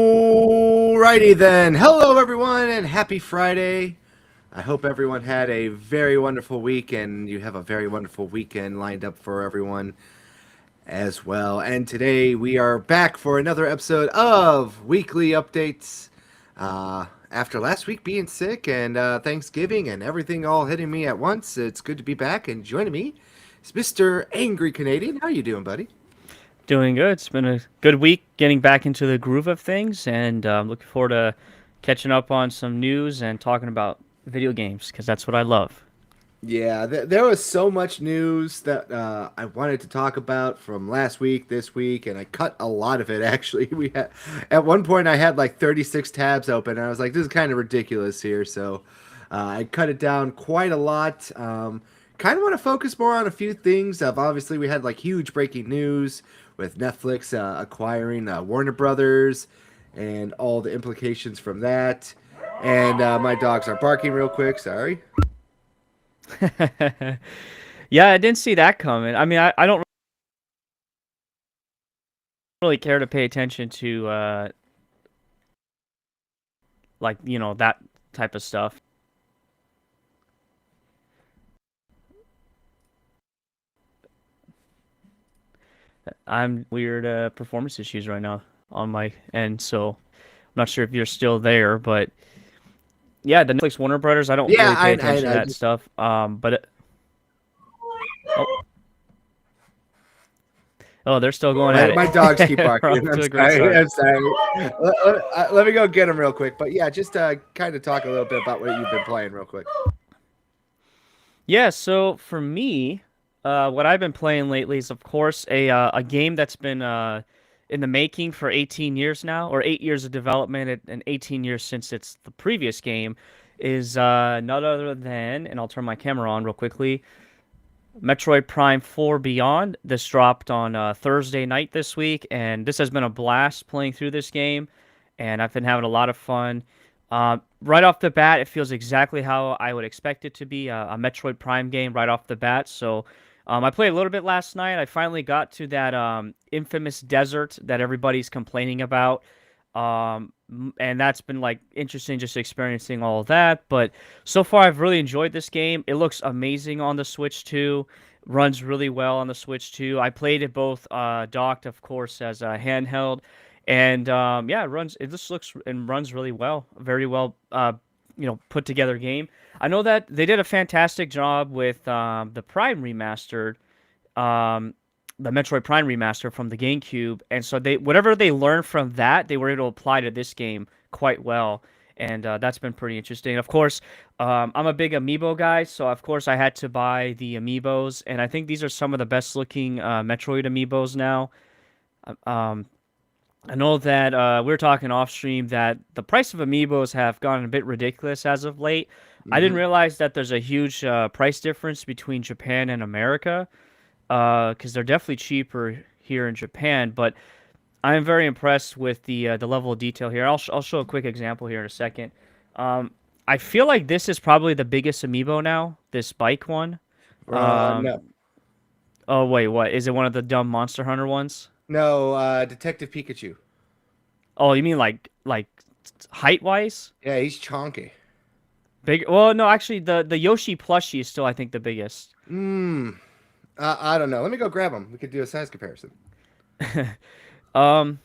Alrighty then. Hello, everyone, and happy Friday. I hope everyone had a very wonderful week and you have a very wonderful weekend lined up for everyone as well. And today we are back for another episode of Weekly Updates. After last week being sick and Thanksgiving and everything all hitting me at once, it's good to be back. And joining me is Mr. Angry Canadian. How you doing, buddy? Doing good. It's been a good week getting back into the groove of things, and looking forward to catching up on some news and talking about video games because that's what I love. Yeah, there was so much news that I wanted to talk about from last week, this week, and I cut a lot of it. Actually, at one point I had like 36 tabs open, and I was like, "This is kind of ridiculous here." So I cut it down quite a lot. Kind of want to focus more on a few things. Obviously, we had like huge breaking news with Netflix acquiring Warner Brothers, and all the implications from that. And my dogs are barking real quick. Sorry. Yeah, I didn't see that coming. I mean, I don't really care to pay attention to that type of stuff. I'm weird performance issues right now on my end, so I'm not sure if you're still there, but yeah, the Netflix Warner Brothers, I don't Yeah, really pay attention to I that just stuff. Oh, oh, they're still going at my dogs keep it. We're barking. off I'm to a great sorry. start. I'm sorry. Let me go get them real quick. But yeah, just kind of talk a little bit about what you've been playing real quick. Yeah, so for me, what I've been playing lately is, of course, a game that's been in the making for 18 years now, or 8 years of development, and 18 years since it's the previous game, is none other than, and I'll turn my camera on real quickly, Metroid Prime 4 Beyond. This dropped on Thursday night this week, and this has been a blast playing through this game, and I've been having a lot of fun. Right off the bat, it feels exactly how I would expect it to be a Metroid Prime game right off the bat. So I played a little bit last night. I finally got to that infamous desert that everybody's complaining about. And that's been like interesting just experiencing all of that. But so far, I've really enjoyed this game. It looks amazing on the Switch too. Runs really well on the Switch too. I played it both docked, of course, as a handheld, and yeah, it runs. It just looks and runs really well. Very well, put together game. I know that they did a fantastic job with the Prime remastered, um, the Metroid Prime remaster from the GameCube, and so they whatever they learned from that, they were able to apply to this game quite well, and that's been pretty interesting. Of course, I'm a big amiibo guy, so of course I had to buy the amiibos, and I think these are some of the best looking Metroid amiibos now. Um, I know that we were talking off stream that the price of amiibos have gone a bit ridiculous as of late. I didn't Hmm. realize that there's a huge price difference between Japan and America, because they're definitely cheaper here in Japan. But I am very impressed with the level of detail here. I'll show a quick example here in a second. I feel like this is probably the biggest amiibo now. This bike one. Um, No, oh wait, what is it? One of the dumb Monster Hunter ones? no, Detective Pikachu. Oh, you mean like height wise? Yeah, he's chonky. Big. Well, no, actually, the Yoshi plushie is still, I think, the biggest. Hmm. I don't know. Let me go grab him. We could do a size comparison. Um,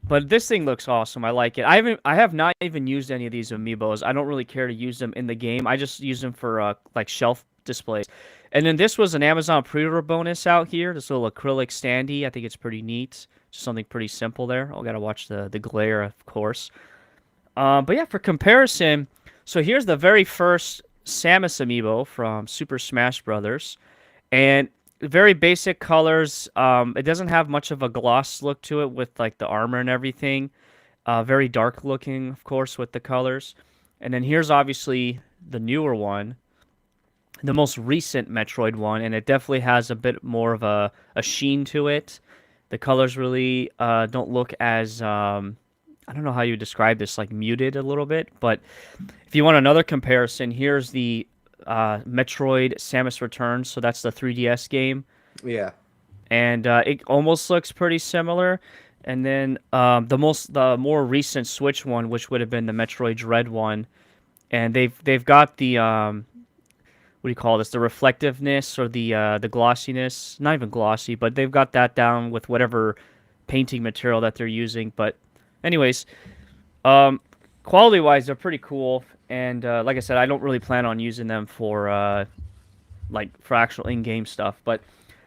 but this thing looks awesome. I like it. I have not even used any of these amiibos. I don't really care to use them in the game. I just use them for like shelf displays. And then this was an Amazon pre-order bonus out here. This little acrylic standee. I think it's pretty neat. Just something pretty simple there. I gotta watch the glare, of course. But yeah, for comparison, so here's the very first Samus amiibo from Super Smash Brothers, and very basic colors. It doesn't have much of a gloss look to it with like the armor and everything. Very dark looking, of course, with the colors. And then here's obviously the newer one, the most recent Metroid one, and it definitely has a bit more of a sheen to it. The colors really don't look as I don't know how you describe this, like muted a little bit. But if you want another comparison, here's the Metroid Samus Returns. So that's the 3DS game, Yeah. and it almost looks pretty similar. And then the more recent Switch one, which would have been the Metroid Dread one, and they've got the what do you call this? The reflectiveness or the glossiness? Not even glossy, but they've got that down with whatever painting material that they're using. But anyways, um, quality wise, they're pretty cool. And like I said, I don't really plan on using them for for actual in-game stuff. But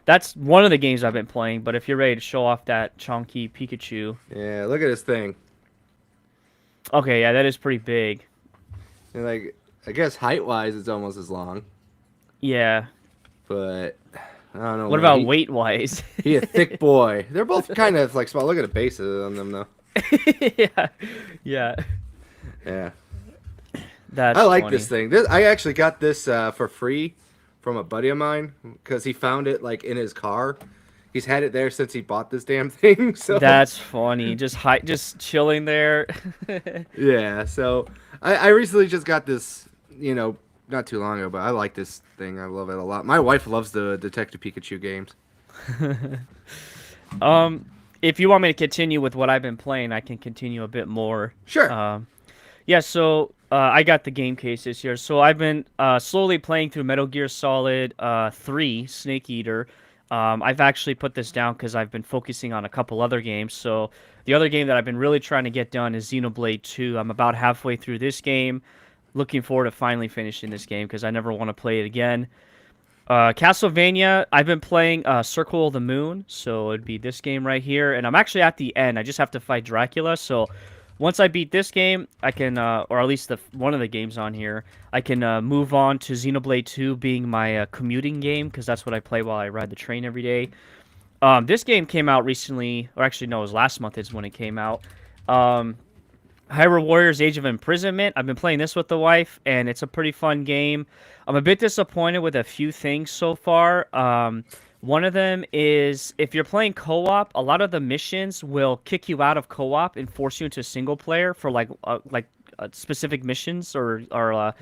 that's one of the games I've been playing. But if you're ready to show off that chunky Pikachu, Yeah, look at this thing. okay, yeah, that is pretty big. And like, I guess height-wise, it's almost as long. Yeah. But I don't know. What Man. about weight wise? He a thick boy. They're both kind of like small. Look at the bases on them though. Yeah. Yeah. Yeah. That's I like funny. this thing. I actually got this for free from a buddy of mine because he found it like in his car. He's had it there since he bought this damn thing. So That's funny. Just chilling there. yeah. So I recently just got this. Not too long ago, but I like this thing. I love it a lot. My wife loves the Detective Pikachu games. If you want me to continue with what I've been playing, I can continue a bit more. Sure. Yeah, so I got the game cases here. So I've been slowly playing through Metal Gear Solid 3, Snake Eater. I've actually put this down because I've been focusing on a couple other games. So the other game that I've been really trying to get done is Xenoblade 2. I'm about halfway through this game. Looking forward to finally finishing this game because I never want to play it again. Castlevania, I've been playing Circle of the Moon, so it'd be this game right here. And I'm actually at the end. I just have to fight Dracula. So once I beat this game, I can, or at least one of the games on here, I can move on to Xenoblade 2 being my commuting game because that's what I play while I ride the train every day. This game came out recently, or actually no, it was last month is when it came out. Hyrule Warriors Age of Imprisonment. I've been playing this with the wife, and it's a pretty fun game. I'm a bit disappointed with a few things so far. One of them is if you're playing co-op, a lot of the missions will kick you out of co-op and force you into single player for specific missions or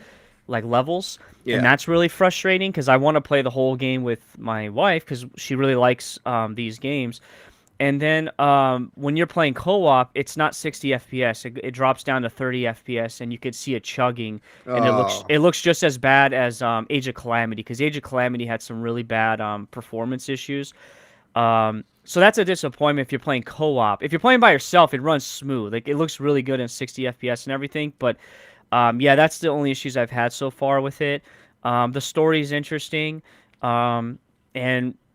like levels. Yeah. And that's really frustrating because I want to play the whole game with my wife because she really likes these games. And then when you're playing co-op, it's not 60 FPS. It drops down to 30 FPS, and you could see it chugging. And it looks just as bad as Age of Calamity, because Age of Calamity had some really bad performance issues. So that's a disappointment if you're playing co-op. If you're playing by yourself, it runs smooth. Like it looks really good in 60 FPS and everything. But yeah, that's the only issues I've had so far with it. The story is interesting, and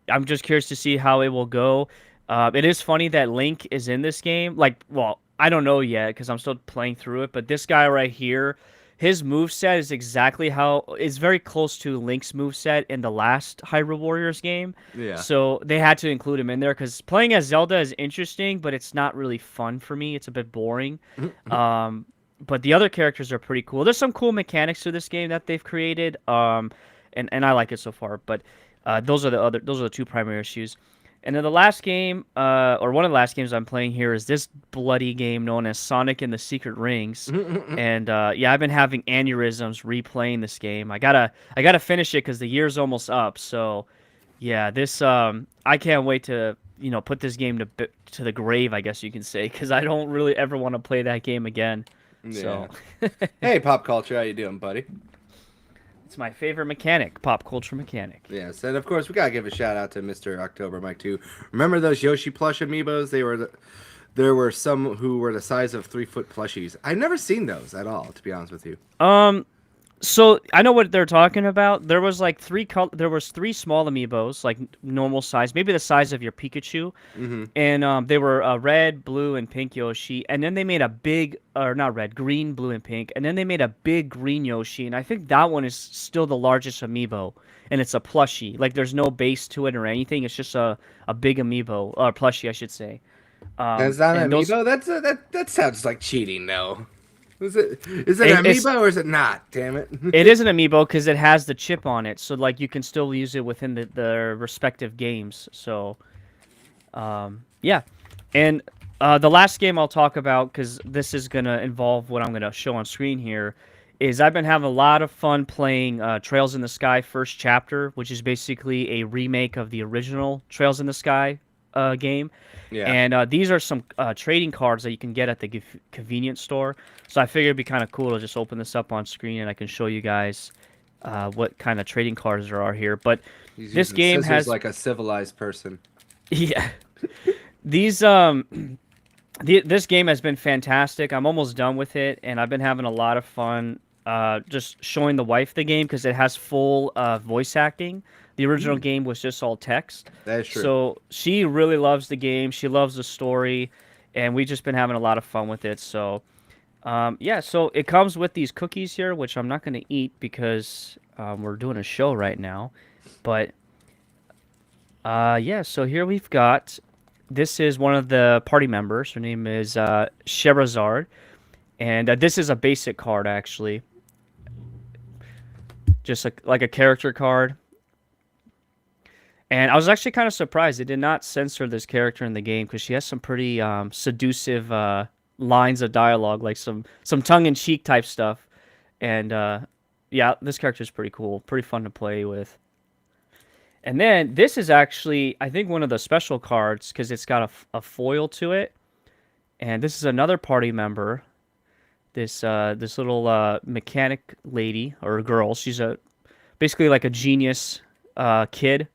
I'm just curious to see how it will go. It is funny that Link is in this game. Well, I don't know yet because I'm still playing through it. But this guy right here, his moveset is very close to Link's moveset in the last Hyrule Warriors game. Yeah. So they had to include him in there because playing as Zelda is interesting, but it's not really fun for me. It's a bit boring. But the other characters are pretty cool. There's some cool mechanics to this game that they've created. And I like it so far. But those are the two primary issues. And then the last game, or one of the last games I'm playing here is this bloody game known as Sonic and the Secret Rings. And yeah, I've been having aneurysms replaying this game. I gotta finish it because the year's almost up. So yeah, this I can't wait to put this game to the grave, I guess you can say, because I don't really ever want to play that game again. Yeah. So Hey, Pop Culture, how you doing, buddy? it's my favorite mechanic, pop culture mechanic. Yes, and of course we gotta give a shout out to Mr. October Mike too. Remember those Yoshi plush amiibos? There were some who were the size of 3-foot plushies. I've never seen those at all, to be honest with you. So I know what they're talking about. There was three small amiibos, like normal size, maybe the size of your Pikachu, and they were red, blue, and pink Yoshi. And then they made a big, or not red, green, blue, and pink. And then they made a big green Yoshi, and I think that one is still the largest amiibo, and it's a plushie. Like there's no base to it or anything. It's just a big amiibo, or plushie, I should say. That's not an amiibo. That sounds like cheating, though. Is it an amiibo or is it not? Damn it! It is an amiibo because it has the chip on it, so you can still use it within the respective games. So, yeah, and the last game I'll talk about, because this is gonna involve what I'm gonna show on screen here, is I've been having a lot of fun playing Trails in the Sky First Chapter, which is basically a remake of the original Trails in the Sky game. Yeah. And these are some trading cards that you can get at the convenience store. So I figured it'd be kind of cool to just open this up on screen and I can show you guys what kind of trading cards there are here. But He's this using game scissors has, like a civilized person. yeah, these this game has been fantastic. I'm almost done with it, and I've been having a lot of fun just showing the wife the game because it has full voice acting. The original game was just all text. That is true. So she really loves the game. She loves the story, and we've just been having a lot of fun with it. So, yeah, so it comes with these cookies here, which I'm not going to eat because we're doing a show right now. But, yeah, so here we've got. This is one of the party members. Her name is Sherazard. And this is a basic card, actually. Just like a character card. And I was actually kind of surprised. They did not censor this character in the game because she has some pretty seductive lines of dialogue, like some tongue-in-cheek type stuff. And yeah, this character is pretty cool. Pretty fun to play with. And then this is actually, I think, one of the special cards because it's got a foil to it. And this is another party member. This little mechanic lady or girl. She's basically like a genius kid.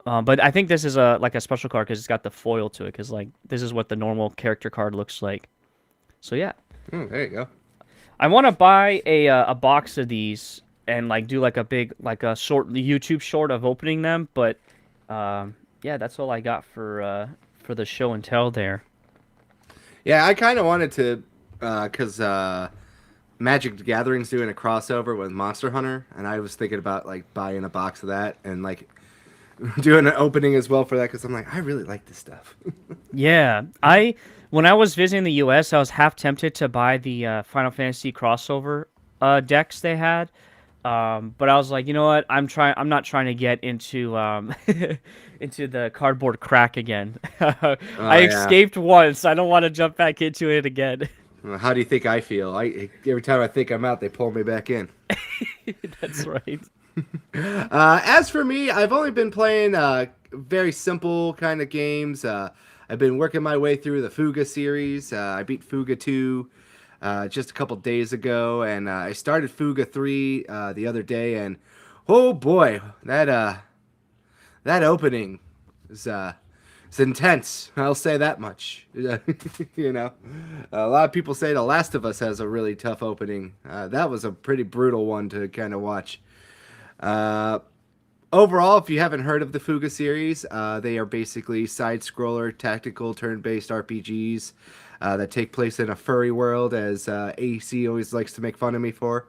But I think this is like a special card because it's got the foil to it. Because like this is what the normal character card looks like. So yeah. There you go. I want to buy a box of these and like do like a short YouTube short of opening them. But yeah, that's all I got for the show and tell there. Yeah, I kind of wanted to, because Magic the Gathering's doing a crossover with Monster Hunter, and I was thinking about like buying a box of that and like doing an opening as well for that because I'm like, I really like this stuff. Yeah, when I was visiting the U.S., I was half tempted to buy the Final Fantasy crossover decks they had, but I was like, you know what? I'm not trying to get into into the cardboard crack again. I escaped once. I don't want to jump back into it again. Well, how do you think I feel? Every time I think I'm out, they pull me back in. That's right. As for me, I've only been playing very simple kind of games. I've been working my way through the Fuga series. I beat Fuga 2 just a couple days ago, and I started Fuga 3 the other day, and oh boy, that opening is intense. I'll say that much. You know, a lot of people say The Last of Us has a really tough opening. That was a pretty brutal one to kind of watch. Overall, if you haven't heard of the Fuga series, they are basically side-scroller, tactical, turn-based RPGs that take place in a furry world, as AC always likes to make fun of me for.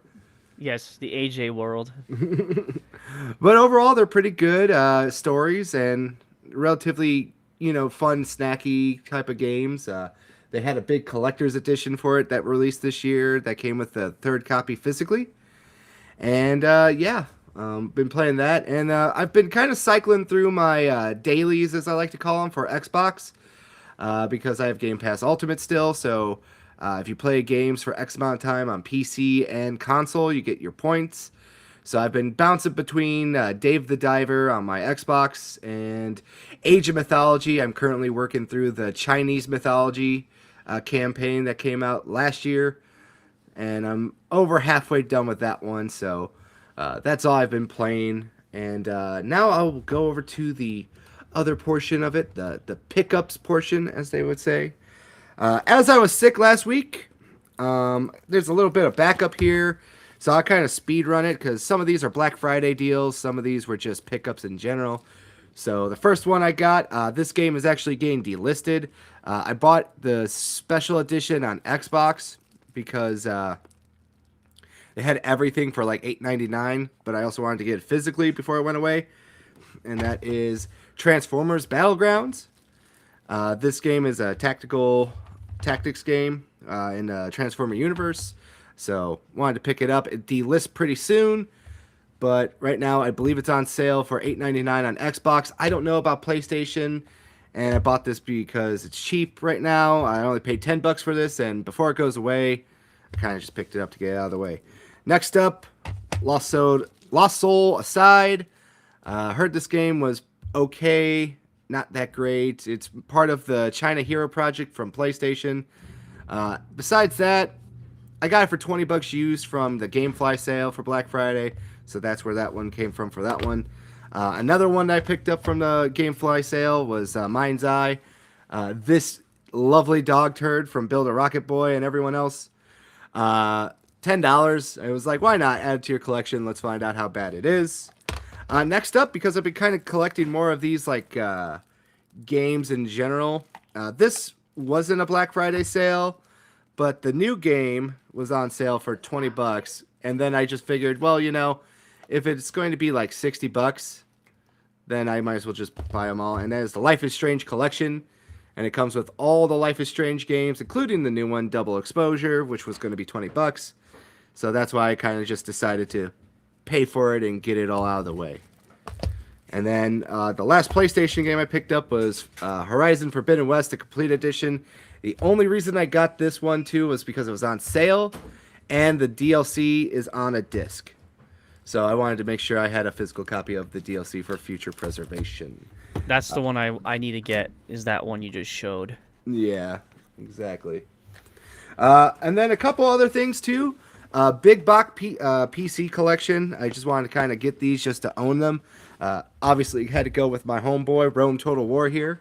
Yes, the AJ world. But overall, they're pretty good stories and relatively, fun, snacky type of games. They had a big collector's edition for it that released this year that came with the third copy physically. And yeah. Been playing that, and I've been kind of cycling through my dailies, as I like to call them, for Xbox, because I have Game Pass Ultimate still, so if you play games for X amount of time on PC and console, you get your points. So I've been bouncing between Dave the Diver on my Xbox and Age of Mythology. I'm currently working through the Chinese mythology campaign that came out last year, and I'm over halfway done with that one, so... that's all I've been playing, and now I'll go over to the other portion of it, the pickups portion, as they would say. As I was sick last week, there's a little bit of backup here, so I'll kind of speed run it, because some of these are Black Friday deals, some of these were just pickups in general. So the first one I got, this game is actually getting delisted. I bought the special edition on Xbox, because... they had everything for like $8.99, but I also wanted to get it physically before it went away. And that is Transformers Battlegrounds. This game is a tactics game in the Transformer universe. So wanted to pick it up. It delists pretty soon, but right now I believe it's on sale for $8.99 on Xbox. I don't know about PlayStation, and I bought this because it's cheap right now. I only paid $10 for this, and before it goes away, I kind of just picked it up to get it out of the way. Next up, Lost Soul Aside. Heard this game was okay. not that great. It's part of the China Hero project from PlayStation. Besides that, I got it for $20 used from the GameFly sale for Black Friday, so that's where that one came from for that one. Another one that I picked up from the GameFly sale was Mind's Eye. This lovely dog turd from Build a Rocket Boy and everyone else. $10. I was like, why not add it to your collection? Let's find out how bad it is. Next up, because I've been kind of collecting more of these like games in general. This wasn't a Black Friday sale, but the new game was on sale for $20. And then I just figured, well, if it's going to be like $60, then I might as well just buy them all. And that is the Life is Strange collection. And it comes with all the Life is Strange games, including the new one, Double Exposure, which was going to be $20. So that's why I kind of just decided to pay for it and get it all out of the way. And then the last PlayStation game I picked up was Horizon Forbidden West, the Complete Edition. The only reason I got this one, too, was because it was on sale, and the DLC is on a disc. So I wanted to make sure I had a physical copy of the DLC for future preservation. That's the one I need to get, is that one you just showed. Yeah, exactly. And then a couple other things, too. Big Box PC collection. I just wanted to kind of get these just to own them. Obviously, had to go with my homeboy, Rome Total War here.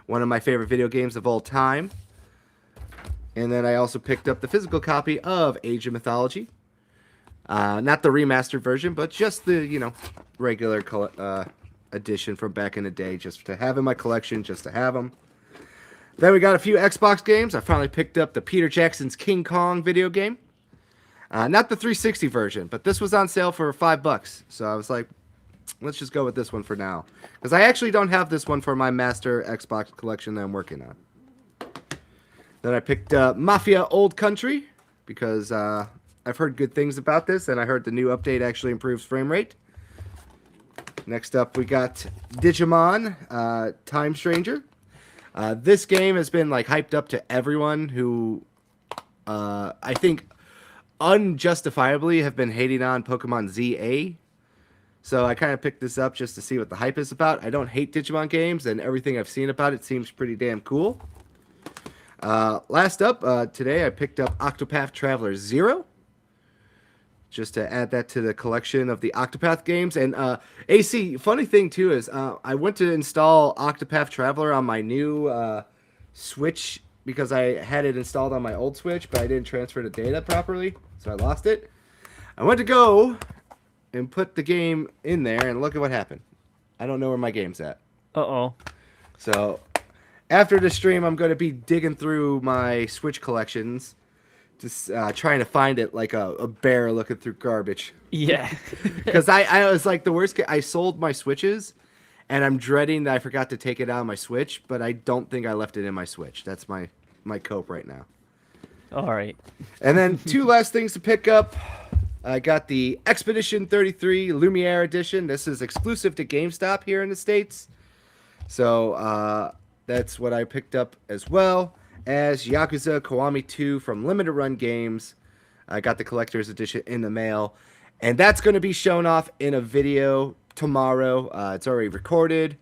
One of my favorite video games of all time. And then I also picked up the physical copy of Age of Mythology. Not the remastered version, but just the, regular edition from back in the day, just to have in my collection, just to have them. Then we got a few Xbox games. I finally picked up the Peter Jackson's King Kong video game. Not the 360 version, but this was on sale for $5. So I was like, let's just go with this one for now. Because I actually don't have this one for my master Xbox collection that I'm working on. Then I picked up Mafia Old Country, because I've heard good things about this, and I heard the new update actually improves frame rate. Next up, we got Digimon Time Stranger. This game has been like hyped up to everyone who I think unjustifiably have been hating on Pokemon ZA. So I kind of picked this up just to see what the hype is about. I don't hate Digimon games, and everything I've seen about it seems pretty damn cool. Last up, today I picked up Octopath Traveler 0. Just to add that to the collection of the Octopath games. And AC, funny thing too is I went to install Octopath Traveler on my new Switch because I had it installed on my old Switch, but I didn't transfer the data properly, so I lost it. I went to go and put the game in there, and look at what happened. I don't know where my game's at. Uh-oh. So after the stream, I'm going to be digging through my Switch collections, just trying to find it like a bear looking through garbage. Yeah. Because I was like, the worst I sold my Switches, and I'm dreading that I forgot to take it out of my Switch, but I don't think I left it in my Switch. That's my cope right now. All right. And then two last things to pick up. I got the Expedition 33 Lumiere Edition. This is exclusive to GameStop here in the States. So that's what I picked up as well as Yakuza Kiwami 2 from Limited Run Games. I got the collector's edition in the mail. And that's going to be shown off in a video tomorrow. It's already recorded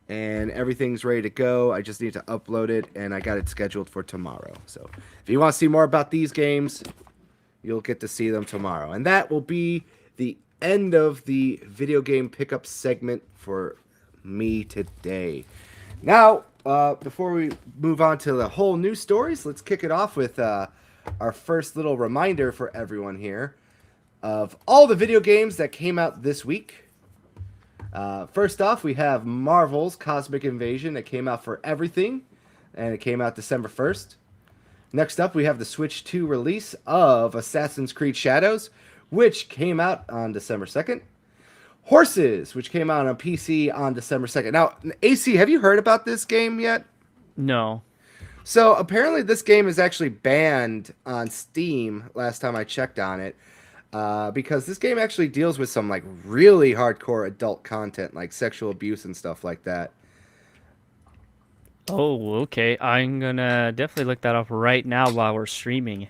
and everything's ready to go. I just need to upload it, and I got it scheduled for tomorrow. So if you want to see more about these games, you'll get to see them tomorrow. And that will be the end of the video game pickup segment for me today. Now, before we move on to the whole news stories, let's kick it off with our first little reminder for everyone here of all the video games that came out this week. First off, we have Marvel's Cosmic Invasion that came out for everything, and it came out December 1st. Next up, we have the Switch 2 release of Assassin's Creed Shadows, which came out on December 2nd. Horses, which came out on PC on December 2nd. Now, AC, have you heard about this game yet? No. So, apparently this game is actually banned on Steam last time I checked on it. Because this game actually deals with some like really hardcore adult content, like sexual abuse and stuff like that. Oh, okay. I'm gonna definitely look that up right now while we're streaming.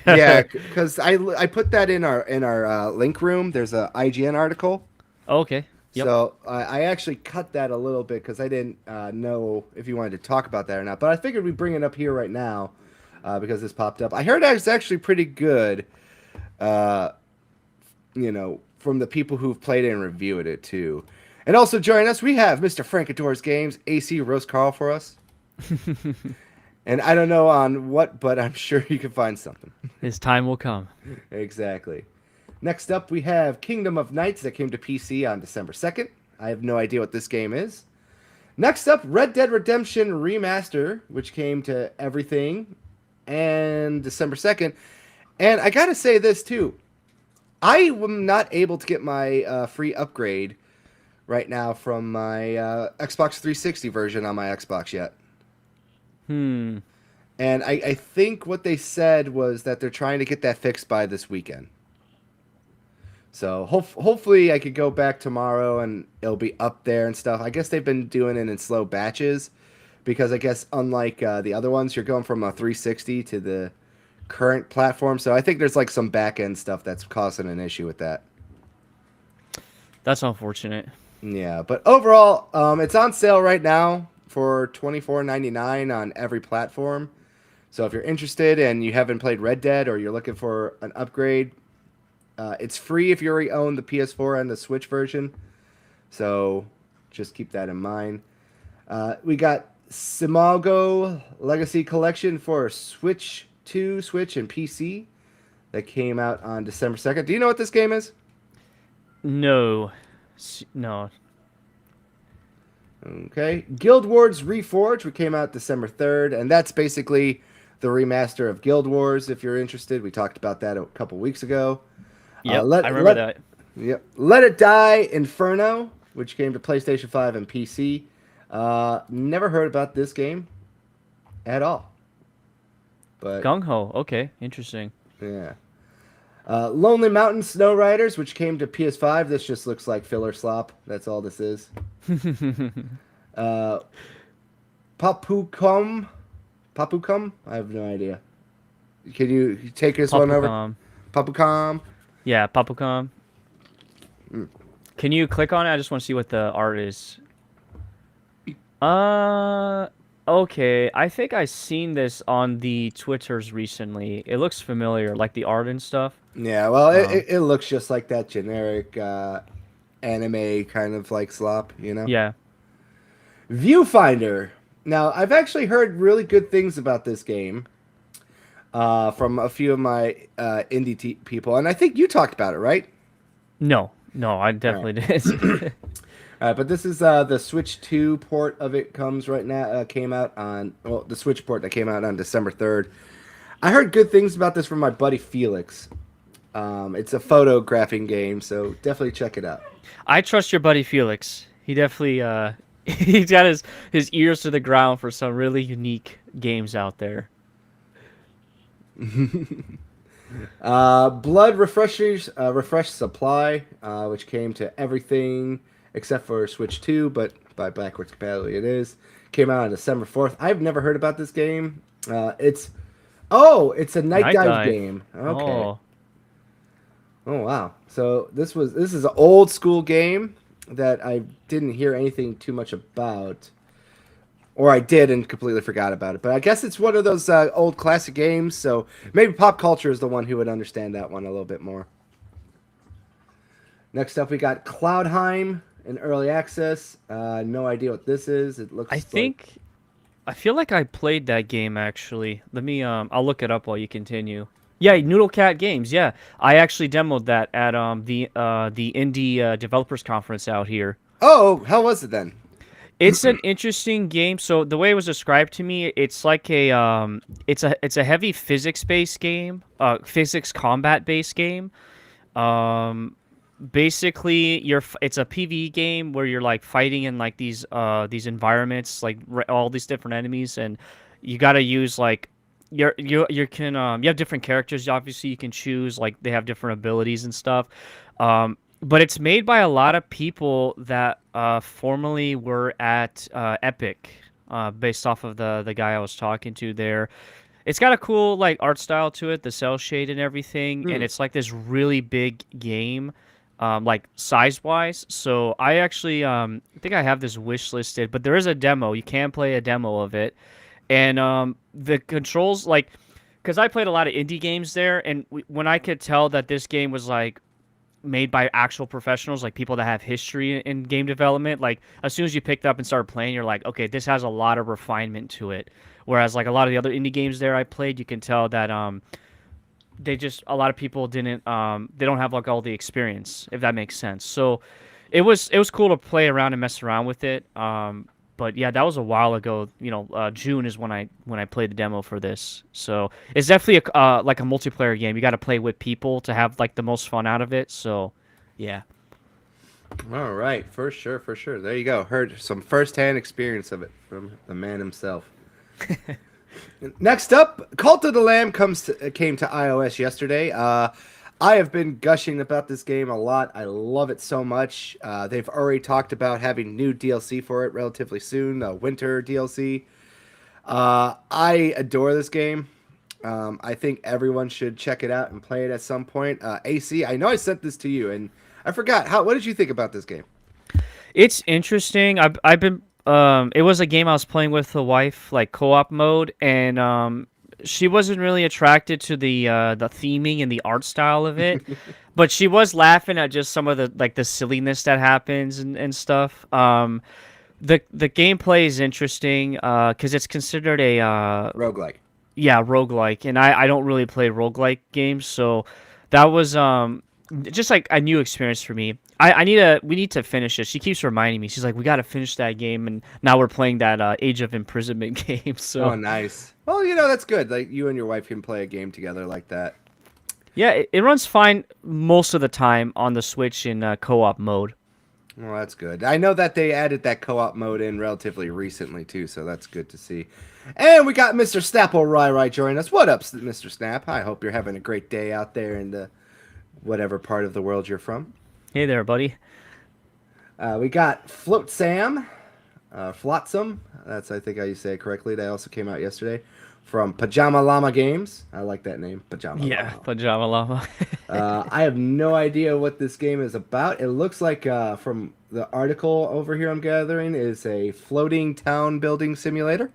Yeah, because I put that in our link room. There's a IGN article. Okay. Yep. So I actually cut that a little bit because I didn't know if you wanted to talk about that or not. But I figured we'd bring it up here right now because this popped up. I heard it's actually pretty good, uh, from the people who've played it and reviewed it too. And also joining us, we have Mr. Frankador's Games, AC Roast Carl for us. And I don't know on what, but I'm sure you can find something. His time will come. Exactly. Next up, we have Kingdom of Nights that came to PC on December 2nd. I have no idea what this game is. Next up, Red Dead Redemption Remaster, which came to everything and December 2nd. And I gotta say this too. I am not able to get my free upgrade right now from my Xbox 360 version on my Xbox yet. Hmm. And I think what they said was that they're trying to get that fixed by this weekend. So hopefully I could go back tomorrow and it'll be up there and stuff. I guess they've been doing it in slow batches because I guess unlike the other ones, you're going from a 360 to the current platform. So I think there's like some back end stuff that's causing an issue with that. That's unfortunate. Yeah, but overall, it's on sale right now for $24.99 on every platform. So if you're interested and you haven't played Red Dead or you're looking for an upgrade, it's free if you already own the PS4 and the Switch version. So just keep that in mind. We got Simago Legacy Collection for Switch 2, Switch, and PC that came out on December 2nd. Do you know what this game is? No. No. Okay. Guild Wars Reforged, which came out December 3rd, and that's basically the remaster of Guild Wars if you're interested. We talked about that a couple weeks ago. Yep, I remember that. Yep. Let It Die Inferno, which came to PlayStation 5 and PC. Never heard about this game at all. But Gung Ho. Okay, interesting. yeah. Lonely Mountain Snow Riders, which came to PS5. This just looks like filler slop. That's all this is. Papukum. Papukum? I have no idea. Can you take this one over? Papukum. Yeah, Papucom. Can you click on it? I just want to see what the art is. Okay. I think I've seen this on the Twitters recently. It looks familiar, like the art and stuff. Yeah, well, it looks just like that generic anime kind of like slop, you know? Yeah. Viewfinder. Now, I've actually heard really good things about this game from a few of my indie people, and I think you talked about it, right? No, I definitely did. But this is the Switch 2 port of it comes right now. Came out on the Switch port that came out on December 3rd. I heard good things about this from my buddy Felix. It's a photographing game, so definitely check it out. I trust your buddy Felix. He definitely he's got his ears to the ground for some really unique games out there. Blood Refresh Supply, which came to everything except for Switch 2, but by backwards compatibility it is. Came out on December 4th. I've never heard about this game. It's a night dive game. Okay. Oh wow. So this is an old school game that I didn't hear anything too much about. Or I did and completely forgot about it. But I guess it's one of those old classic games, so maybe Pop Culture is the one who would understand that one a little bit more. Next up, we got Cloudheim in early access. No idea what this is. It looks. I feel like I played that game actually. Let me I'll look it up while you continue. Yeah, Noodle Cat Games. Yeah, I actually demoed that at the indie developers conference out here. Oh, how was it then? It's an interesting game. So the way it was described to me, it's like it's a heavy physics-based game, physics combat-based game. Basically, it's a PvE game where you're like fighting in like these environments, like all these different enemies, and you got to use like you have different characters. Obviously, you can choose like they have different abilities and stuff. But it's made by a lot of people that formerly were at Epic, based off of the guy I was talking to there. It's got a cool like art style to it, the cell shade and everything, and it's like this really big game. like size wise. So I actually I think I have this wish listed, but there is a demo. You can play a demo of it, and the controls like because I played a lot of indie games there, and when I could tell that this game was like made by actual professionals, like people that have history in game development, like as soon as you picked up and started playing, you're like, okay, this has a lot of refinement to it. Whereas like a lot of the other indie games there I played, you can tell that they just a lot of people didn't they don't have like all the experience, if that makes sense. So it was cool to play around and mess around with it. But yeah, that was a while ago. June is when I played the demo for this. So it's definitely like a multiplayer game. You got to play with people to have like the most fun out of it. So yeah. All right, for sure, for sure. There you go. Heard some firsthand experience of it from the man himself. Next up, Cult of the Lamb came to iOS yesterday. I have been gushing about this game a lot. I love it so much. They've already talked about having new DLC for it relatively soon, winter DLC. I adore this game. I think everyone should check it out and play it at some point. AC, I know I sent this to you, and I forgot. What did you think about this game? It's interesting. I've been it was a game I was playing with the wife, like co-op mode, and she wasn't really attracted to the theming and the art style of it, but she was laughing at just some of the silliness that happens and stuff. The gameplay is interesting because it's considered a Roguelike. yeah, roguelike, and I don't really play roguelike games, so that was just like a new experience for me. We need to finish it. She keeps reminding me. She's like, we got to finish that game, and now we're playing that Age of Imprisonment game. So Oh, nice. Well, that's good. Like you and your wife can play a game together like that. yeah, it runs fine most of the time on the Switch in co-op mode. Well, that's good. I know that they added that co-op mode in relatively recently too, so that's good to see. And we got Mr. Snapple Rai joining us. What up, Mr. Snap? I hope you're having a great day out there in the whatever part of the world you're from. Hey there, buddy. We got Float Sam, Flotsam. That's I think how you say it correctly. That also came out yesterday from Pajama Llama Games. I like that name, Pajama Yeah, Llama. Pajama Llama. I have no idea what this game is about. It looks like from the article over here I'm gathering is a floating town building simulator.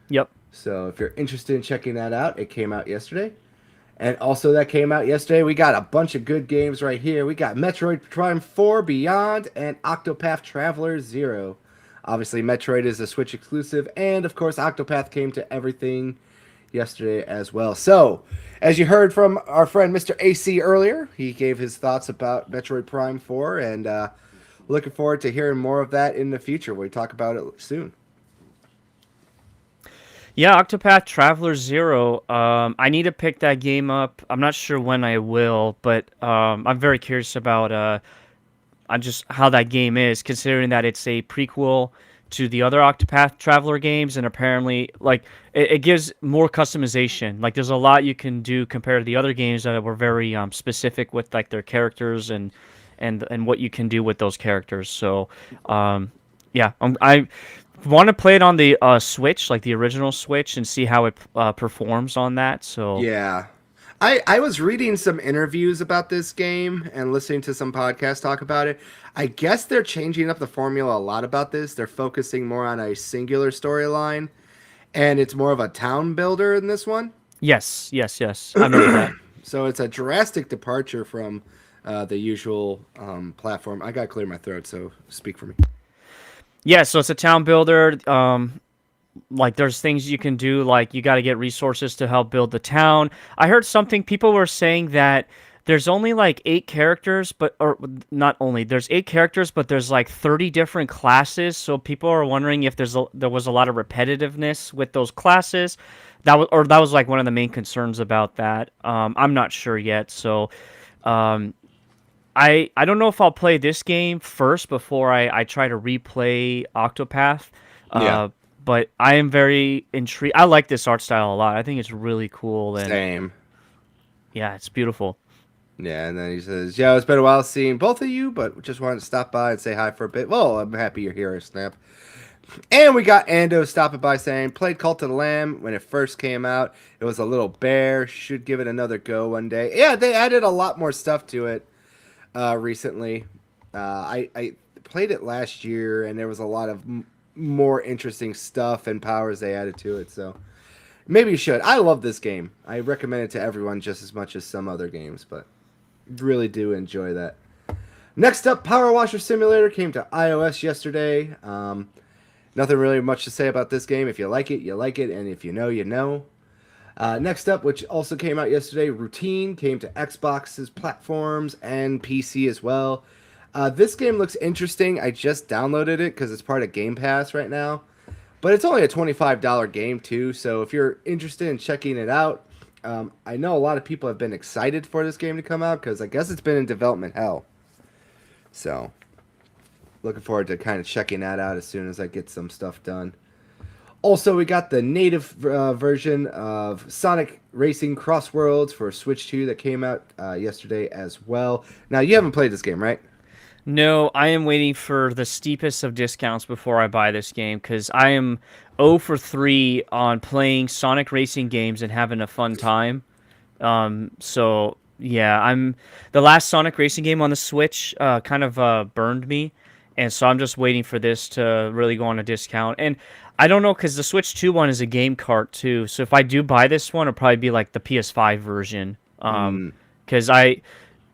Yep. So if you're interested in checking that out, it came out yesterday. And also that came out yesterday. We got a bunch of good games right here. We got Metroid Prime 4 Beyond and Octopath Traveler 0. Obviously, Metroid is a Switch exclusive. And, of course, Octopath came to everything yesterday as well. So, as you heard from our friend Mr. AC earlier, he gave his thoughts about Metroid Prime 4. And looking forward to hearing more of that in the future. We'll talk about it soon. Yeah, Octopath Traveler 0. I need to pick that game up. I'm not sure when I will, but I'm very curious about on just how that game is, considering that it's a prequel to the other Octopath Traveler games, and apparently, like, it gives more customization. Like, there's a lot you can do compared to the other games that were very specific with like their characters and what you can do with those characters. So, yeah, I want to play it on the Switch, like the original Switch, and see how it performs on that. So Yeah. I was reading some interviews about this game and listening to some podcasts talk about it. I guess they're changing up the formula a lot about this. They're focusing more on a singular storyline, and it's more of a town builder in this one. yes. I remember that. So it's a drastic departure from the usual platform. I got to clear my throat, so speak for me. Yeah, so it's a town builder. Like there's things you can do, like you got to get resources to help build the town. I heard something people were saying that there's only like 8 characters, or not only there's 8 characters, but there's like 30 different classes. So people are wondering if there was a lot of repetitiveness with those classes. That was like one of the main concerns about that. I'm not sure yet. So I don't know if I'll play this game first before I try to replay Octopath. Yeah. But I am very intrigued. I like this art style a lot. I think it's really cool. And Same. yeah, it's beautiful. Yeah, and then he says, "Yeah, it's been a while seeing both of you, but just wanted to stop by and say hi for a bit." Well, I'm happy you're here, Snap. And we got Ando stopping by saying, "Played Cult of the Lamb when it first came out. It was a little bear. Should give it another go one day." Yeah, they added a lot more stuff to it. recently. I played it last year, and there was a lot of more interesting stuff and powers they added to it. So maybe you should. I love this game. I recommend it to everyone just as much as some other games, but really do enjoy that. Next up, Power Washer Simulator came to iOS yesterday. Nothing really much to say about this game. If you like it, you like it, and if you know, you know. Next up, which also came out yesterday, Routine came to Xbox's platforms and PC as well. This game looks interesting. I just downloaded it because it's part of Game Pass right now. But it's only a $25 game, too. So if you're interested in checking it out, I know a lot of people have been excited for this game to come out because I guess it's been in development hell. So looking forward to kind of checking that out as soon as I get some stuff done. Also, we got the native version of Sonic Racing Cross Worlds for Switch 2 that came out yesterday as well. Now, you haven't played this game, right? No, I am waiting for the steepest of discounts before I buy this game because I am 0 for 3 on playing Sonic racing games and having a fun time. So yeah, I'm the last Sonic racing game on the Switch kind of burned me, and so I'm just waiting for this to really go on a discount. And I don't know because the Switch 2 one is a game cart too. So if I do buy this one, it'll probably be like the PS5 version. Because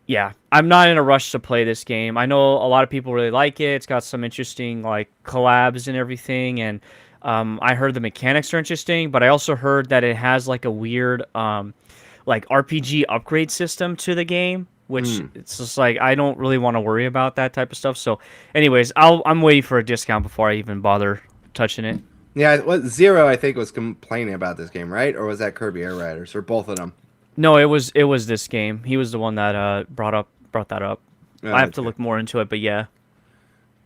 yeah, I'm not in a rush to play this game. I know a lot of people really like it. It's got some interesting like collabs and everything, and I heard the mechanics are interesting, but I also heard that it has like a weird like RPG upgrade system to the game, which it's just like I don't really want to worry about that type of stuff. So, anyways, I'm waiting for a discount before I even bother touching it. Yeah, what Zero I think was complaining about this game, right? Or was that Kirby Air Riders, or both of them? No, it was this game. He was the one that brought that up. Oh, I have to okay. look more into it, but yeah.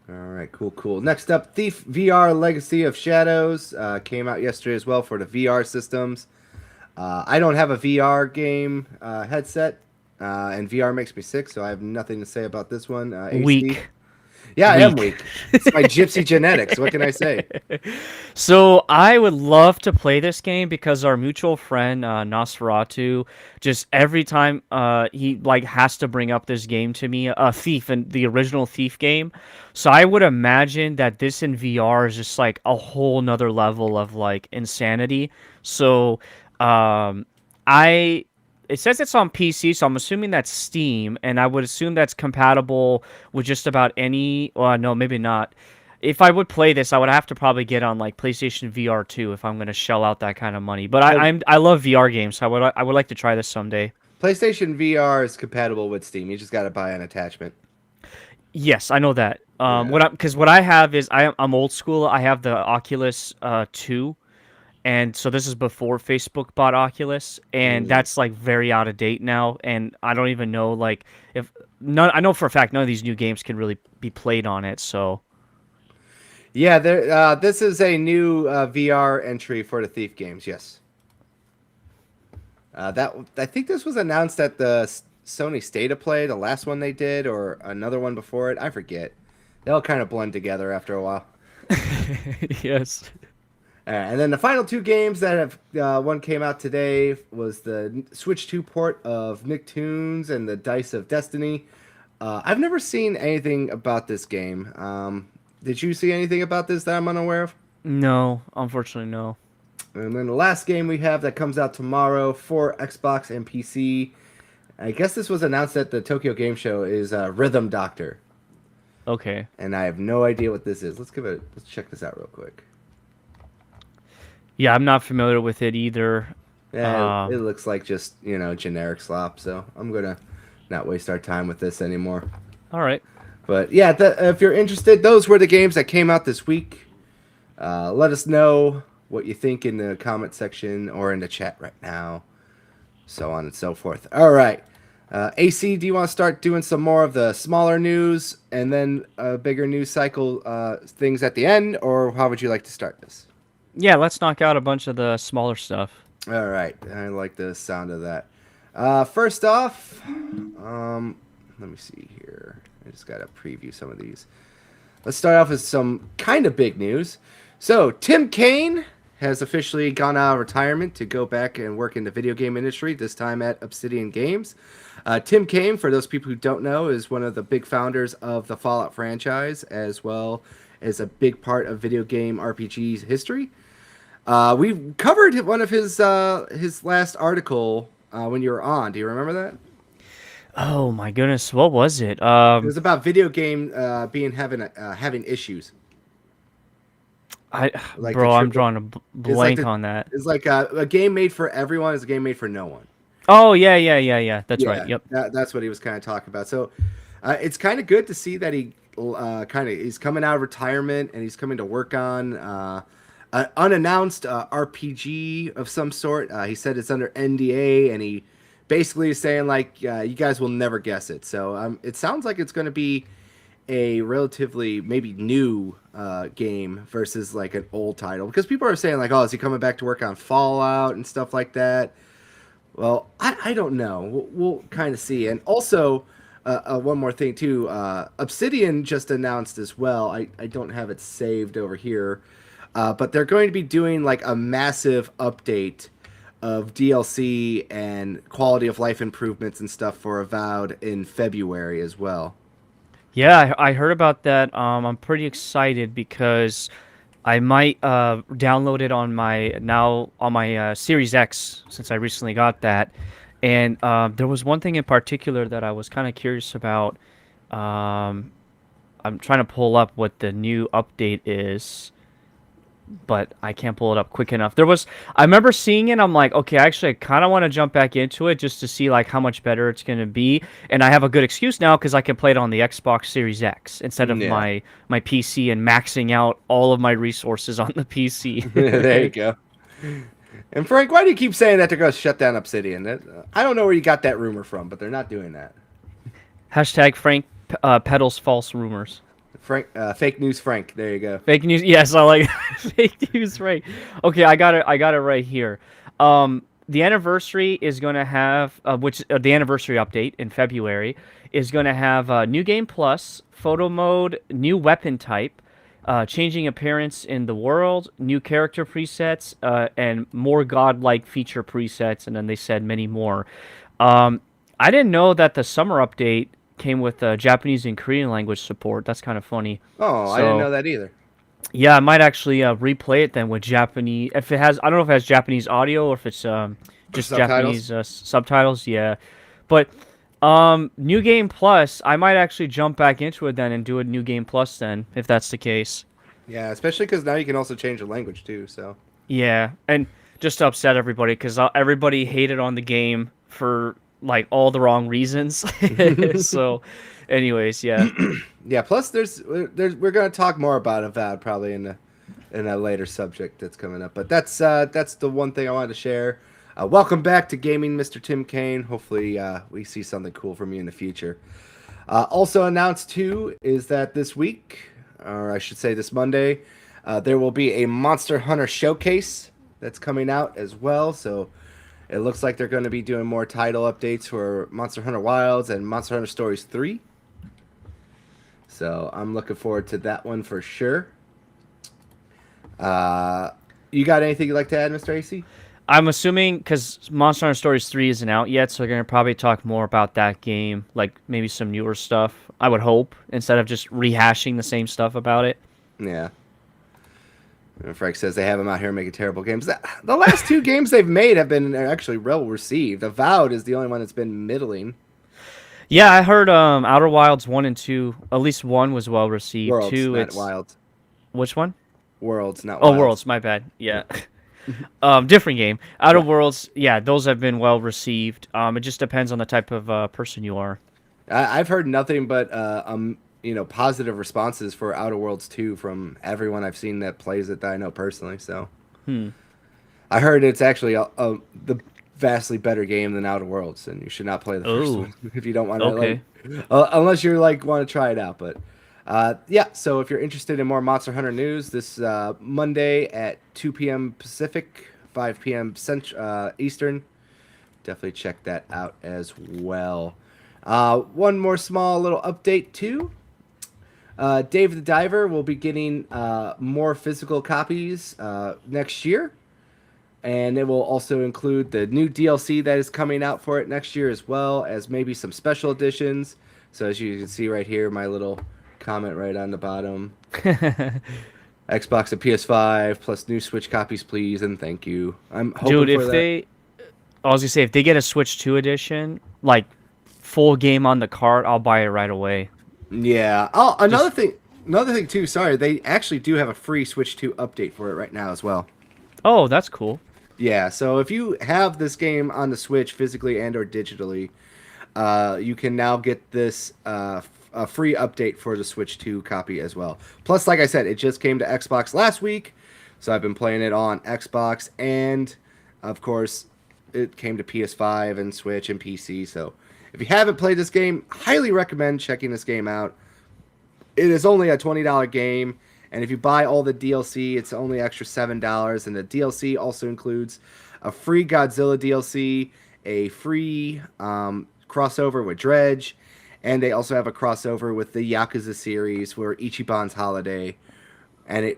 All right, cool. Next up, Thief VR Legacy of Shadows came out yesterday as well for the VR systems. I don't have a VR game headset, and VR makes me sick, so I have nothing to say about this one. AC. Weak. Yeah, I am weak. It's my gypsy genetics. What can I say? So I would love to play this game because our mutual friend Nosferatu, just every time he like has to bring up this game to me, Thief and the original Thief game. So I would imagine that this in VR is just like a whole nother level of like insanity. So I it says it's on PC, so I'm assuming that's Steam, and I would assume that's compatible with just about any. Well, no, maybe not. If I would play this, I would have to probably get on like PlayStation VR 2 if I'm going to shell out that kind of money. But I love VR games, so I would like to try this someday. PlayStation VR is compatible with Steam. You just got to buy an attachment. Yes, I know that. Yeah. What I have is I'm old school. I have the Oculus 2. And so this is before Facebook bought Oculus, and that's like very out of date now. And I don't even know like if none. I know for a fact none of these new games can really be played on it. So Yeah, there. This is a new VR entry for the Thief games. Yes. That I think this was announced at the Sony State of Play, the last one they did, or another one before it. I forget. They all kind of blend together after a while. yes. And then the final two games that have one came out today was the Switch 2 port of Nicktoons and the Dice of Destiny. I've never seen anything about this game. Did you see anything about this that I'm unaware of? No, unfortunately, no. And then the last game we have that comes out tomorrow for Xbox and PC. I guess this was announced at the Tokyo Game Show is Rhythm Doctor. Okay. And I have no idea what this is. Let's check this out real quick. Yeah, I'm not familiar with it either. Yeah, it looks like just, generic slop, so I'm going to not waste our time with this anymore. All right. But yeah, if you're interested, those were the games that came out this week. Let us know what you think in the comment section or in the chat right now, so on and so forth. All right. AC, do you want to start doing some more of the smaller news and then a bigger news cycle things at the end, or how would you like to start this? Yeah, let's knock out a bunch of the smaller stuff. All right. I like the sound of that. First off, let me see here. I just got to preview some of these. Let's start off with some kind of big news. So, Tim Kaine has officially gone out of retirement to go back and work in the video game industry, this time at Obsidian Games. Tim Cain, for those people who don't know, is one of the big founders of the Fallout franchise, as well as a big part of video game RPGs history. We covered one of his last article when you were on. Do you remember that? Oh my goodness, what was it? It was about video game having issues. Like Bro, I'm triple. drawing a blank on that. It's like a game made for everyone is a game made for no one. Oh yeah. That's right. Yep. That's what he was kind of talking about. So it's kind of good to see that he's coming out of retirement and he's coming to work on an unannounced RPG of some sort. He said it's under NDA, and he basically is saying like you guys will never guess it. So it sounds like it's going to be a relatively maybe new game versus like an old title, because people are saying like, oh, is he coming back to work on Fallout and stuff like that? Well, I don't know. We'll kind of see. And also, one more thing too. Obsidian just announced as well. I don't have it saved over here, but they're going to be doing like a massive update of DLC and quality of life improvements and stuff for Avowed in February as well. Yeah, I heard about that. I'm pretty excited because I might download it on my Series X, since I recently got that. And there was one thing in particular that I was kind of curious about. I'm trying to pull up what the new update is, but I can't pull it up quick enough. I remember seeing it. I'm like, okay, actually, I kind of want to jump back into it just to see like how much better it's going to be. And I have a good excuse now because I can play it on the Xbox Series X instead of my PC and maxing out all of my resources on the PC. There you go. And Frank, why do you keep saying that they're going to shut down Obsidian? I don't know where you got that rumor from, but they're not doing that. Hashtag Frank peddles false rumors. Frank, fake news Frank. There you go. Fake news. Yes, I like fake news. Right. Okay, I got it. I got it right here. The anniversary is going to have the anniversary update in February is going to have new game plus, photo mode, new weapon type, changing appearance in the world, new character presets, and more godlike feature presets, and then they said many more. I didn't know that the summer update came with Japanese and Korean language support. That's kind of funny. Oh, I didn't know that either. Yeah, I might actually replay it then with Japanese. If it has, I don't know if it has Japanese audio or if it's just Subtitles? Japanese subtitles. Yeah, but New Game Plus, I might actually jump back into it then and do a New Game Plus then, if that's the case. Yeah, especially because now you can also change the language too. So Yeah, and just to upset everybody because everybody hated on the game for like all the wrong reasons. So, anyways, yeah. yeah. Plus, we're going to talk more about Avowed probably in a later subject that's coming up. But that's the one thing I wanted to share. Welcome back to gaming, Mr. Tim Cain. Hopefully, we see something cool from you in the future. Also announced too is that this week, or I should say this Monday, there will be a Monster Hunter showcase that's coming out as well. So it looks like they're going to be doing more title updates for Monster Hunter Wilds and Monster Hunter Stories 3. So I'm looking forward to that one for sure. You got anything you'd like to add, Mr. AC? I'm assuming because Monster Hunter Stories 3 isn't out yet, so they're going to probably talk more about that game, like maybe some newer stuff, I would hope, instead of just rehashing the same stuff about it. Yeah. And Frank says they have them out here making terrible games. The last two games they've made have been actually well received. Avowed is the only one that's been middling. Yeah, I heard Outer Wilds 1 and 2, at least 1 was well received. Worlds, 2, not Wilds. Which one? Worlds, not Oh, Wilds. Worlds, my bad. Yeah. Different game. Outer Worlds, yeah, those have been well received. It just depends on the type of person you are. I've heard nothing but positive responses for Outer Worlds 2 from everyone I've seen that plays it that I know personally. So I heard it's actually the vastly better game than Outer Worlds, and you should not play the first one if you don't want to. Okay. Unless you want to try it out, but yeah. So if you're interested in more Monster Hunter news, this Monday at 2 p.m. Pacific, 5 p.m. Eastern, definitely check that out as well. One more small little update too. Dave the Diver will be getting more physical copies next year, and it will also include the new DLC that is coming out for it next year, as well as maybe some special editions. So as you can see right here, my little comment right on the bottom. Xbox and PS5 plus new Switch copies, please, and thank you. I'm hoping Dude, for if that. I was gonna say, if they get a Switch 2 edition, like full game on the cart, I'll buy it right away. Yeah. Oh, another Just, thing. Another thing too. Sorry, they actually do have a free Switch 2 update for it right now as well. oh, that's cool. Yeah. So if you have this game on the Switch physically and or digitally, you can now get this a free update for the Switch 2 copy as well. Plus, like I said, it just came to Xbox last week, so I've been playing it on Xbox, and of course, it came to PS5 and Switch and PC. So if you haven't played this game, highly recommend checking this game out. It is only a $20 game, and if you buy all the DLC, it's only extra $7. And the DLC also includes a free Godzilla DLC, a free crossover with Dredge, and they also have a crossover with the Yakuza series for Ichiban's Holiday. And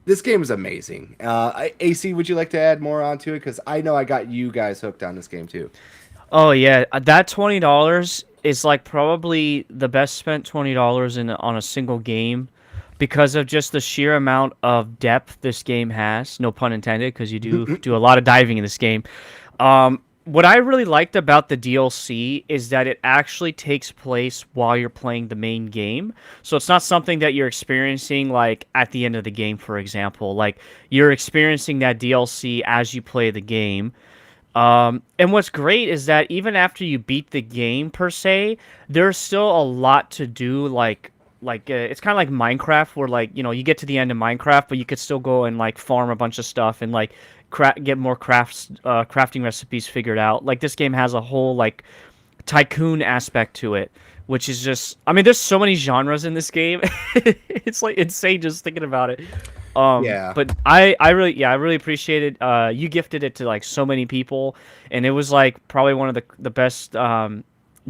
this game is amazing. AC, would you like to add more onto it? Because I know I got you guys hooked on this game too. Oh yeah, that $20 is like probably the best spent $20 in on a single game because of just the sheer amount of depth this game has. No pun intended, because you do a lot of diving in this game. What I really liked about the DLC is that it actually takes place while you're playing the main game. So it's not something that you're experiencing like at the end of the game, for example. Like you're experiencing that DLC as you play the game. And what's great is that even after you beat the game per se, there's still a lot to do. It's kind of like Minecraft, where like you get to the end of Minecraft, but you could still go and like farm a bunch of stuff and like get more crafting recipes figured out. Like this game has a whole like tycoon aspect to it, which is just, I mean, there's so many genres in this game. It's like insane just thinking about it. Yeah. But I really appreciated you gifted it to like so many people, and it was like probably one of the best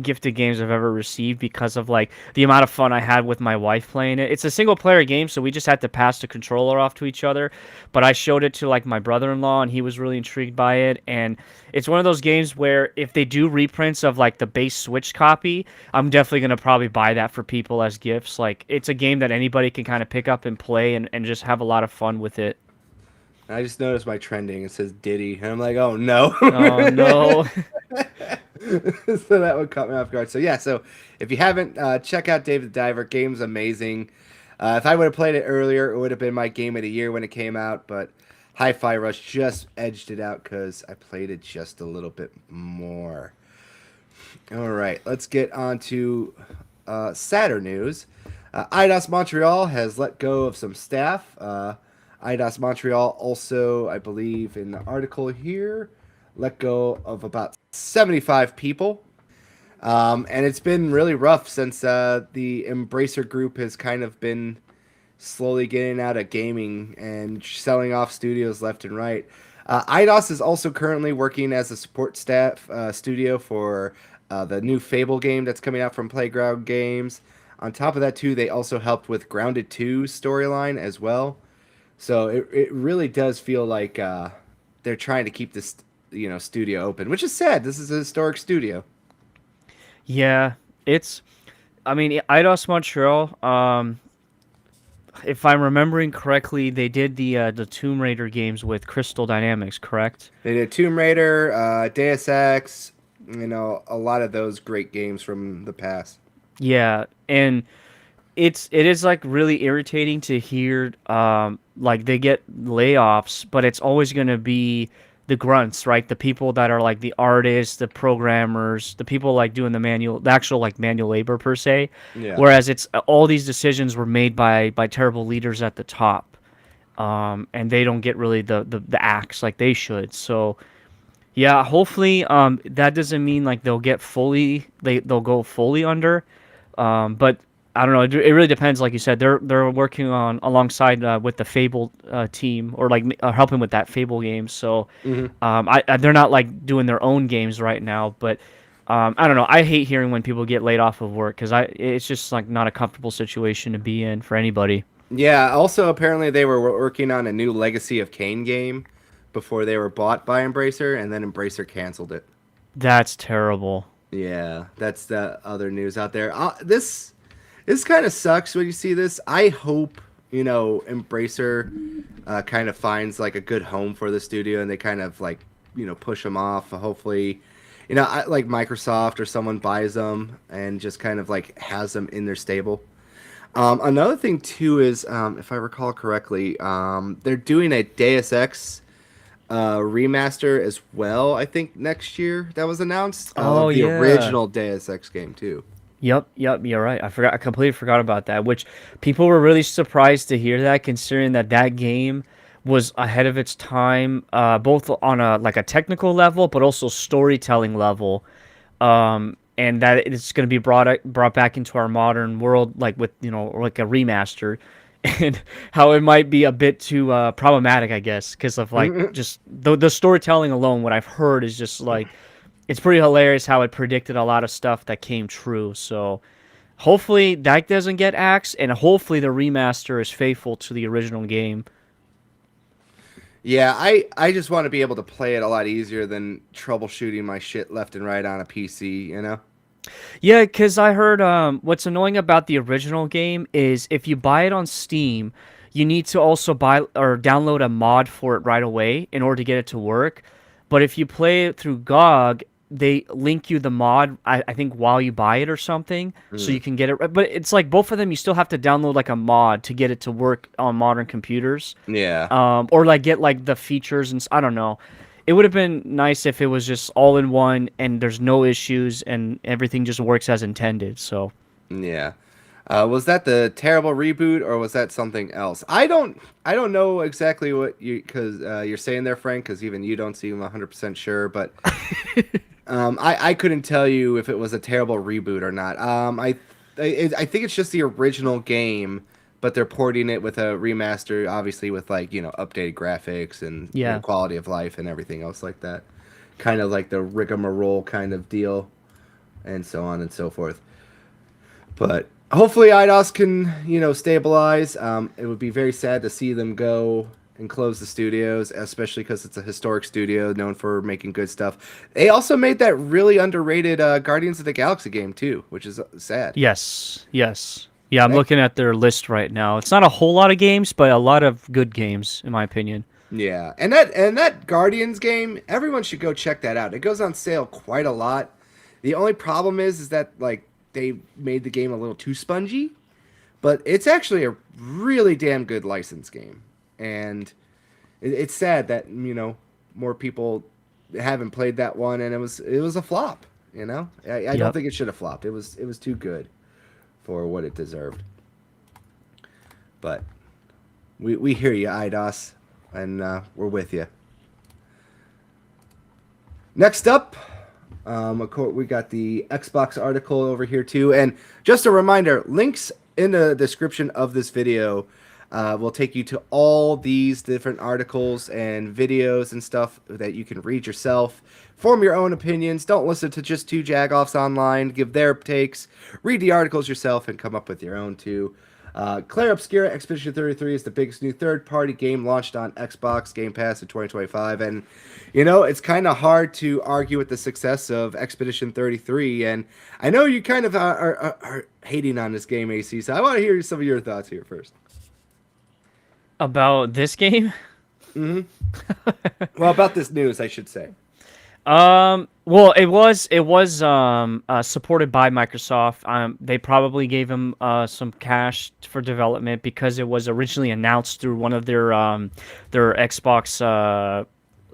gifted games I've ever received because of like the amount of fun I had with my wife playing it. It's a single player game, so we just had to pass the controller off to each other, but I showed it to like my brother-in-law and he was really intrigued by it. And it's one of those games where if they do reprints of like the base Switch copy, I'm definitely going to probably buy that for people as gifts. Like it's a game that anybody can kind of pick up and play and just have a lot of fun with it. I just noticed my trending. It says Diddy, and I'm like, oh no. Oh no. So that would cut me off guard. So yeah, so if you haven't, check out Dave the Diver. Game's amazing. If I would have played it earlier, it would have been my game of the year when it came out. But Hi-Fi Rush just edged it out because I played it just a little bit more. All right, let's get on to sadder news. IDOS Montreal has let go of some staff. IDOS Montreal also, I believe, in the article here, let go of about 75 people. And it's been really rough since the Embracer Group has kind of been slowly getting out of gaming and selling off studios left and right. IDOS is also currently working as a support staff studio for the new Fable game that's coming out from Playground Games. On top of that, too, they also helped with Grounded 2 storyline as well. So it really does feel like they're trying to keep this studio open, which is sad. This is a historic studio. Yeah, it's. I mean, Eidos Montreal. If I'm remembering correctly, they did the Tomb Raider games with Crystal Dynamics, correct? They did Tomb Raider, Deus Ex, a lot of those great games from the past. Yeah, and it is like really irritating to hear like they get layoffs, but it's always going to be the grunts, right? The people that are like the artists, the programmers, the people like doing the actual like manual labor per se. Yeah. Whereas it's all these decisions were made by terrible leaders at the top, and they don't get really the axe like they should. So yeah, hopefully that doesn't mean like they'll go fully under, but I don't know. It really depends. Like you said, they're working on alongside with the Fable team, or like helping with that Fable game. So they're not like doing their own games right now. But I don't know. I hate hearing when people get laid off of work because it's just like not a comfortable situation to be in for anybody. Yeah. Also, apparently they were working on a new Legacy of Kain game before they were bought by Embracer, and then Embracer canceled it. That's terrible. Yeah, that's the other news out there. This kind of sucks when you see this. I hope Embracer kind of finds like a good home for the studio, and they kind of like push them off. Hopefully, like Microsoft or someone buys them and just kind of like has them in their stable. Another thing too is, if I recall correctly, they're doing a Deus Ex remaster as well. I think next year that was announced Oh of the yeah. original Deus Ex game too. Yep, you're right. I completely forgot about that, which people were really surprised to hear that, considering that that game was ahead of its time, both on a like a technical level, but also storytelling level. And that it's going to be brought back into our modern world, like with like a remaster, and how it might be a bit too problematic, I guess, because of like just the storytelling alone. What I've heard is just like it's pretty hilarious how it predicted a lot of stuff that came true. So hopefully that doesn't get axed, and hopefully the remaster is faithful to the original game. Yeah, I just want to be able to play it a lot easier than troubleshooting my shit left and right on a PC, you know? Yeah, because I heard what's annoying about the original game is if you buy it on Steam, you need to also buy or download a mod for it right away in order to get it to work. But if you play it through GOG, they link you the mod, I think, while you buy it or something, so you Mm. can get it. But it's like both of them, you still have to download like a mod to get it to work on modern computers, Yeah. or like get like the features and I don't know. It would have been nice if it was just all in one and there's no issues and everything just works as intended. So Yeah. Was that the terrible reboot or was that something else? I don't know exactly what you because you're saying there, Frank. Because even you don't seem 100% sure. But I couldn't tell you if it was a terrible reboot or not. I think it's just the original game, but they're porting it with a remaster, obviously with like updated graphics and yeah, quality of life and everything else like that. Kind of like the rigmarole kind of deal, and so on and so forth. But hopefully IDOS can, stabilize. It would be very sad to see them go and close the studios, especially because it's a historic studio known for making good stuff. They also made that really underrated Guardians of the Galaxy game too, which is sad. yes. Yeah, I'm That, looking at their list right now. It's not a whole lot of games, but a lot of good games, in my opinion. yeah, and that Guardians game, everyone should go check that out. It goes on sale quite a lot. The only problem is that like they made the game a little too spongy, but it's actually a really damn good license game. And it's sad that more people haven't played that one, and it was a flop. I don't Yep. think it should have flopped. It was too good for what it deserved. But we hear you, IDOS, and we're with you. Next up, we got the Xbox article over here too, and just a reminder: links in the description of this video will take you to all these different articles and videos and stuff that you can read yourself, form your own opinions. Don't listen to just two jagoffs online. Give their takes. Read the articles yourself and come up with your own too. Claire Obscura Expedition 33 is the biggest new third-party game launched on Xbox Game Pass in 2025, and it's kind of hard to argue with the success of Expedition 33. And I know you kind of are hating on this game, AC. So I want to hear some of your thoughts here first. About this game? Hmm. Well, about this news, I should say. Well, it was supported by Microsoft. They probably gave him some cash for development because it was originally announced through one of their Xbox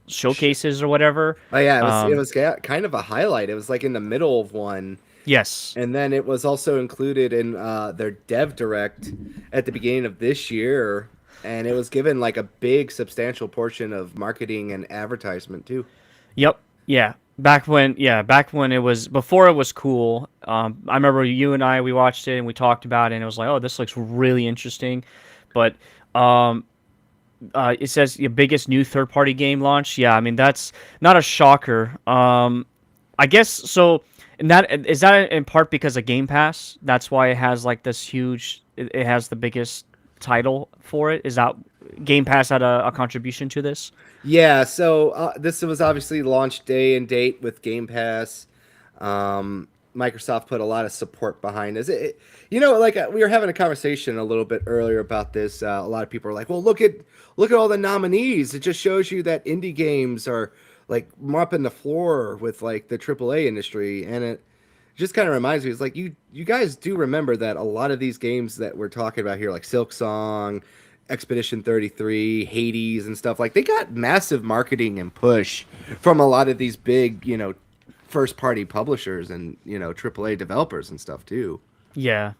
showcases or whatever. Oh yeah, it Um, was kind of a highlight. It was like in the middle of one, yes. and then it was also included in their Dev Direct at the beginning of this year, and it was given like a big, substantial portion of marketing and advertisement too. Yep. Yeah. Back when it was before it was cool. I remember you and I we watched it and we talked about it and it was like, oh, this looks really interesting. But um, it says your biggest new third party game launch. Yeah, I mean that's not a shocker. I guess so. And that is that in part because of Game Pass. That's why it has like this huge. It has the biggest title for it. Is that Game Pass had a contribution to this? Yeah, so this was obviously launch day and date with Game Pass. Microsoft put a lot of support behind this. Like we were having a conversation a little bit earlier about this. A lot of people are like, "Well, look at all the nominees. It just shows you that indie games are like mopping the floor with like the AAA industry." And it just kind of reminds me, it's like you guys do remember that a lot of these games that we're talking about here, like Silk Song, Expedition 33, Hades, and stuff, like they got massive marketing and push from a lot of these big, first party publishers and AAA developers and stuff too. Yeah.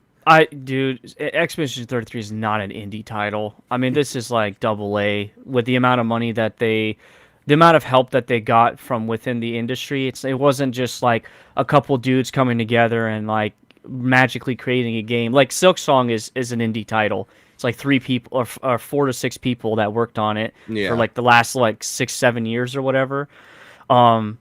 Dude, Expedition 33 is not an indie title. I mean, this is like double A with the amount of money the amount of help that they got from within the industry. It wasn't just like a couple dudes coming together and like magically creating a game. Like Silk Song is an indie title. It's like 3 people or 4 to 6 people that worked on it for Yeah. like the last like 6-7 years or whatever. Um,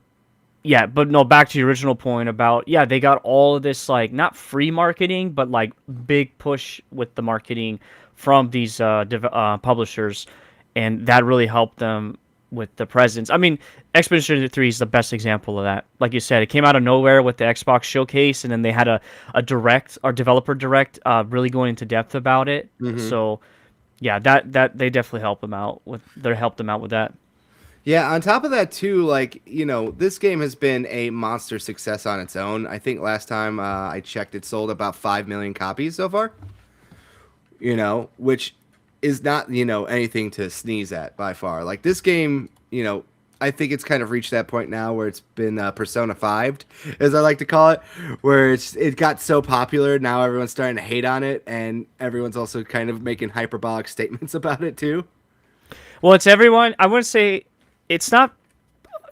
Yeah, but no, back to the original point about, yeah, they got all of this, like, not free marketing, but, like, big push with the marketing from these publishers, and that really helped them with the presence. I mean, Expedition 3 is the best example of that. Like you said, it came out of nowhere with the Xbox showcase, and then they had a direct, or developer direct, really going into depth about it. Hmm. So, yeah, that they definitely helped them out with that. Yeah, on top of that too, like, this game has been a monster success on its own. I think last time I checked, it sold about 5 million copies so far, which is not, anything to sneeze at by far. Like this game, I think it's kind of reached that point now where it's been Persona 5'd, as I like to call it, where it got so popular, now everyone's starting to hate on it, and everyone's also kind of making hyperbolic statements about it too. Well, it's everyone. I wouldn't say it's not.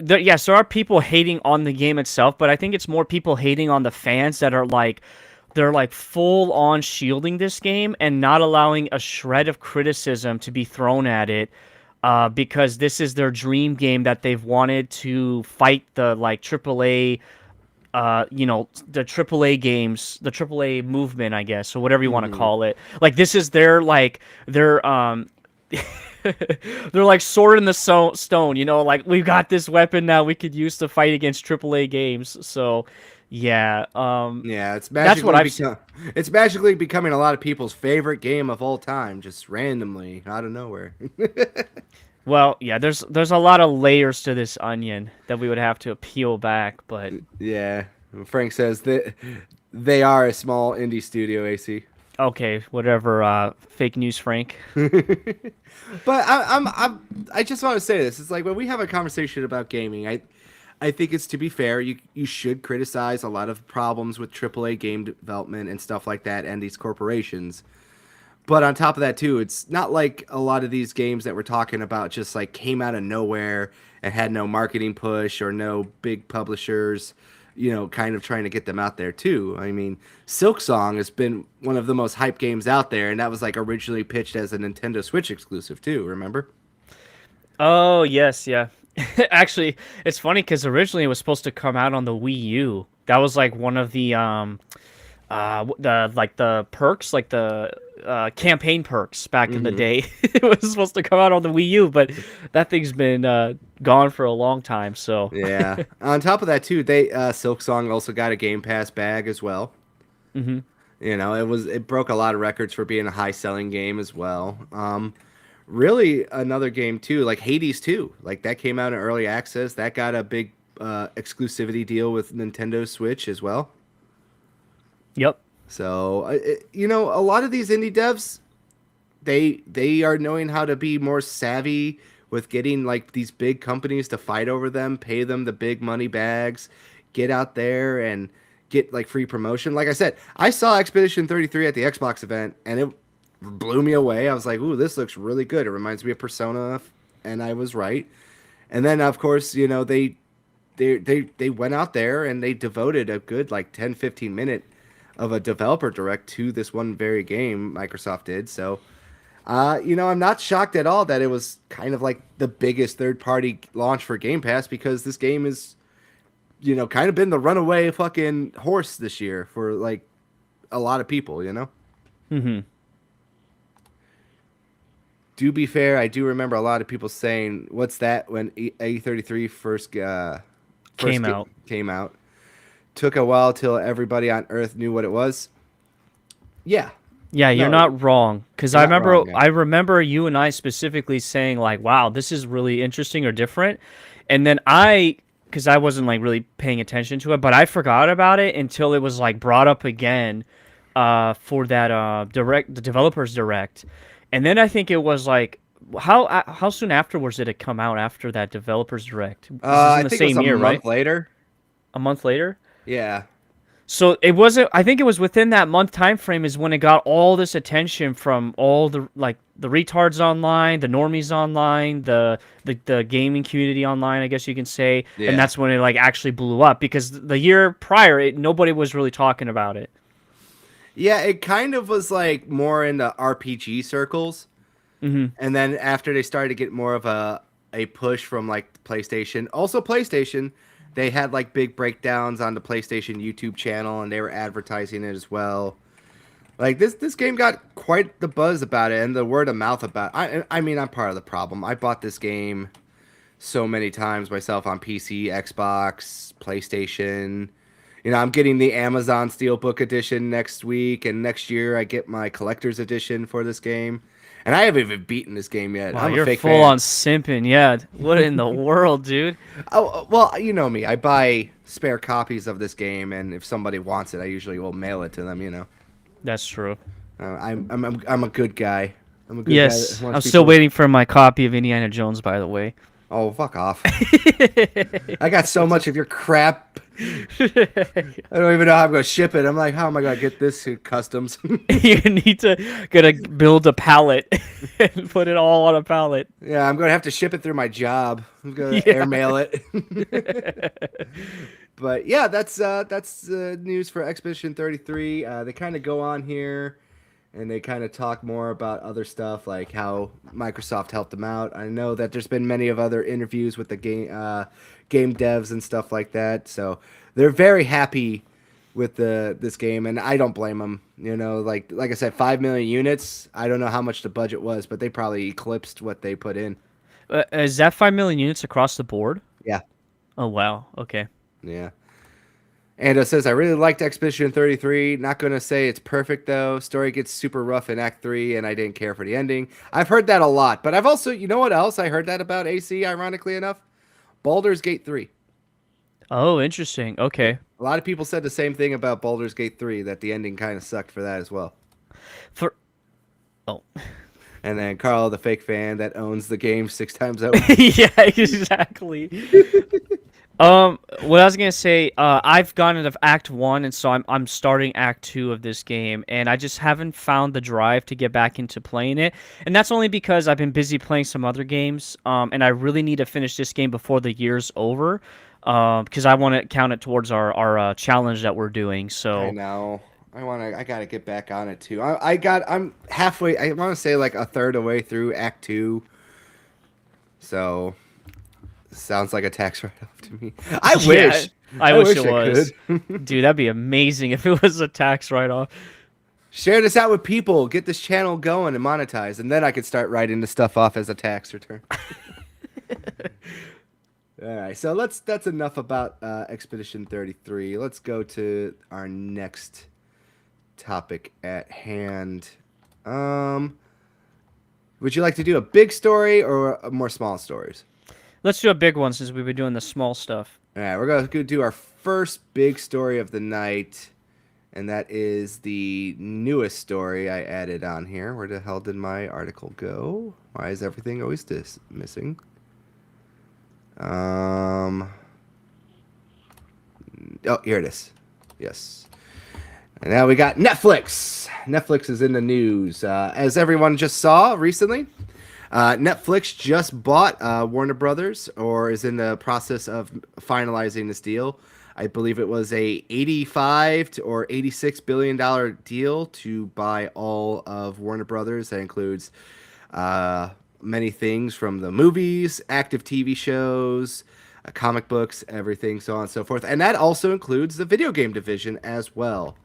Yes, there are people hating on the game itself, but I think it's more people hating on the fans that are like, they're like full on shielding this game and not allowing a shred of criticism to be thrown at it, because this is their dream game that they've wanted to fight the like AAA, the AAA games, the AAA movement, I guess, or whatever you want to Hmm. call it. Like this is their they're like sword in the stone, like we've got this weapon now we could use to fight against AAA games. So, yeah, Yeah, it's that's what magically I've. become it's magically becoming a lot of people's favorite game of all time, just randomly out of nowhere. Well, yeah, there's a lot of layers to this onion that we would have to peel back, but Yeah, Frank says that they are a small indie studio, AC. okay, whatever. Fake news, Frank. But I just want to say this. It's like when we have a conversation about gaming, I think it's, to be fair, you should criticize a lot of problems with AAA game development and stuff like that and these corporations. But on top of that too, it's not like a lot of these games that we're talking about just like came out of nowhere and had no marketing push or no big publishers, kind of trying to get them out there too. I mean, Silk Song has been one of the most hyped games out there, and that was like originally pitched as a Nintendo Switch exclusive too, remember? Oh yes, yeah. Actually, it's funny because originally it was supposed to come out on the Wii U. That was like one of the the perks, like the campaign perks back in the Hmm. day. It was supposed to come out on the Wii U, but that thing's been gone for a long time. So, Yeah. On top of that too, they Silk Song also got a Game Pass bag as well. hmm It broke a lot of records for being a high selling game as well. Really another game too, like Hades 2. Like that came out in early access. That got a big exclusivity deal with Nintendo Switch as well. yep. So a lot of these indie devs, they are knowing how to be more savvy with getting like these big companies to fight over them, pay them the big money bags, get out there and get like free promotion. Like I said, I saw Expedition 33 at the Xbox event and it blew me away. I was like, "Ooh, this looks really good. It reminds me of Persona," and I was right. And then of course, they went out there and they devoted a good like 10-15 minute of a developer direct to this one very game Microsoft did. So I'm not shocked at all that it was kind of like the biggest third party launch for Game Pass because this game is, kind of been the runaway fucking horse this year for like a lot of people. Hmm. To be fair, I do remember a lot of people saying, "What's that?" when A33 Came out. came out. Took a while till everybody on Earth knew what it was. Yeah, Yeah, you're no, not wrong. Because you're not wrong. Yeah. I remember you and I specifically saying like, "Wow, this is really interesting or different," and then because I wasn't like really paying attention to it, but I forgot about it until it was like brought up again, for that the developers direct, and then I think it was like how soon afterwards did it come out after that developers direct? This is in I the think it was same a year, right? month later. A month later. Yeah, So it wasn't. I think it was within that month time frame is when it got all this attention from all the the retards online, the normies online, the gaming community online, I guess you can say, and yeah. that's when it like actually blew up because the year prior, nobody was really talking about it. Yeah, it kind of was like more in the RPG circles. Hmm. And then after they started to get more of a push from like PlayStation, also PlayStation, they had like big breakdowns on the PlayStation YouTube channel and they were advertising it as well. Like this game got quite the buzz about it and the word of mouth about it. I mean, I'm part of the problem. I bought this game so many times myself on PC, Xbox, PlayStation. I'm getting the Amazon Steelbook edition next week, and next year I get my collector's edition for this game. And I haven't even beaten this game yet. Wow, I'm a you're fake full fan. on simping. Yeah, what in the world, dude? Oh, well, you know me. I buy spare copies of this game, and if somebody wants it, I usually will mail it to them. That's true. I'm a good guy. I'm a good guy that Yes, I'm wants still people. waiting for my copy of Indiana Jones, by the way. Oh, fuck off. I got so much of your crap. I don't even know how I'm going to ship it. I'm like, how am I going to get this to customs? You need to gotta build a pallet and put it all on a pallet. Yeah, I'm going to have to ship it through my job. I'm going to Yeah. airmail it. But yeah, that's news for Expedition 33. They kind of go on here and they kind of talk more about other stuff like how Microsoft helped them out. I know that there's been many of other interviews with the game devs and stuff like that. So they're very happy with this game, and I don't blame them. Like I said, 5 million units. I don't know how much the budget was, but they probably eclipsed what they put in. Is that 5 million units across the board? Yeah, Oh wow. Okay. yeah. And it says, I really liked Expedition 33. Not going to say it's perfect, though. Story gets super rough in Act 3, and I didn't care for the ending. I've heard that a lot. But I've also, you know what else I heard that about AC, ironically enough? Baldur's Gate 3. Oh, interesting. Okay. A lot of people said the same thing about Baldur's Gate 3, that the ending kind of sucked for that as well. For oh. And then Carl, the fake fan that owns the game 6 times over. Yeah, exactly. What I was gonna say, I've gotten into Act 1, and so I'm starting Act 2 of this game, and I just haven't found the drive to get back into playing it, and that's only because I've been busy playing some other games, and I really need to finish this game before the year's over, because I want to count it towards our challenge that we're doing. I So know. I gotta get back on it too. I'm halfway. I want to say like a third away through Act 2. So sounds like a tax write-off to me. I yeah, wish. I wish it I was, could. dude. That'd be amazing if it was a tax write-off. Share this out with people. Get this channel going and monetize, and then I could start writing the stuff off as a tax return. All right, so that's enough about Expedition 33. Let's go to our next topic at hand. Would you like to do a big story or more small stories? Let's do a big one since we've been doing the small stuff. All right, we're going to do our first big story of the night, and that is the newest story I added on here. Where the hell did my article go? Why is everything always missing? Oh, here it is. Yes. And now we got Netflix. Netflix is in the news. As everyone just saw recently, Netflix just bought Warner Brothers, or is in the process of finalizing this deal. I believe it was a 85 or 86 billion dollar deal to buy all of Warner Brothers. That includes many things from the movies, active TV shows, comic books, everything, so on and so forth. And that also includes the video game division as well.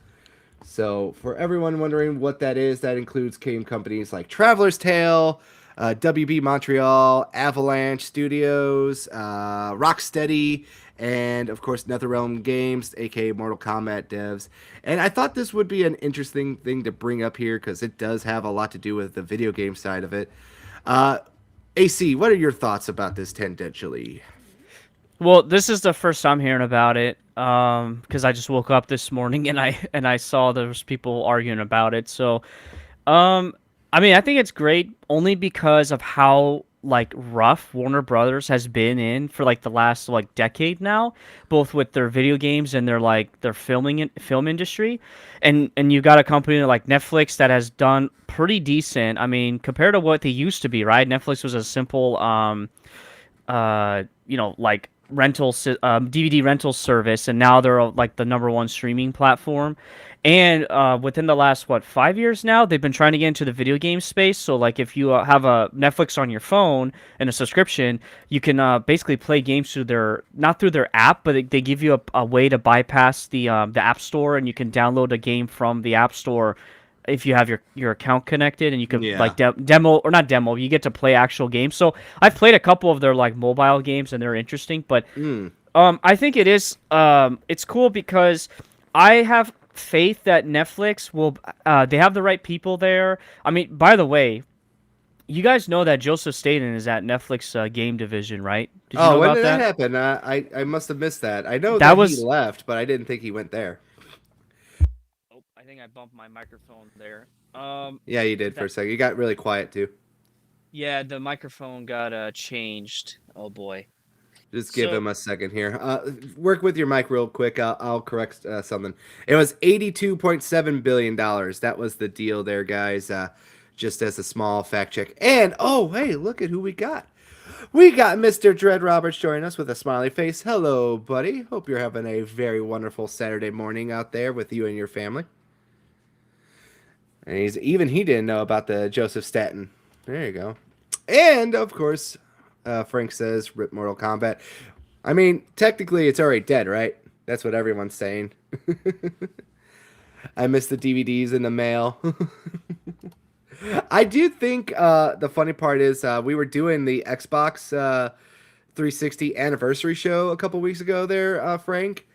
So, for everyone wondering what that is, that includes game companies like Traveler's Tale, WB Montreal, Avalanche Studios, Rocksteady, and of course NetherRealm Games, aka Mortal Kombat devs. And I thought this would be an interesting thing to bring up here because it does have a lot to do with the video game side of it. Uh, AC, what are your thoughts about this tangentially? Well, this is the first time hearing about it, because I just woke up this morning and I saw there was people arguing about it. So, um, I mean, I think it's great only because of how like rough Warner Brothers has been in for like the last like decade now, both with their video games and their film industry, and you got a company like Netflix that has done pretty decent. I mean, compared to what they used to be, right? Netflix was a simple like DVD rental service, and now they're like the number one streaming platform. And within the last 5 years now, they've been trying to get into the video game space. So like if you have a Netflix on your phone and a subscription, you can basically play games through their not through their app, but they give you a way to bypass the App Store, and you can download a game from the App Store if you have your account connected, and you can Yeah. like demo or not demo, you get to play actual games. So I've played a couple of their like mobile games and they're interesting, but Mm. I think it's cool because I have faith that Netflix will they have the right people there. I mean, by the way, you guys know that Joseph Staten is at Netflix game division, right? Did you Oh, know when about did that that? happen? I must have missed that. I know That that he was left, but I didn't think he went there. Oh, I think I bumped my microphone there. Yeah, you did for That a second. You got really quiet too. Yeah, the microphone got changed. Oh boy. Just give So him a second here. Work with your mic real quick. I'll correct something. It was $82.7 billion. That was the deal there, guys. Just as a small fact check. And oh, hey, look at who we got. We got Mr. Dread Roberts joining us with a smiley face. Hello, buddy. Hope you're having a very wonderful Saturday morning out there with you and your family. And he didn't know about the Joseph Staten. There you go. And of course, Frank says Rip Mortal Kombat. I mean, technically, it's already dead, right? That's what everyone's saying. I missed the DVDs in the mail. I do think the funny part is we were doing the Xbox 360 anniversary show a couple weeks ago there, Frank.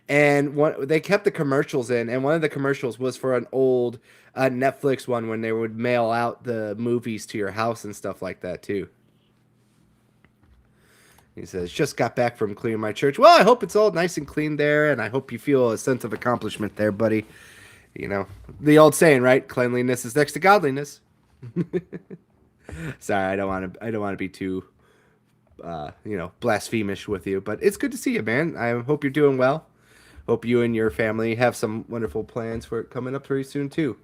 And they kept the commercials in, and one of the commercials was for an old Netflix one when they would mail out the movies to your house and stuff like that too. He says, "Just got back from cleaning my church." Well, I hope it's all nice and clean there, and I hope you feel a sense of accomplishment there, buddy. You know, the old saying, right? Cleanliness is next to godliness. Sorry, I don't want to. I don't want to be too, blasphemous with you, but it's good to see you, man. I hope you're doing well. Hope you and your family have some wonderful plans for it coming up very soon too.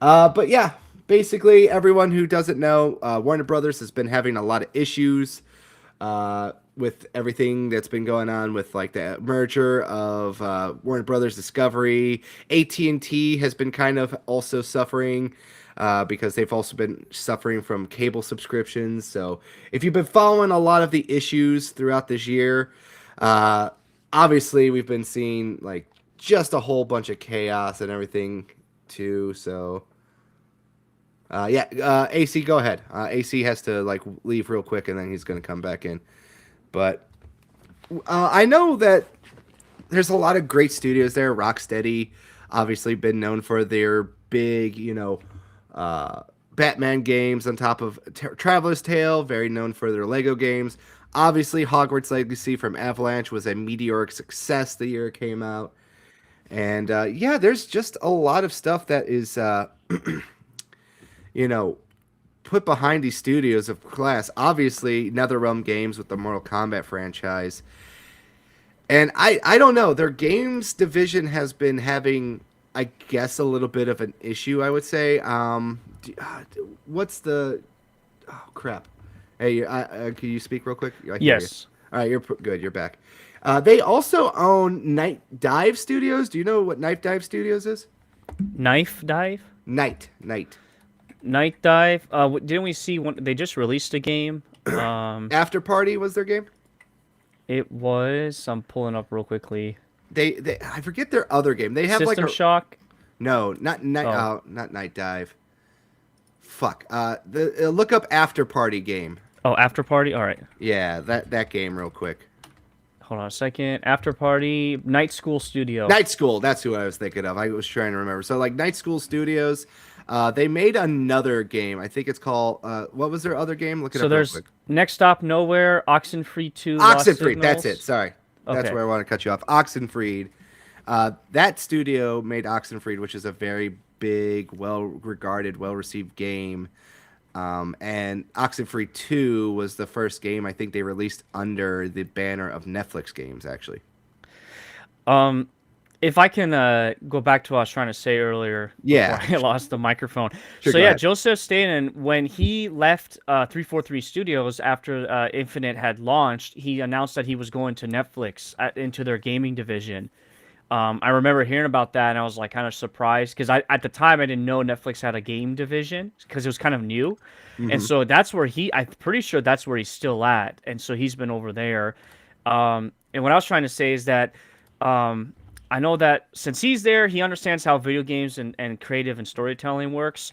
But yeah, basically everyone who doesn't know, Warner Brothers has been having a lot of issues with everything that's been going on with like the merger of Warner Brothers Discovery. AT&T has been kind of also suffering because they've also been suffering from cable subscriptions. So if you've been following a lot of the issues throughout this year, uh, obviously we've been seeing like just a whole bunch of chaos and everything too. So AC, go ahead. AC has to like leave real quick and then he's gonna come back in. But I know that there's a lot of great studios there. Rocksteady, obviously, been known for their big, Batman games. On top of Traveler's Tale, very known for their Lego games. Obviously, Hogwarts Legacy from Avalanche was a meteoric success the year it came out. And there's just a lot of stuff that is, you know, put behind these studios of class. Obviously, NetherRealm Games with the Mortal Kombat franchise. And I don't know. Their games division has been having, I guess, a little bit of an issue, I would say. What's the. Oh, crap. Hey, can you speak real quick? I hear you. yes, All right, you're good. You're back. They also own Night Dive Studios. Do you know what Night Dive Studios is? Knife Dive. Night. Night Dive. Didn't we see one? They just released a game. After Party was their game. It was. I'm pulling up real quickly. They I forget their other game. They have like System a Shock. no, not night. Oh, Not Night Dive. Fuck. The look up After Party game. oh, After Party. All right. Yeah, that game real quick. Hold on a second. After Party. Night School Studio. Night School. That's who I was thinking of. I was trying to remember. So like Night School Studios, they made another game. I think it's called. What was their other game? Look it So up real there's quick. Next Stop Nowhere, Oxenfree 2, Lost Oxenfree. That's it. Signals. Sorry, that's Okay. where I want to cut you off. Oxenfree. That studio made Oxenfree, which is a very big, well-regarded, well-received game. And Oxenfree 2 was the first game I think they released under the banner of Netflix games, actually. Um, if I can go back to what I was trying to say earlier before Yeah, I lost the microphone. sure, So go yeah, ahead. Joseph Staten, when he left 343 Studios after Infinite had launched, he announced that he was going to Netflix into their gaming division. I remember hearing about that, and I was like kind of surprised because at the time I didn't know Netflix had a game division because it was kind of new, and Hmm. so that's where I'm pretty sure that's where he's still at, and so he's been over there. And what I was trying to say is that um, I know that since he's there, he understands how video games and creative and storytelling works.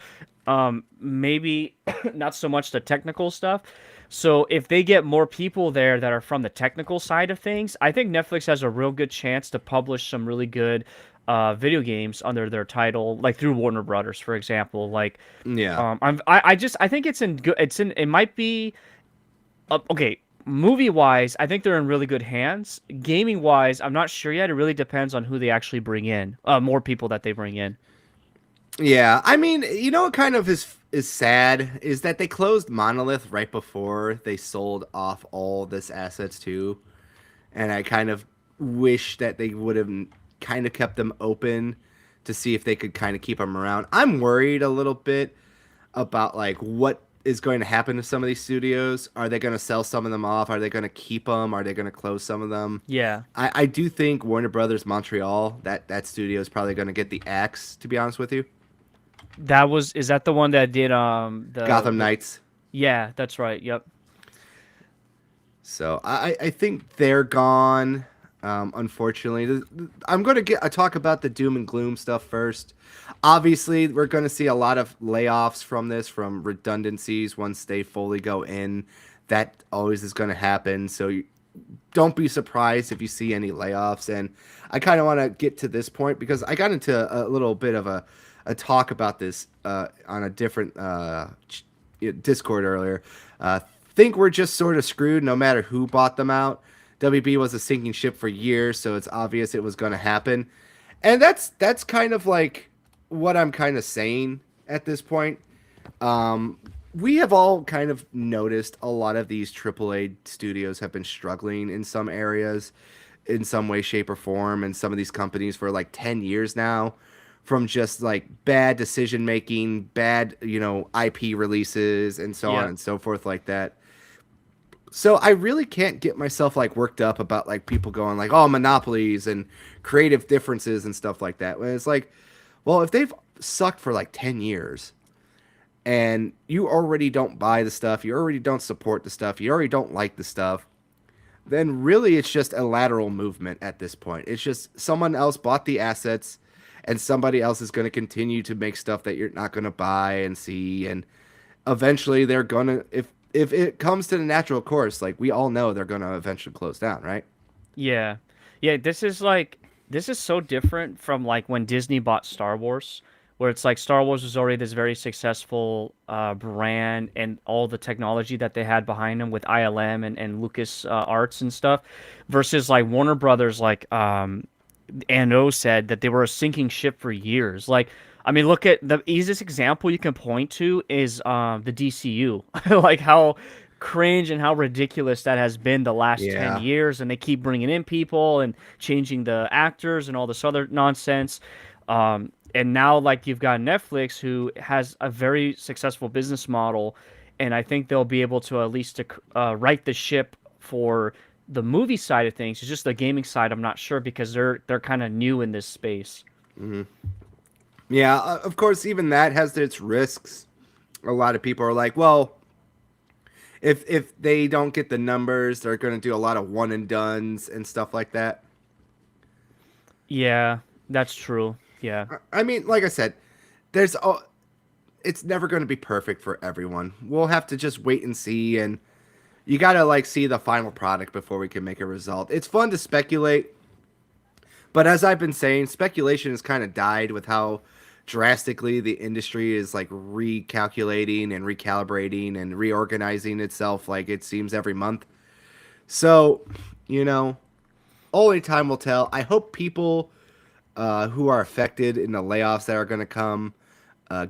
Maybe not so much the technical stuff. So if they get more people there that are from the technical side of things, I think Netflix has a real good chance to publish some really good video games under their title, like through Warner Brothers, for example. Like, Yeah. I think it might be okay. Movie wise, I think they're in really good hands. Gaming wise, I'm not sure yet. It really depends on who they actually bring in, more people that they bring in. Yeah, I mean, you know what kind of is sad is that they closed Monolith right before they sold off all this assets too, and I kind of wish that they would have kind of kept them open to see if they could kind of keep them around. I'm worried a little bit about like what is going to happen to some of these studios. Are they going to sell some of them off? Are they going to keep them? Are they going to close some of them? Yeah, I do think Warner Brothers Montreal, that studio is probably going to get the axe, to be honest with you. is that the one that did Gotham Knights. yeah, that's right. Yep. So I think they're gone. Unfortunately, I'm going to talk about the doom and gloom stuff first. Obviously, we're going to see a lot of layoffs from this, from redundancies once they fully go in. That always is going to happen. So don't be surprised if you see any layoffs. And I kind of want to get to this point because I got into a little bit of a talk about this on a different Discord earlier. Think we're just sort of screwed no matter who bought them out. WB was a sinking ship for years, so it's obvious it was going to happen. And that's kind of like what I'm kind of saying at this point. We have all kind of noticed a lot of these AAA studios have been struggling in some areas, in some way, shape, or form, and some of these companies for like 10 years now, from just like bad decision making, bad, IP releases, and so on Yep. and so forth, like that. So I really can't get myself like worked up about like people going like, oh, monopolies and creative differences and stuff like that. When it's like, well, if they've sucked for like 10 years and you already don't buy the stuff, you already don't support the stuff, you already don't like the stuff, then really it's just a lateral movement at this point. It's just someone else bought the assets and somebody else is going to continue to make stuff that you're not going to buy and see, and eventually they're going to, if it comes to the natural course, like we all know they're going to eventually close down, right? Yeah. Yeah, this is so different from like when Disney bought Star Wars, where it's like Star Wars was already this very successful brand and all the technology that they had behind them with ILM and Lucas Arts and stuff, versus like Warner Brothers, like ANO said that they were a sinking ship for years. Like, I mean, look at the easiest example you can point to is the DCU, like how cringe and how ridiculous that has been the last 10 Yeah. years, and they keep bringing in people and changing the actors and all this other nonsense. And now, like, you've got Netflix, who has a very successful business model, and I think they'll be able to at least right the ship for the movie side of things. It's just the gaming side, I'm not sure because they're kind of new in this space. Yeah, of course, even that has its risks. A lot of people are like, well, if they don't get the numbers, they're going to do a lot of one and dones and stuff like that. Yeah, that's true. Yeah. I mean, like I said, there's it's never going to be perfect for everyone. We'll have to just wait and see, and you got to like see the final product before we can make a result. It's fun to speculate, but as I've been saying, speculation has kind of died with how drastically the industry is like recalculating and recalibrating and reorganizing itself like it seems every month. So, you know, only time will tell. I hope people who are affected in the layoffs that are going to come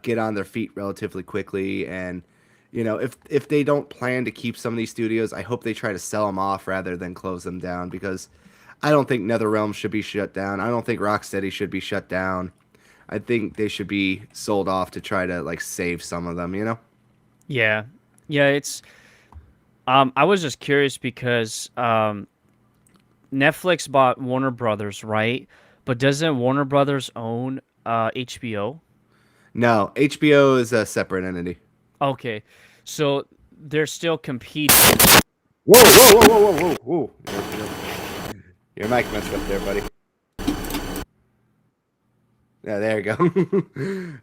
get on their feet relatively quickly. And if they don't plan to keep some of these studios, I hope they try to sell them off rather than close them down, because I don't think NetherRealm should be shut down. I don't think Rocksteady should be shut down. I think they should be sold off to try to like save some of them. Yeah. Yeah, it's I was just curious because Netflix bought Warner Brothers, right? But doesn't Warner Brothers own HBO? No, HBO is a separate entity. Okay. So they're still competing. Whoa, whoa, whoa, whoa, whoa, whoa, whoa. Your mic messed up there, buddy. Yeah, there you go.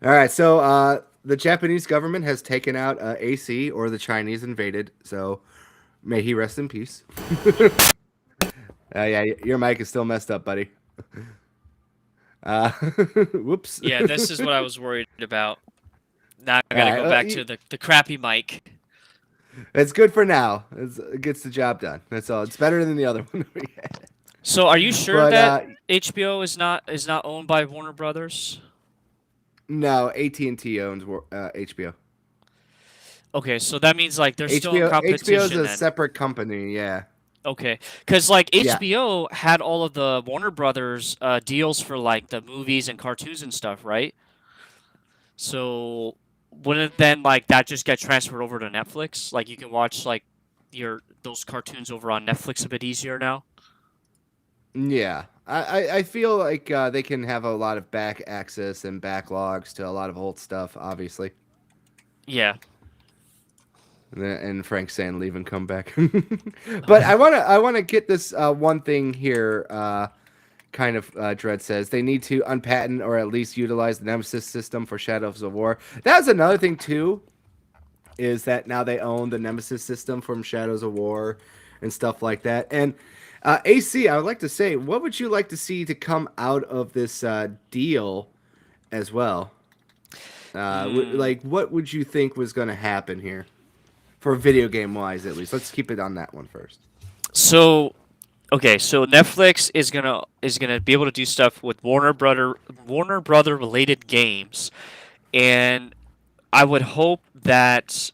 All right, so the Japanese government has taken out AC, or the Chinese invaded. So may he rest in peace. Yeah, your mic is still messed up, buddy. Whoops. Yeah, this is what I was worried about. Now I gotta All right, go back to the crappy mic. It's good for now. It gets the job done. That's all. It's better than the other one we had. So, are you sure But that HBO is not owned by Warner Brothers? no, AT&T owns HBO. Okay, so that means like there's still HBO competition is a then. separate company. Yeah. Okay, because like Yeah. HBO had all of the Warner Brothers deals for like the movies and cartoons and stuff, right? So wouldn't then like that just get transferred over to Netflix? Like you can watch like your those cartoons over on Netflix a bit easier now. Yeah, I feel like they can have a lot of back access and backlogs to a lot of old stuff, obviously. Yeah. And Frank saying leave and come back. But I wanna get this one thing here. Kind of Dread says they need to unpatent or at least utilize the Nemesis system for Shadows of War. That was another thing too, is that now they own the Nemesis system from Shadows of War and stuff like that. And AC, I would like to say, what would you like to see to come out of this deal as well? Like, what would you think was going to happen here, for video game wise at least? Let's keep it on that one first. So okay, so Netflix is gonna be able to do stuff with Warner Brother related games, and I would hope that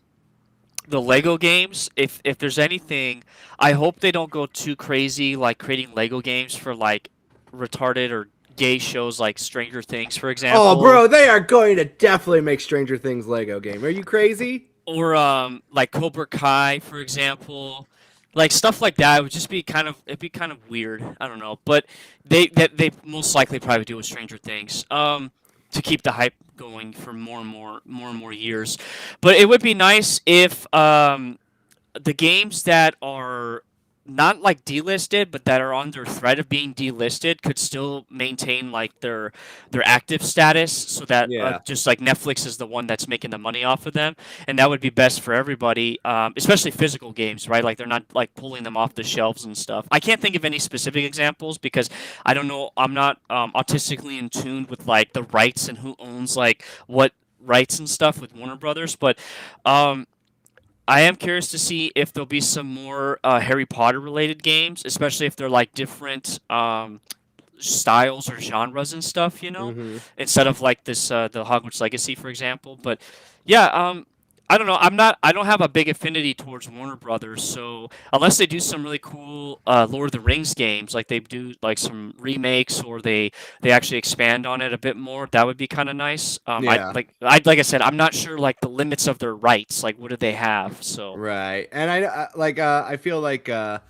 the Lego games, if there's anything, I hope they don't go too crazy like creating Lego games for like retarded or gay shows like Stranger Things, for Oh, example, bro, they are going to definitely make Stranger Things Lego game. Are you crazy? or like Cobra Kai, for example. Like stuff like that would just be it'd be kind of weird. I don't know, but they most likely probably do with Stranger Things. To keep the hype going for more and more years. But it would be nice if the games that are not like delisted but that are under threat of being delisted could still maintain like their active status, so that Yeah. just like Netflix is the one that's making the money off of them, and that would be best for everybody, especially physical games, right? Like they're not like pulling them off the shelves and stuff. I can't think of any specific examples because I don't know, I'm not autistically in tune with like the rights and who owns like what rights and stuff with Warner Brothers, but um I am curious to see if there'll be some more Harry Potter related games, especially if they're like different styles or genres and stuff, Mm-hmm. instead of like this the Hogwarts Legacy, for example. But yeah, I don't know. I don't have a big affinity towards Warner Brothers, so unless they do some really cool Lord of the Rings games, like they do like some remakes or they actually expand on it a bit more, that would be kind of nice. Yeah. Like I said, I'm not sure like the limits of their rights. Like what do they have? So Right. And I feel like the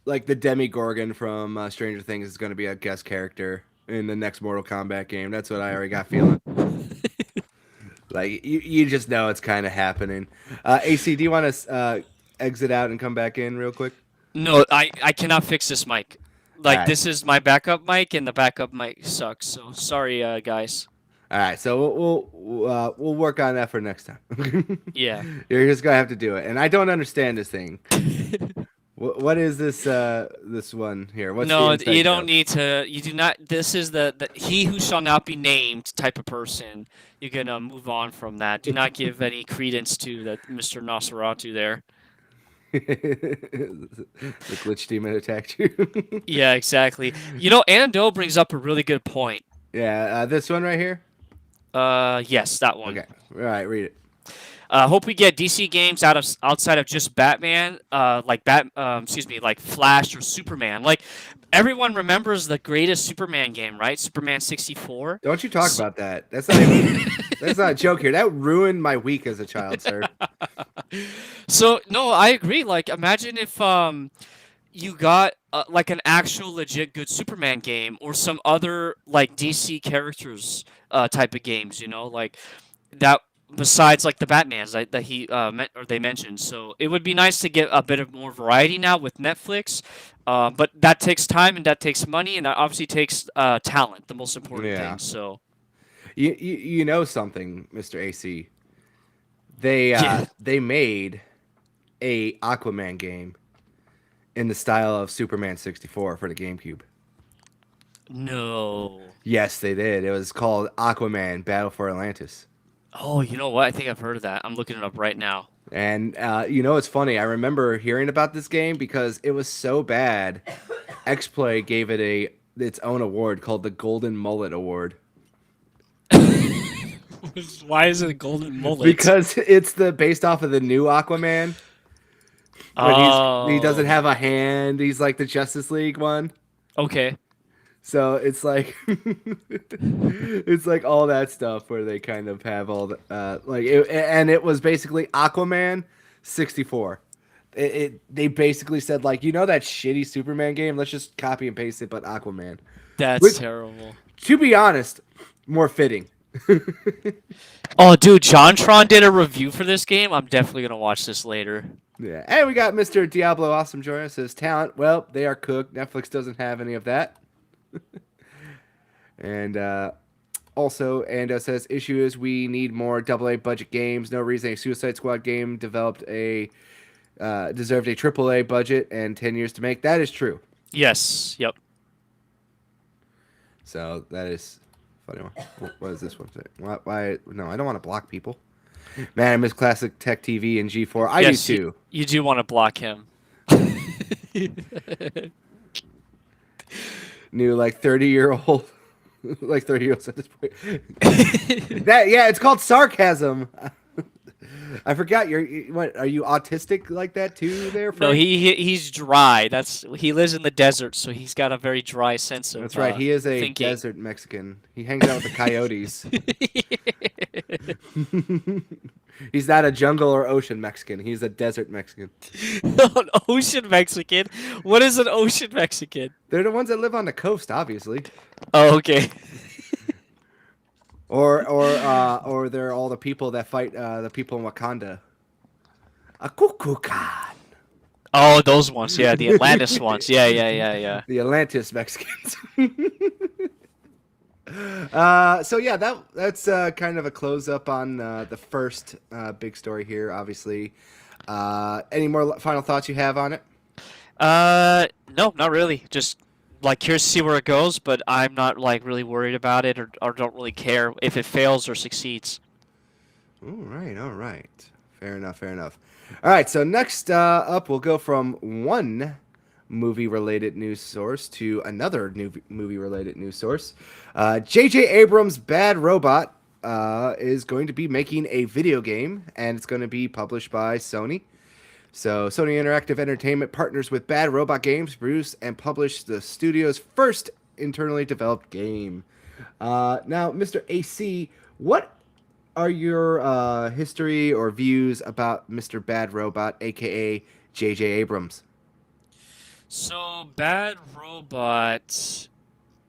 Demigorgon from Stranger Things is going to be a guest character in the next Mortal Kombat game. That's what I already got feeling. Like you just know it's kind of happening. AC, do you want to exit out and come back in real quick? No, I cannot fix this mic. All Like right. this is my backup mic, and the backup mic sucks. So sorry, guys. All right. So we'll work on that for next time. Yeah. You're just gonna have to do it. And I don't understand this thing. What is this one here? What's the No, inside you don't joke? need to. You do not. This is the he who shall not be named type of person. You're gonna move on from that. Do not give any credence to that Mr. Nosferatu there. The glitch demon attacked you. Yeah, exactly. You know, Anando brings up a really good point. Yeah, this one right here. Yes, that one. Okay, all right, read it. Hope we get DC games outside of just Batman, like Flash or Superman. Like everyone remembers the greatest Superman game, right? Superman 64. Don't you talk about that? That's not even. That's not a joke here. That ruined my week as a child, sir. So no, I agree. Like imagine if you got like an actual legit good Superman game or some other like DC characters type of games, you know, like that besides like the Batmans that he they mentioned. So it would be nice to get a bit of more variety now with Netflix. But that takes time and that takes money and that obviously takes talent, the most important Yeah. thing. So You know something, Mr. AC? They Yeah. they made a Aquaman game in the style of Superman 64 for the GameCube. No. Yes, they did. It was called Aquaman Battle for Atlantis. Oh, you know what? I think I've heard of that. I'm looking it up right now. And you know it's funny. I remember hearing about this game because it was so bad. X-Play gave it its own award called the Golden Mullet Award Why is it a golden mullet? because it's based off of the new Aquaman. When he doesn't have a hand. He's like the Justice League one. Okay. So it's like it's like all that stuff where they kind of have all the and it was basically Aquaman 64. They basically said like, you know that shitty Superman game, let's just copy and paste it but Aquaman. That's Which, terrible. to be honest, more fitting. Oh, dude, JonTron did a review for this game. I'm definitely gonna watch this later. Yeah. And we got Mr. Diablo Awesome Joy says talent. Well, they are cooked. Netflix doesn't have any of that. And also, Ando says issue is we need more AA budget games. No reason a Suicide Squad game deserved a AAA budget and 10 years to make. That is true. Yes. Yep. So that is funny one. What is this one say? Why? No, I don't want to block people. Man, I miss classic Tech TV and G4. I Yes, do too. You do want to block him. New like 30-year-old, like 30-year-olds at this point. It's called sarcasm. I forgot what are you autistic like that too there, No, Frank? he's dry. He lives in the desert, so he's got a very dry sense of That's right. He is a thinking. desert Mexican. He hangs out with the coyotes. He's not a jungle or ocean Mexican. He's a desert Mexican. An ocean Mexican? What is an ocean Mexican? They're the ones that live on the coast, obviously. Oh, okay. Or they're all the people that fight the people in Wakanda. A Kukulkan. Oh, those ones. Yeah, the Atlantis ones. Yeah. The Atlantis Mexicans. So yeah, that's kind of a close up on the first big story here. Obviously, any more final thoughts you have on it? No, not really. Just like curious to see where it goes, but I'm not like really worried about it or don't really care if it fails or succeeds. All right. Fair enough. All right, so next up, we'll go from one movie-related news source to another new movie-related news source. J.J. Abrams' Bad Robot is going to be making a video game, and it's going to be published by Sony. So Sony Interactive Entertainment partners with Bad Robot Games to produce and publish the studio's first internally developed game. Now, Mr. AC, what are your history or views about Mr. Bad Robot, a.k.a. J.J. Abrams? So, Bad Robot,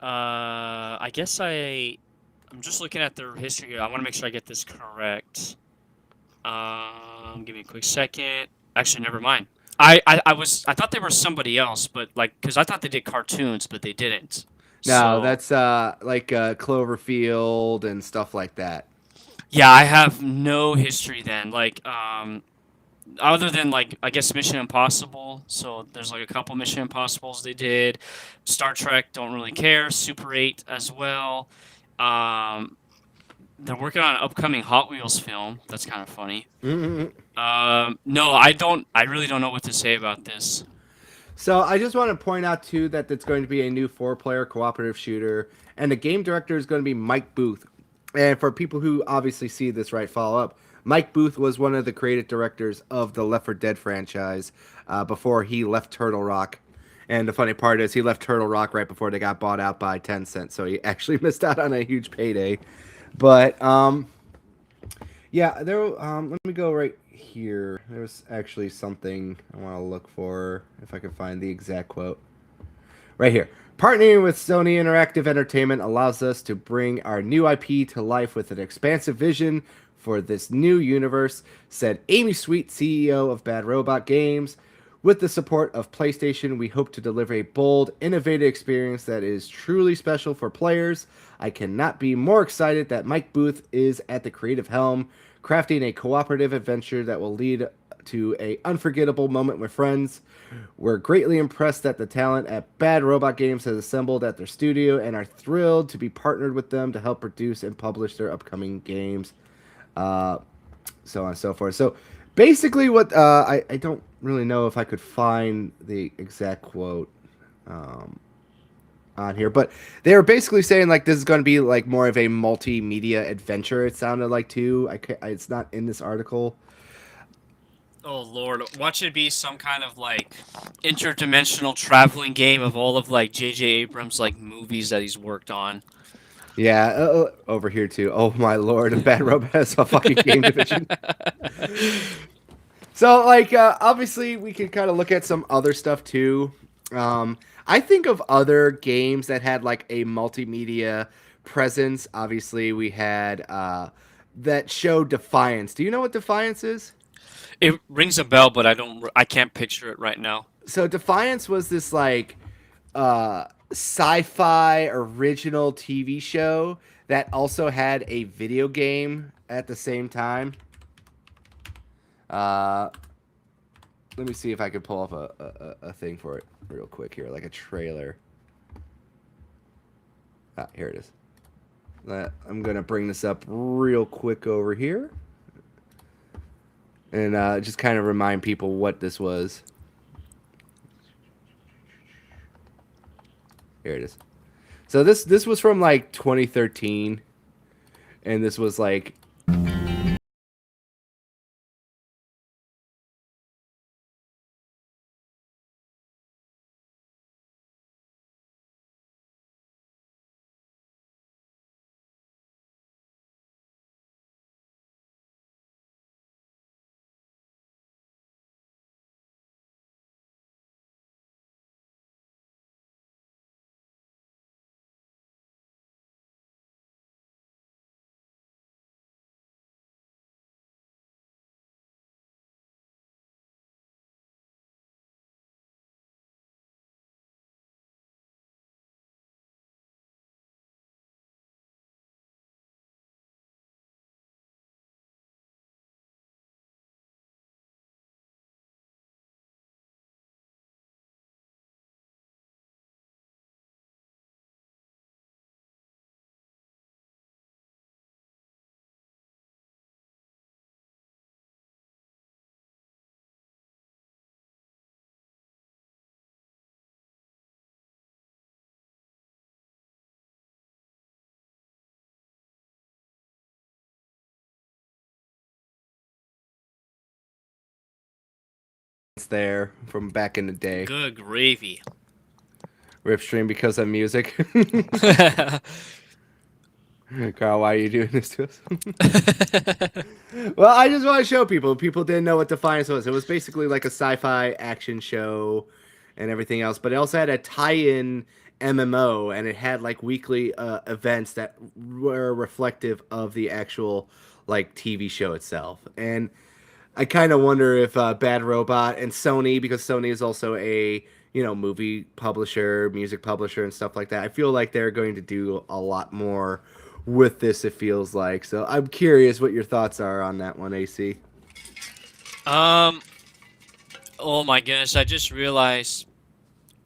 I guess I'm just looking at their history here. I want to make sure I get this correct. Give me a quick second. Actually, never mind. I thought they were somebody else, but like, because I thought they did cartoons, but they didn't. No, So that's like Cloverfield and stuff like that. yeah, I have no history then. Like, other than like I guess Mission Impossible. So there's like a couple Mission Impossibles they did. Star Trek, don't really care. Super 8 as well. Um, they're working on an upcoming Hot Wheels film. That's kind of funny. Mhm. No, I don't. I really don't know what to say about this. So I just want to point out too that it's going to be a new 4-player cooperative shooter, and the game director is going to be Mike Booth. And for people who obviously see this right follow up, Mike Booth was one of the creative directors of the Left 4 Dead franchise before he left Turtle Rock. And the funny part is he left Turtle Rock right before they got bought out by Tencent, so he actually missed out on a huge payday. But yeah, there. Let me go right here. There's actually something I want to look for if I can find the exact quote. Right here. Partnering with Sony Interactive Entertainment allows us to bring our new IP to life with an expansive vision for this new universe, said Amy Sweet, CEO of Bad Robot Games. With the support of PlayStation, we hope to deliver a bold, innovative experience that is truly special for players. I cannot be more excited that Mike Booth is at the creative helm, crafting a cooperative adventure that will lead to a unforgettable moment with friends. We're greatly impressed that the talent at Bad Robot Games has assembled at their studio and are thrilled to be partnered with them to help produce and publish their upcoming games. Uh, so on and so forth. So basically, what I don't really know if I could find the exact quote on here, but they were basically saying like this is going to be like more of a multimedia adventure. It sounded like too. It's not in this article. Oh Lord, watch it be some kind of like interdimensional traveling game of all of like J.J. Abrams like movies that he's worked on. Yeah, over here too. Oh my lord, a Bad Robot has a fucking game division. So, like, obviously, we could kind of look at some other stuff too. I think of other games that had like a multimedia presence. Obviously, we had that show Defiance. Do you know what Defiance is? It rings a bell, but I can't picture it right now. So, Defiance was this like sci-fi original TV show that also had a video game at the same time. Uh, Let me see if I can pull up a thing for it real quick here, like a trailer. Ah, here it is. I'm going to bring this up real quick over here. And just kind of remind people what this was. Here it is. So this was from like 2013. And this was like it's there from back in the day. Good gravy. Ripstream because of music. Carl, why are you doing this to us? Well, I just want to show people. People didn't know what Defiance was. It was basically like a sci-fi action show and everything else, but it also had a tie-in MMO, and it had like weekly events that were reflective of the actual like TV show itself. And I kind of wonder if Bad Robot and Sony, because Sony is also a movie publisher, music publisher, and stuff like that. I feel like they're going to do a lot more with this. It feels like. So I'm curious what your thoughts are on that one, AC. Um, oh my goodness, I just realized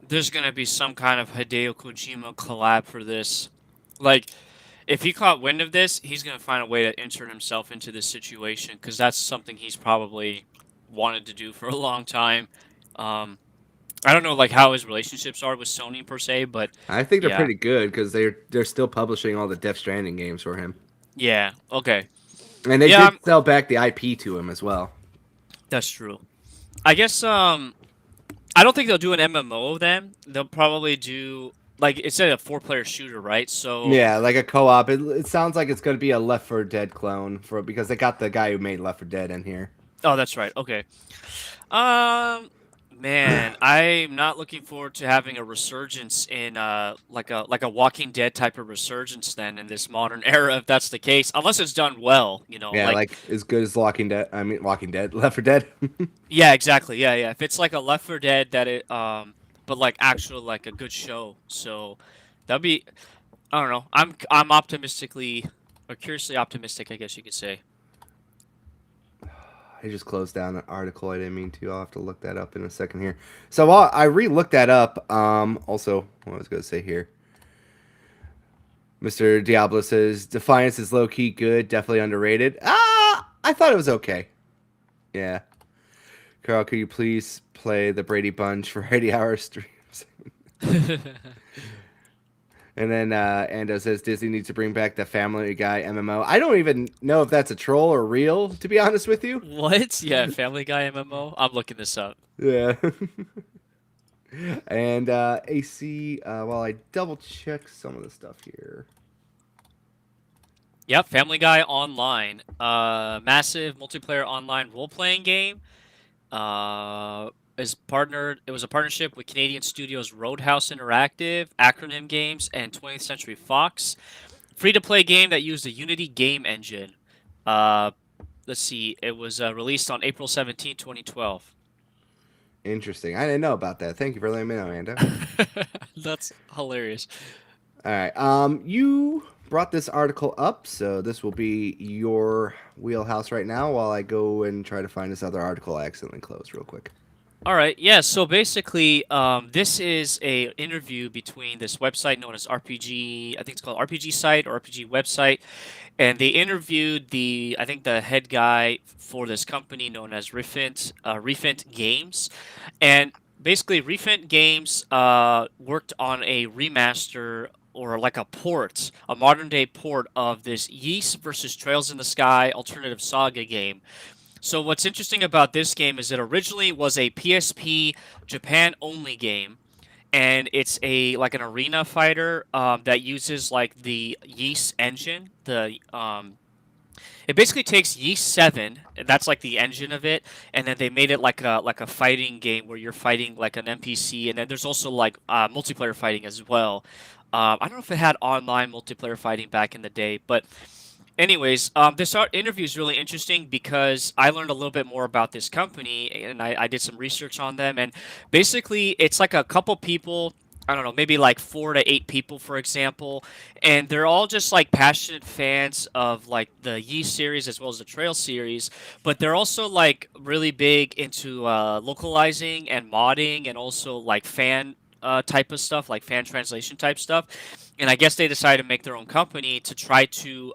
there's gonna be some kind of Hideo Kojima collab for this. Like, if he caught wind of this, he's gonna find a way to insert himself into this situation because that's something he's probably wanted to do for a long time. Um, I don't know like how his relationships are with Sony per se, but I think they're yeah, pretty good because they're still publishing all the Death Stranding games for him, yeah, okay, and they yeah, did sell back the IP to him as well. that's true. I guess I don't think they'll do an MMO then. They'll probably do like instead of a four-player shooter, right? So, Yeah, like a co-op. It sounds like it's going to be a Left 4 Dead clone because they got the guy who made Left 4 Dead in here. oh, that's right. Okay. Um, man, I'm not looking forward to having a resurgence in like a Walking Dead type of resurgence then in this modern era if that's the case. Unless it's done well, Yeah, like like as good as Walking Dead. I mean, Walking Dead, Left 4 Dead. yeah, exactly. Yeah, yeah. If it's like a Left 4 Dead that it but like actual like a good show. So that'd be I don't know. I'm optimistically or curiously optimistic, I guess you could say. I just closed down an article. I didn't mean to. I'll have to look that up in a second here. So while I re-looked that up, also what I was going to say here. Mr. Diablo says Defiance is low key good, definitely underrated. I thought it was okay. Yeah. Carl, could you please play the Brady Bunch for 80-hour streams? And then Ando says Disney needs to bring back the Family Guy MMO. I don't even know if that's a troll or real, to be honest with you. What? Yeah, Family Guy MMO. I'm looking this up. Yeah. And AC, while I double check some of the stuff here. Yep, Family Guy Online. Massive multiplayer online role-playing game. Is partnered. It was a partnership with Canadian studios Roadhouse Interactive, Acronym Games, and 20th Century Fox. Free-to-play game that used the Unity game engine. Let's see. It was released on April 17, 2012. Interesting. I didn't know about that. Thank you for letting me know, Ando. That's hilarious. All right. You brought this article up, so this will be your wheelhouse right now while I go and try to find this other article I accidentally closed real quick. All right, yeah. So basically, this is a interview between this website known as RPG. I think it's called RPG site or RPG website, and they interviewed I think the head guy for this company known as Refint Games, and basically Refint Games worked on a remaster or like a modern day port of this Yeast versus Trails in the Sky alternative saga game. So what's interesting about this game is it originally was a PSP Japan only game, and it's like an arena fighter that uses like the Yeast engine. It basically takes Yeast 7, and that's like the engine of it, and then they made it like a fighting game where you're fighting like an NPC, and then there's also like multiplayer fighting as well. I don't know if it had online multiplayer fighting back in the day, but anyways, this interview is really interesting because I learned a little bit more about this company and I did some research on them. And basically, it's like a couple people, I don't know, maybe like 4 to 8 people, for example. And they're all just like passionate fans of like the Yeast series as well as the Trail series. But they're also like really big into localizing and modding and also like fan type of stuff, like fan translation type stuff. And I guess they decided to make their own company to try to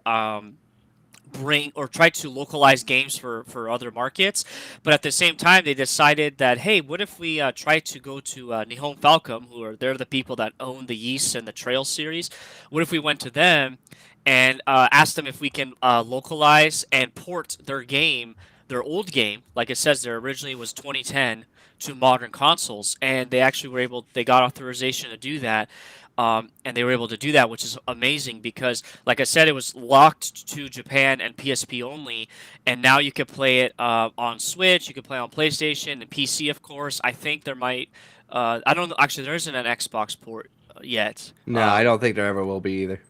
bring or try to localize games for other markets. But at the same time, they decided that, hey, what if we try to go to Nihon Falcom, they're the people that own the Yeast and the Trail series. What if we went to them and asked them if we can localize and port their old game, like it says there originally was 2010, to modern consoles, and they actually they got authorization to do that. And they were able to do that, which is amazing because, like I said, it was locked to Japan and PSP only, and now you can play it on Switch, you can play on PlayStation and PC, of course. I think there might, I don't know, actually, there isn't an Xbox port yet. No, I don't think there ever will be either.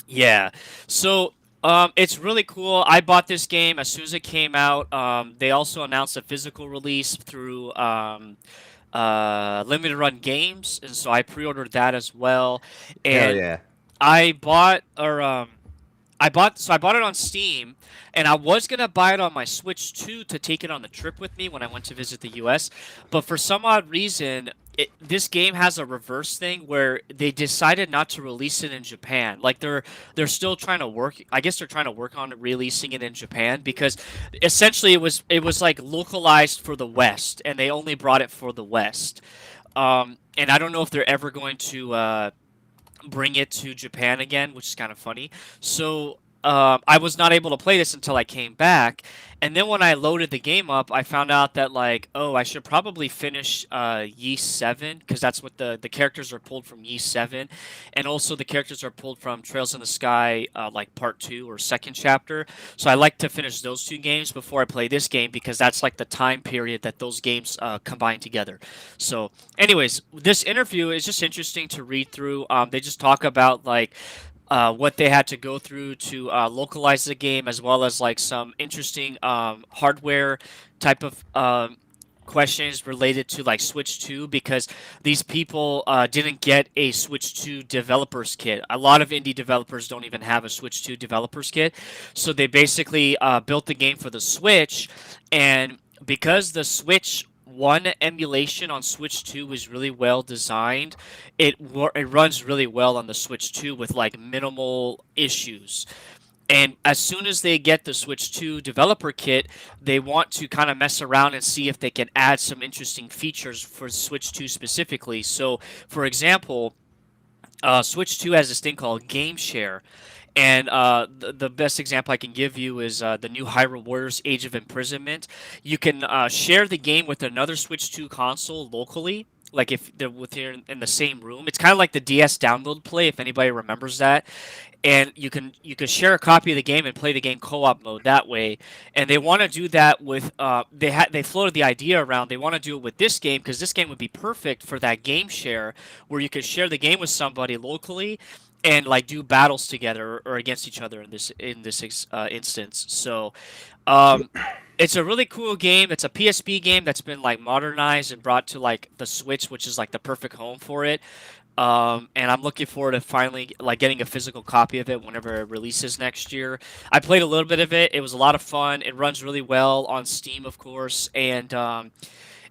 Yeah, so It's really cool. I bought this game as soon as it came out. They also announced a physical release through limited run games, and so I pre-ordered that as well. Hell And yeah. I bought or I bought it on Steam, and I was gonna buy it on my Switch too to take it on the trip with me when I went to visit the U.S. But for some odd reason, this game has a reverse thing where they decided not to release it in Japan. Like they're still trying to work. I guess they're trying to work on releasing it in Japan because essentially it was like localized for the West, and they only brought it for the West. And I don't know if they're ever going to bring it to Japan again, which is kind of funny. So I was not able to play this until I came back, and then when I loaded the game up, I found out that like, oh, I should probably finish Yeast 7 because that's what the characters are pulled from Yeast 7, and also the characters are pulled from Trails in the Sky, like Part 2 or second chapter. So I like to finish those two games before I play this game because that's like the time period that those games combine together. So anyways, this interview is just interesting to read through. They just talk about like what they had to go through to localize the game, as well as like some interesting hardware type of questions related to like Switch 2 because these people didn't get a Switch 2 developers kit. A lot of indie developers don't even have a Switch 2 developers kit. So they basically built the game for the Switch, and because the Switch one emulation on Switch 2 is really well designed, it runs really well on the Switch 2 with like minimal issues. And as soon as they get the Switch 2 developer kit, they want to kind of mess around and see if they can add some interesting features for Switch 2 specifically. So, for example, Switch 2 has this thing called Game Share. And the best example I can give you is the new Hyrule Warriors Age of Imprisonment. You can share the game with another Switch 2 console locally, like if they're within in the same room. It's kind of like the DS download play, if anybody remembers that. And you can share a copy of the game and play the game co-op mode that way. And they want to do that with they floated the idea around. They want to do it with this game because this game would be perfect for that game share where you could share the game with somebody locally and like do battles together or against each other in this instance. So it's a really cool game. It's a PSP game that's been like modernized and brought to like the Switch, which is like the perfect home for it. And I'm looking forward to finally like getting a physical copy of it whenever it releases next year. I played a little bit of it. It was a lot of fun. It runs really well on Steam, of course, and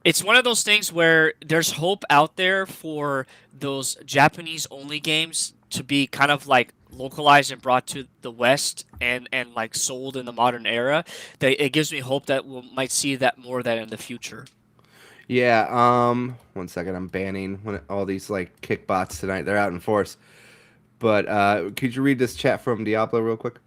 it's one of those things where there's hope out there for those Japanese only games to be kind of like localized and brought to the West and like sold in the modern era. That it gives me hope that we might see that more of that in the future. Yeah, 1 second, I'm banning all these like kick bots tonight. They're out in force. But could you read this chat from Diablo real quick?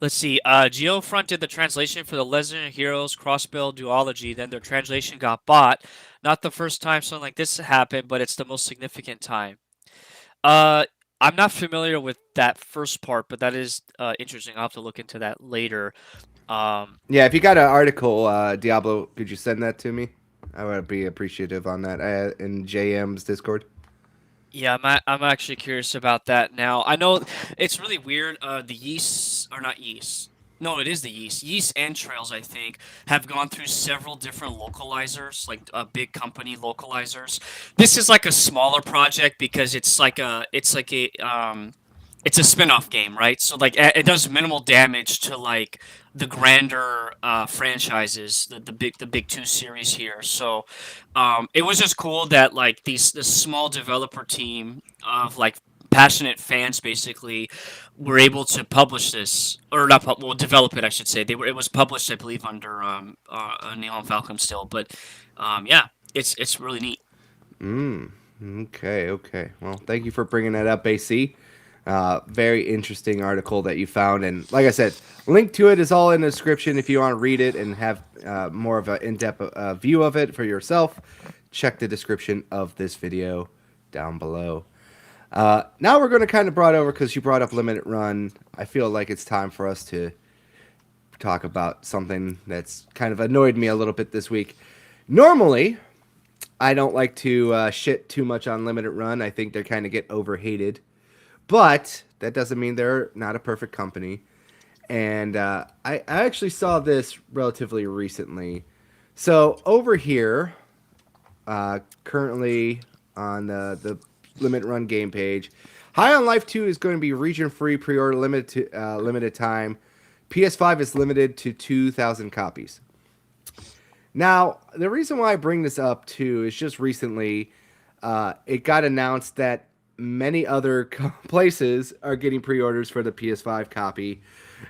Let's see. Geofront did the translation for the Legend of Heroes Crossbuild duology. Then their translation got bought. Not the first time something like this happened, but it's the most significant time. Uh, I'm not familiar with that first part, but that is interesting. I'll have to look into that later. Yeah, if you got an article, Diablo, could you send that to me? I would be appreciative on that in JM's Discord. Yeah, I'm actually curious about that now. I know it's really weird. The yeast or not yeast? No, it is the yeast. Yeast and Trails, I think, have gone through several different localizers, like big company localizers. This is like a smaller project because it's a spin-off game, right? So like it does minimal damage to like the grander franchises, the big two series here. So it was just cool that like this small developer team of like passionate fans basically were able to publish this or not well develop it I should say it was published I believe under Neon Falcon still, but yeah, it's really neat. Okay. Well, thank you for bringing that up, AC. Very interesting article that you found, and like I said, link to it is all in the description if you want to read it and have more of an in-depth view of it for yourself. Check the description of this video down below. Now we're going to kind of brought over because you brought up limited run. I feel like it's time for us to talk about something that's kind of annoyed me a little bit this week. Normally, I don't like to shit too much on limited run. I think they kind of get overhated. But that doesn't mean they're not a perfect company. And I actually saw this relatively recently. So over here, currently on the Limit Run game page, High on Life 2 is going to be region free pre-order limited time. PS5 is limited to 2,000 copies. Now, the reason why I bring this up too is just recently it got announced that many other places are getting pre-orders for the PS5 copy,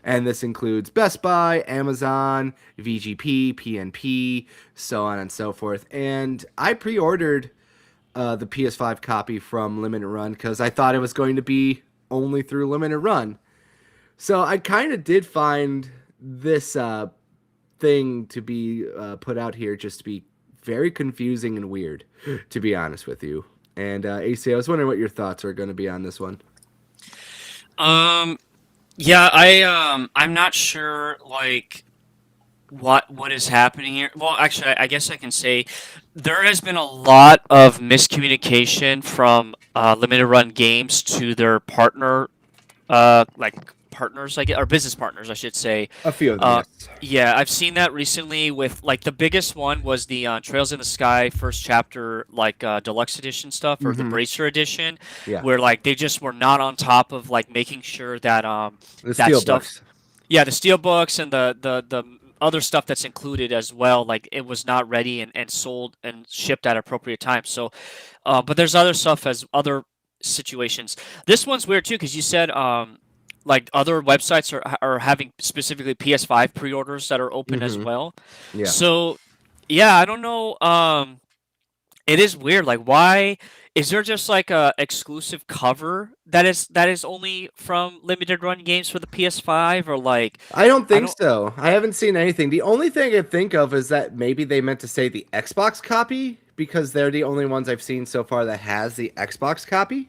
and this includes Best Buy, Amazon, VGP, PNP, so on and so forth. And I pre-ordered the PS5 copy from Limited Run because I thought it was going to be only through Limited Run. So I kind of did find this thing to be put out here just to be very confusing and weird, to be honest with you. And AC, I was wondering what your thoughts are going to be on this one. Yeah, I'm not sure like what is happening here. Well, actually, I guess I can say there has been a lot of miscommunication from limited run games to their like partners, I guess, or business partners, I should say. A few of them, yes. Yeah, I've seen that recently with like the biggest one was the Trails in the Sky first chapter, like deluxe edition stuff or the Bracer edition, Yeah. where like they just were not on top of like making sure that The that steel stuff. books. Yeah, the steel books and the other stuff that's included as well, like it was not ready and sold and shipped at appropriate time. So, but there's other stuff as other situations. This one's weird too because you said like other websites are having specifically PS5 pre-orders that are open as well. Yeah. So, yeah, I don't know. It is weird. Like, why is there just like a exclusive cover that is only from limited run games for the PS5 or like I don't I think don't. so. I haven't seen anything. The only thing I can think of is that maybe they meant to say the Xbox copy because they're the only ones I've seen so far that has the Xbox copy.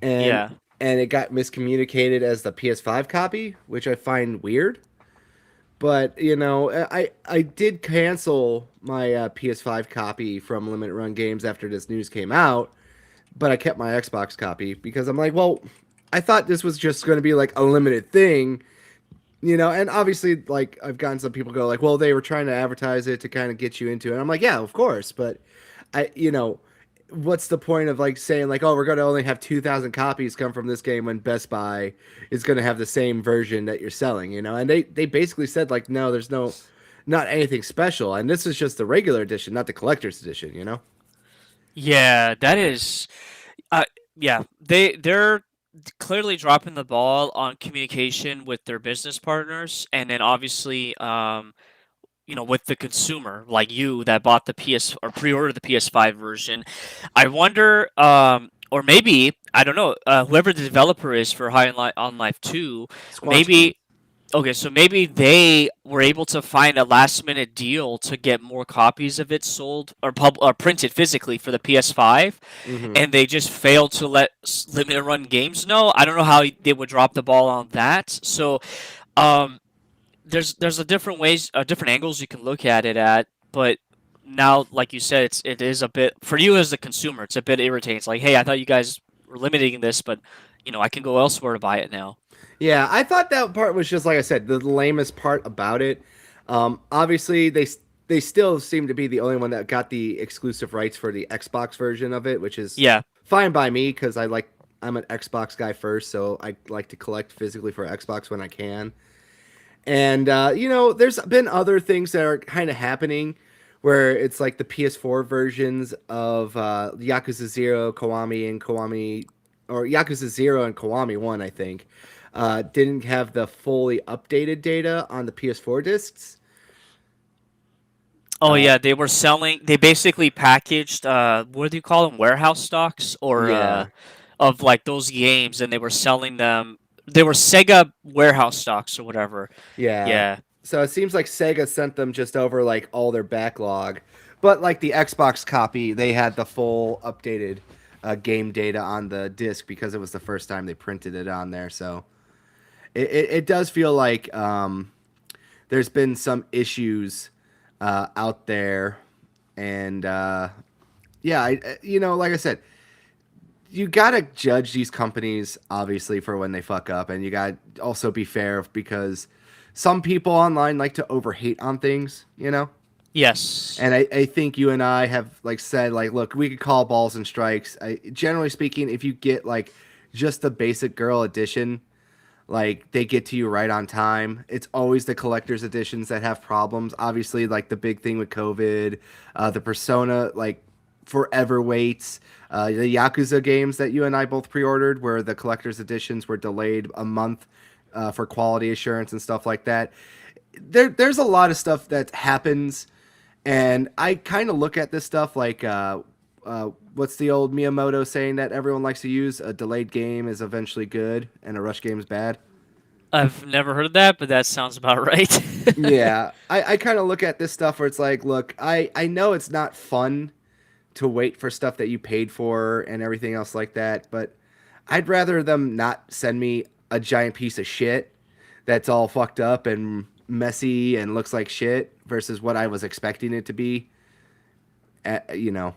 And Yeah. and it got miscommunicated as the PS5 copy, which I find weird. But I did cancel my PS5 copy from Limited Run Games after this news came out, but I kept my Xbox copy because I'm like, well, I thought this was just going to be like a limited thing, and obviously, like, I've gotten some people go like, well, they were trying to advertise it to kind of get you into it. And I'm like, yeah, of course, but what's the point of like saying like, oh, we're going to only have 2,000 copies come from this game when Best Buy is going to have the same version that you're selling, and they basically said like, no, there's not anything special, and this is just the regular edition, not the collector's edition. Yeah, that is uh yeah, they're clearly dropping the ball on communication with their business partners and then obviously with the consumer like you that bought the PS or pre-ordered the PS5 version. I wonder or maybe I don't know, whoever the developer is for on Life 2, Squanch Games. maybe okay, so maybe they were able to find a last minute deal to get more copies of it sold or printed physically for the PS5, Hmm. and they just failed to let limited run games know. I don't know how they would drop the ball on that. So, um, there's a different angles you can look at it at, but now, like you said, it is a bit for you as the consumer. It's a bit irritating. It's like, hey, I thought you guys were limiting this, but I can go elsewhere to buy it now. Yeah, I thought that part was just like I said, the lamest part about it. Obviously, they still seem to be the only one that got the exclusive rights for the Xbox version of it, which is Yeah. fine by me because I'm an Xbox guy first, so I like to collect physically for Xbox when I can. And there's been other things that are kind of happening where it's like the PS4 versions of Yakuza Zero, Kiwami, or Yakuza Zero and Kiwami One, I think, didn't have the fully updated data on the PS4 discs. Oh Uh, yeah, they were selling. They basically packaged what do you call them? Warehouse stocks or yeah, of like those games, and they were selling them. They were Sega warehouse stocks or whatever. yeah. Yeah. So it seems like Sega sent them just over like all their backlog, but like the Xbox copy, they had the full updated game data on the disc because it was the first time they printed it on there. So it does feel like there's been some issues out there, and yeah, like I said, you gotta judge these companies obviously for when they fuck up, and you gotta also be fair because some people online like to overhate on things, you know. Yes. And I think you and I have like said like, look, we could call balls and strikes. Generally speaking, if you get like just the basic girl edition, like they get to you right on time. It's always the collector's editions that have problems. Obviously, like the big thing with COVID, the Persona like forever waits. The Yakuza games that you and I both pre-ordered, where the collector's editions were delayed a month for quality assurance and stuff like that. There's a lot of stuff that happens, and I kind of look at this stuff like what's the old Miyamoto saying that everyone likes to use? A delayed game is eventually good, and a rush game is bad. I've never heard of that, but that sounds about right. Yeah, I kind of look at this stuff where it's like, look, I know it's not fun to wait for stuff that you paid for and everything else like that, but I'd rather them not send me a giant piece of shit that's all fucked up and messy and looks like shit versus what I was expecting it to be. You know,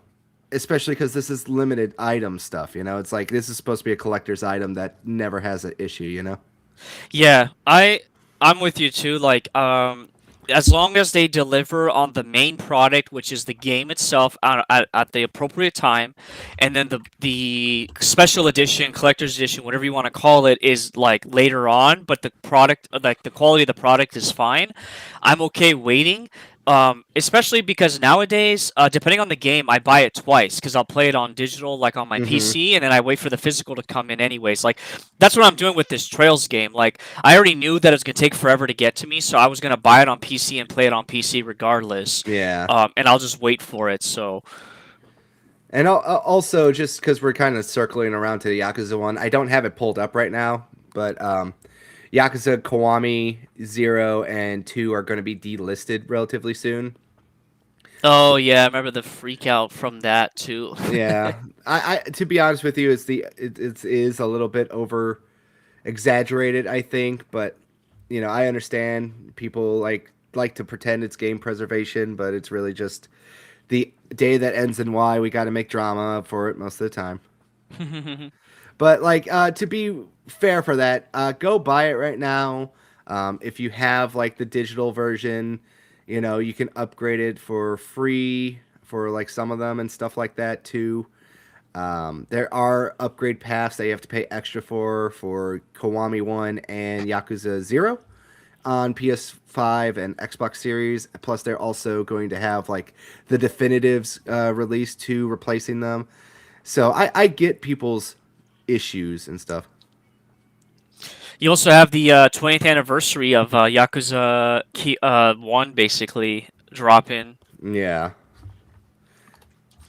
especially because this is limited item stuff. You know, it's like this is supposed to be a collector's item that never has an issue. You know. Yeah, I'm with you too. Like, as long as they deliver on the main product, which is the game itself, at the appropriate time, and then the special edition, collector's edition, whatever you want to call it, is like later on, but the product, like the quality of the product is fine. I'm okay waiting. Especially because nowadays, depending on the game, I buy it twice because I'll play it on digital, like on my PC, and then I wait for the physical to come in anyways. Like, that's what I'm doing with this Trails game. Like, I already knew that it was gonna take forever to get to me, so I was gonna buy it on PC and play it on PC regardless. Yeah. And I'll just wait for it. So, And also, just because we're kind of circling around to the Yakuza one, I don't have it pulled up right now, but Yakuza Kiwami 0 and 2 are going to be delisted relatively soon. oh yeah, I remember the freak out from that too. Yeah, I to be honest with you, it is a little bit over exaggerated, I think, but you know, I understand people like to pretend it's game preservation, but it's really just the day that ends in Y. We got to make drama for it most of the time. But like to be fair for that, go buy it right now. If you have like the digital version, you know, you can upgrade it for free for like some of them and stuff like that too. There are upgrade paths that you have to pay extra for Kiwami 1 and Yakuza 0 on PS5 and Xbox Series. Plus, they're also going to have like the definitives released too, replacing them. So I get people's issues and stuff. You also have the 20th anniversary of Yakuza 1 basically drop in. Yeah.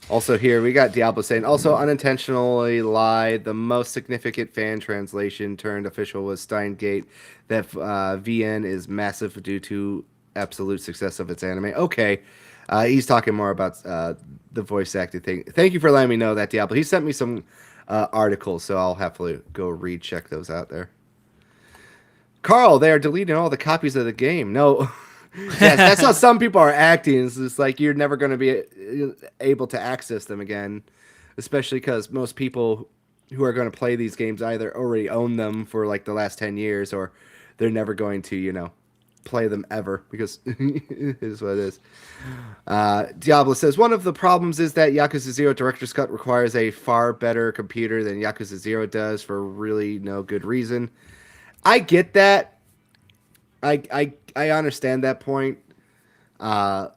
Also here we got Diablo saying also unintentionally lied. The most significant fan translation turned official was Steingate. That VN is massive due to absolute success of its anime. Okay, he's talking more about the voice acting thing. Thank you for letting me know that, Diablo. He sent me some articles, so I'll happily go check those out there. Carl, they are deleting all the copies of the game. No. Yes, that's how some people are acting. It's just like you're never going to be able to access them again, especially because most people who are going to play these games either already own them for like the last 10 years or they're never going to, you know, play them ever because it is what it is. Diablo says, one of the problems is that Yakuza 0 Director's Cut requires a far better computer than Yakuza 0 does for really no good reason. I get that. I understand that point, but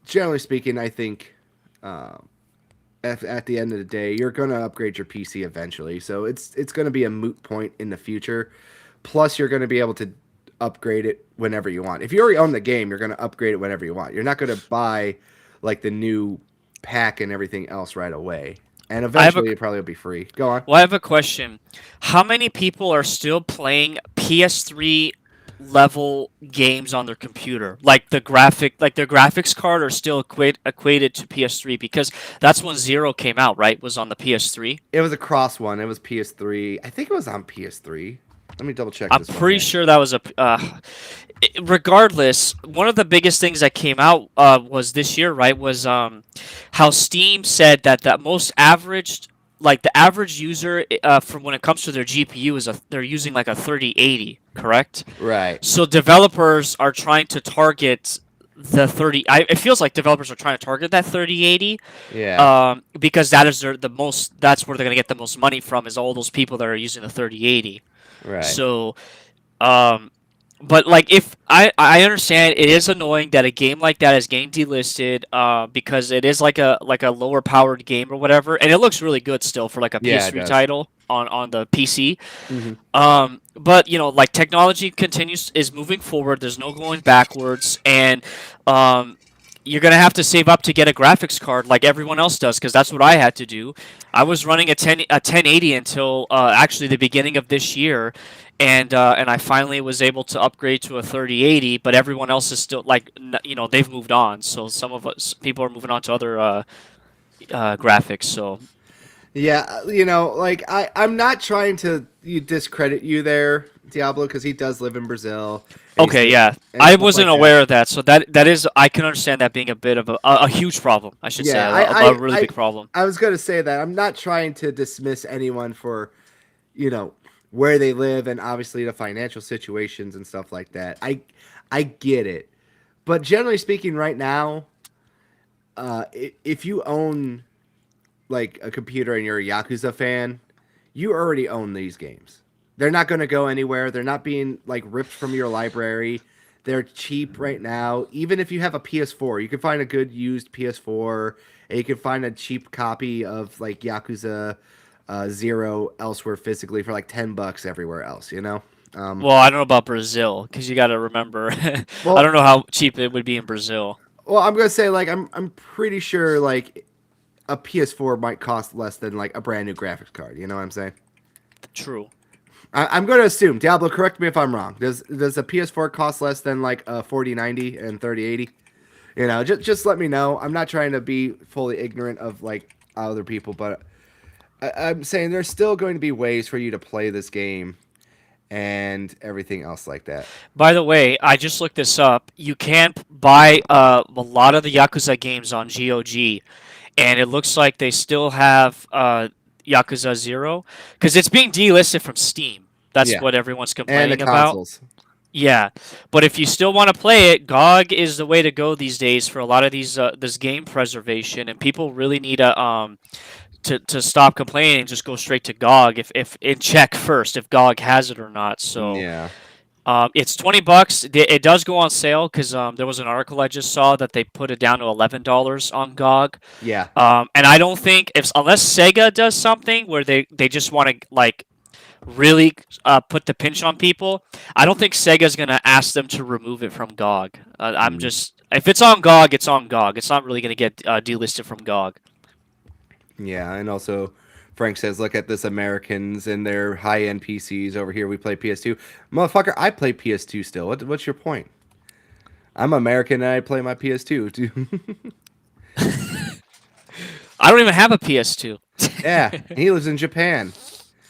generally speaking, I think at the end of the day, you're going to upgrade your PC eventually, so it's going to be a moot point in the future. Plus, you're going to be able to upgrade it whenever you want. If you already own the game, you're going to upgrade it whenever you want. You're not going to buy like the new pack and everything else right away. And eventually, it probably will be free. Go on. Well, I have a question. How many people are still playing PS3 level games on their computer? Like their graphics card are still equated to PS3 because that's when Zero came out, right? Was on the PS3. It was a cross one. It was PS3. I think it was on PS3. Let me double check. I'm pretty sure that was regardless, one of the biggest things that came out was this year, right? Was how Steam said that most average like the average user from when it comes to their GPU they're using like a 3080, correct? Right. So developers are trying to target the 30. It feels like developers are trying to target that 3080, Yeah. because that is the most. That's where they're gonna get the most money from, is all those people that are using the 3080. Right. So, um, but like if I understand it is annoying that a game like that is getting delisted, because it is like a lower powered game or whatever, and it looks really good still for like a Yeah, it PS3 does. title on the PC. Hmm. But like technology is moving forward. There's no going backwards, and um, you're gonna have to save up to get a graphics card like everyone else does, because that's what I had to do. I was running a 1080 until actually the beginning of this year, and I finally was able to upgrade to a 3080. But everyone else is still like they've moved on. So some of us people are moving on to other graphics. So Yeah, like I'm not trying to discredit you there, Diablo, because he does live in Brazil. okay, yeah, And I stuff wasn't like that. aware of that. So that is, I can understand that being a bit of a huge problem. I should say Yeah, a really big problem. I was gonna say that I'm not trying to dismiss anyone for, you know, where they live and obviously the financial situations and stuff like that. I get it, but generally speaking, right now, if you own like a computer and you're a Yakuza fan, you already own these games. They're not going to go anywhere. They're not being like ripped from your library. They're cheap right now. Even if you have a PS4, you can find a good used PS4, and you can find a cheap copy of like Yakuza Zero elsewhere physically for like $10 everywhere else. Well, I don't know about Brazil, because you got to remember, I Well, don't know how cheap it would be in Brazil. well, I'm gonna say like I'm pretty sure like a PS4 might cost less than like a brand new graphics card. You know what I'm saying? True. I'm going to assume. Diablo, correct me if I'm wrong. Does a PS4 cost less than like a 4090 and 3080? Just let me know. I'm not trying to be fully ignorant of like other people, but I'm saying there's still going to be ways for you to play this game and everything else like that. By the way, I just looked this up. You can buy a lot of the Yakuza games on GOG, and it looks like they still have Yakuza 0, because it's being delisted from Steam. That's Yeah, what everyone's and the complaining about. consoles. Yeah, but if you still want to play it, GOG is the way to go these days for a lot of this game preservation, and people really need to stop complaining and just go straight to GOG if and check first if GOG has it or not. So Yeah, it's $20. It does go on sale, because there was an article I just saw that they put it down to $11 on GOG. yeah. And I don't think, if unless Sega does something where they just want to like really put the pinch on people, I don't think Sega's gonna ask them to remove it from GOG. I'm just, if it's on GOG, it's on GOG. It's not really gonna get delisted from GOG. Yeah, and also Frank says, "Look at this Americans and their high-end PCs over here. We play PS2, motherfucker. I play PS2 still. What's your point? I'm American and I play my PS2 too. I don't even have a PS2, Yeah, he lives in Japan.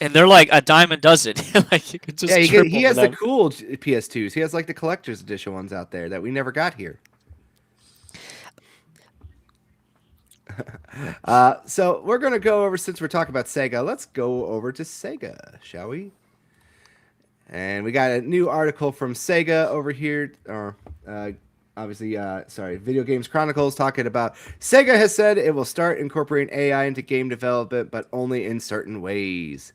and they're like a dime a dozen. Like you could just Yeah, triple he has for the them. cool PS2s. He has like the collector's edition ones out there that we never got here. So we're gonna go over, since we're talking about Sega. Let's go over to Sega, shall we? And we got a new article from Sega over here, or obviously, sorry, Video Games Chronicles, talking about Sega has said it will start incorporating AI into game development, but only in certain ways.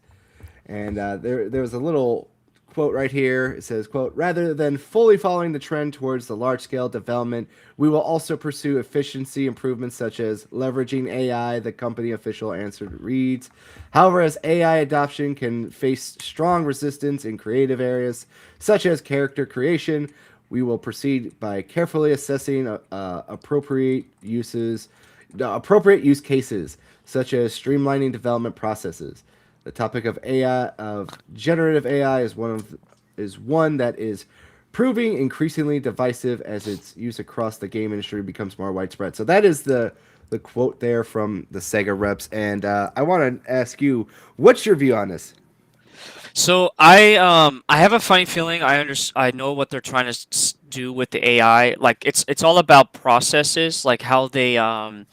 And there was a little quote right here. It says, quote, rather than fully following the trend towards the large-scale development, we will also pursue efficiency improvements such as leveraging AI, the company official answer reads. However, as AI adoption can face strong resistance in creative areas, such as character creation, we will proceed by carefully assessing appropriate use cases, such as streamlining development processes. The topic of AI, of generative AI, is one that is proving increasingly divisive as its use across the game industry becomes more widespread. So that is the quote there from the Sega reps, and I want to ask you, what's your view on this? So I have a funny feeling I know what they're trying to do with the AI. Like it's all about processes, like how they when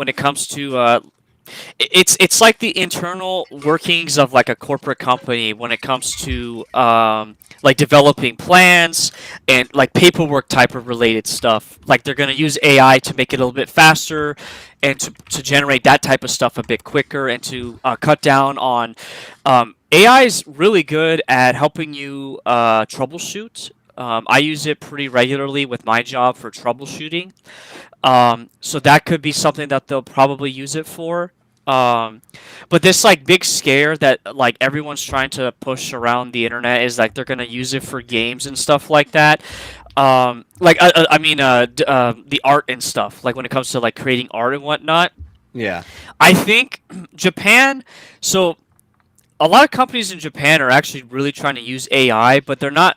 it comes to It's like the internal workings of like a corporate company when it comes to like developing plans and like paperwork type of related stuff. Like they're going to use AI to make it a little bit faster and to generate that type of stuff a bit quicker and to cut down on AI is really good at helping you troubleshoot. I use it pretty regularly with my job for troubleshooting. So that could be something that they'll probably use it for. Um, but this like big scare that like everyone's trying to push around the internet is like they're gonna use it for games and stuff like that. The art and stuff. Like when it comes to like creating art and whatnot. Yeah. I think Japan. So a lot of companies in Japan are actually really trying to use AI, but they're not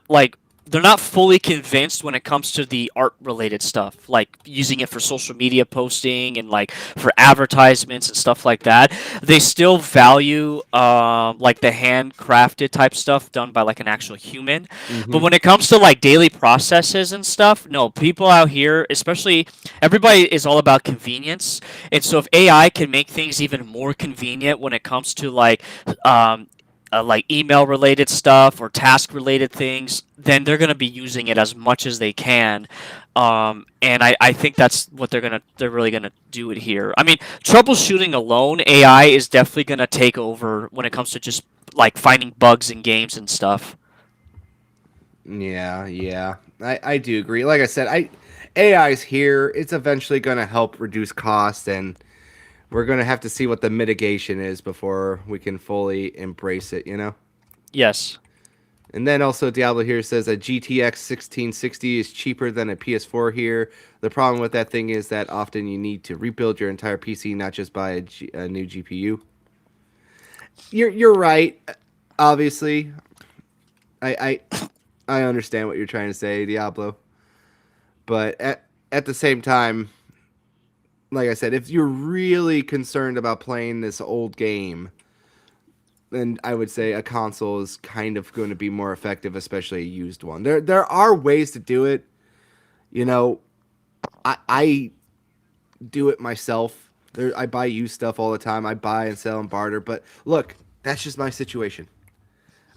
fully convinced when it comes to the art related stuff, like using it for social media posting and like for advertisements and stuff like that. They still value like the handcrafted type stuff done by like an actual human. But Hmm. when it comes to like daily processes and stuff, no, people out here, especially everybody is all about convenience. And so if AI can make things even more convenient when it comes to like email related stuff or task related things, then they're going to be using it as much as they can. And I think that's what they're really gonna do it here. I mean, troubleshooting alone, AI is definitely gonna take over when it comes to just like finding bugs in games and stuff. Yeah, yeah. I do agree. Like I said, AI is here. It's eventually going to help reduce cost, and we're going to have to see what the mitigation is before we can fully embrace it, you know? Yes. And then also Diablo here says a GTX 1660 is cheaper than a PS4 here. The problem with that thing is that often you need to rebuild your entire PC, not just buy a new GPU. You're right. Obviously, I I understand what you're trying to say, Diablo. But at the same time, like I said, if you're really concerned about playing this old game, then I would say a console is kind of going to be more effective, especially a used one. There are ways to do it. You know, I do it myself. I buy used stuff all the time. I buy and sell and barter. But look, that's just my situation.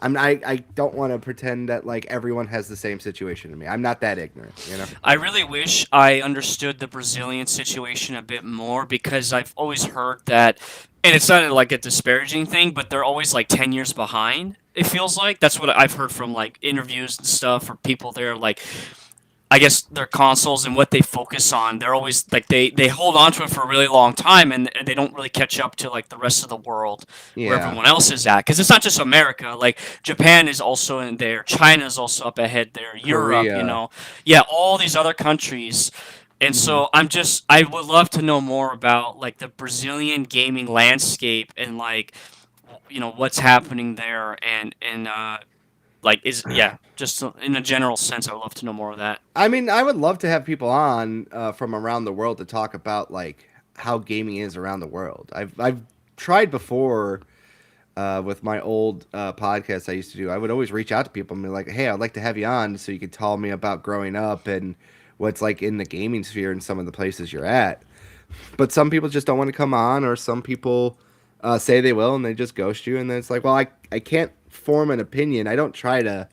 I don't want to pretend that like everyone has the same situation to me. I'm not that ignorant, you know. I really wish I understood the Brazilian situation a bit more because I've always heard that, and it's not like a disparaging thing, but they're always like 10 years behind. It feels like that's what I've heard from like interviews and stuff or people there. Like, I guess their consoles and what they focus on, they're always like they hold on to it for a really long time and they don't really catch up to like the rest of the world where Yeah, everyone else is at. Because it's not just America. Like Japan is also in there, China is also up ahead there, Europe, Korea. yeah, all these other countries. And Hmm. so I would love to know more about like the Brazilian gaming landscape and like what's happening there and like is yeah, just in a general sense, I would love to know more of that. I mean, I would love to have people on from around the world to talk about like how gaming is around the world. I've tried before with my old podcast I used to do. I would always reach out to people and be like, "Hey, I'd like to have you on so you could tell me about growing up and what's like in the gaming sphere and some of the places you're at." But some people just don't want to come on, or some people say they will and they just ghost you. And then it's like, well, I can't form an opinion. I don't try to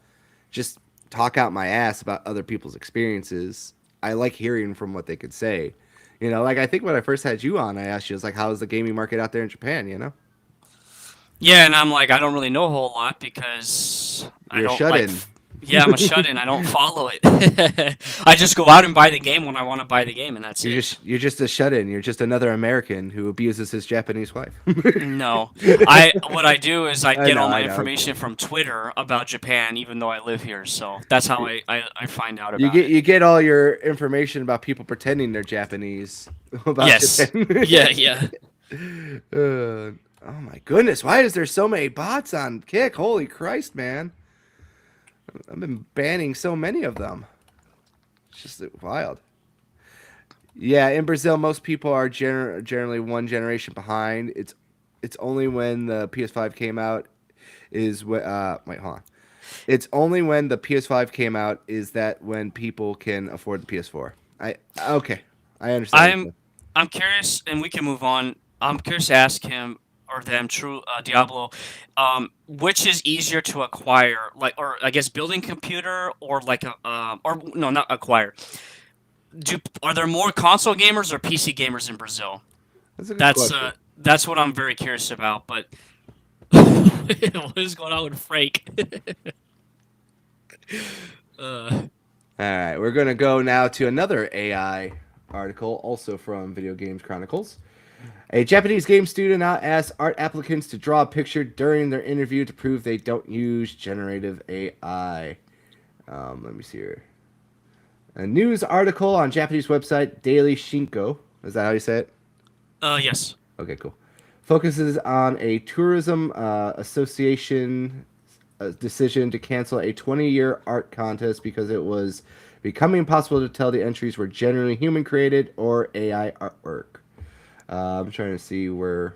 just talk out my ass about other people's experiences. I like hearing from what they could say. You know, like I think when I first had you on, I asked you, I was like, how is the gaming market out there in Japan? You know, Yeah, and I'm like, I don't really know a whole lot because I you're don't shut like. in. Yeah, I'm a shut-in. I don't follow it. I just go out and buy the game when I want to buy the game, and that's it. You're just a shut in. You're just another American who abuses his Japanese wife. No, I what I do is I get all my I know. information from Twitter about Japan, even though I live here. So that's how I find out You about it. get all your information about people pretending they're Japanese about Yes. Japan. Yeah, yeah. Oh my goodness! Why is there so many bots on Kick? Holy Christ, man! I've been banning so many of them. It's just wild. Yeah, in Brazil, most people are generally one generation behind. It's only when the PS5 came out is wait, hold on. It's only when the PS5 came out is that when people can afford the PS4. I okay, I understand. I'm I'm curious, and we can move on. I'm curious to ask him or them, True Diablo, which is easier to acquire, like, or I guess building computer or like a, or no, not acquire. Are there more console gamers or PC gamers in Brazil? That's a good question. That's what I'm very curious about. But what is going on with Frank? uh, All right, we're going to go now to another AI article, also from Video Games Chronicles. A Japanese game studio now asks art applicants to draw a picture during their interview to prove they don't use generative AI. Let me see here. A news article on Japanese website Daily Shinko. Is that how you say it? yes. Okay, cool. Focuses on a tourism association decision to cancel a 20-year art contest because it was becoming impossible to tell the entries were genuinely human created or AI artwork. I'm trying to see where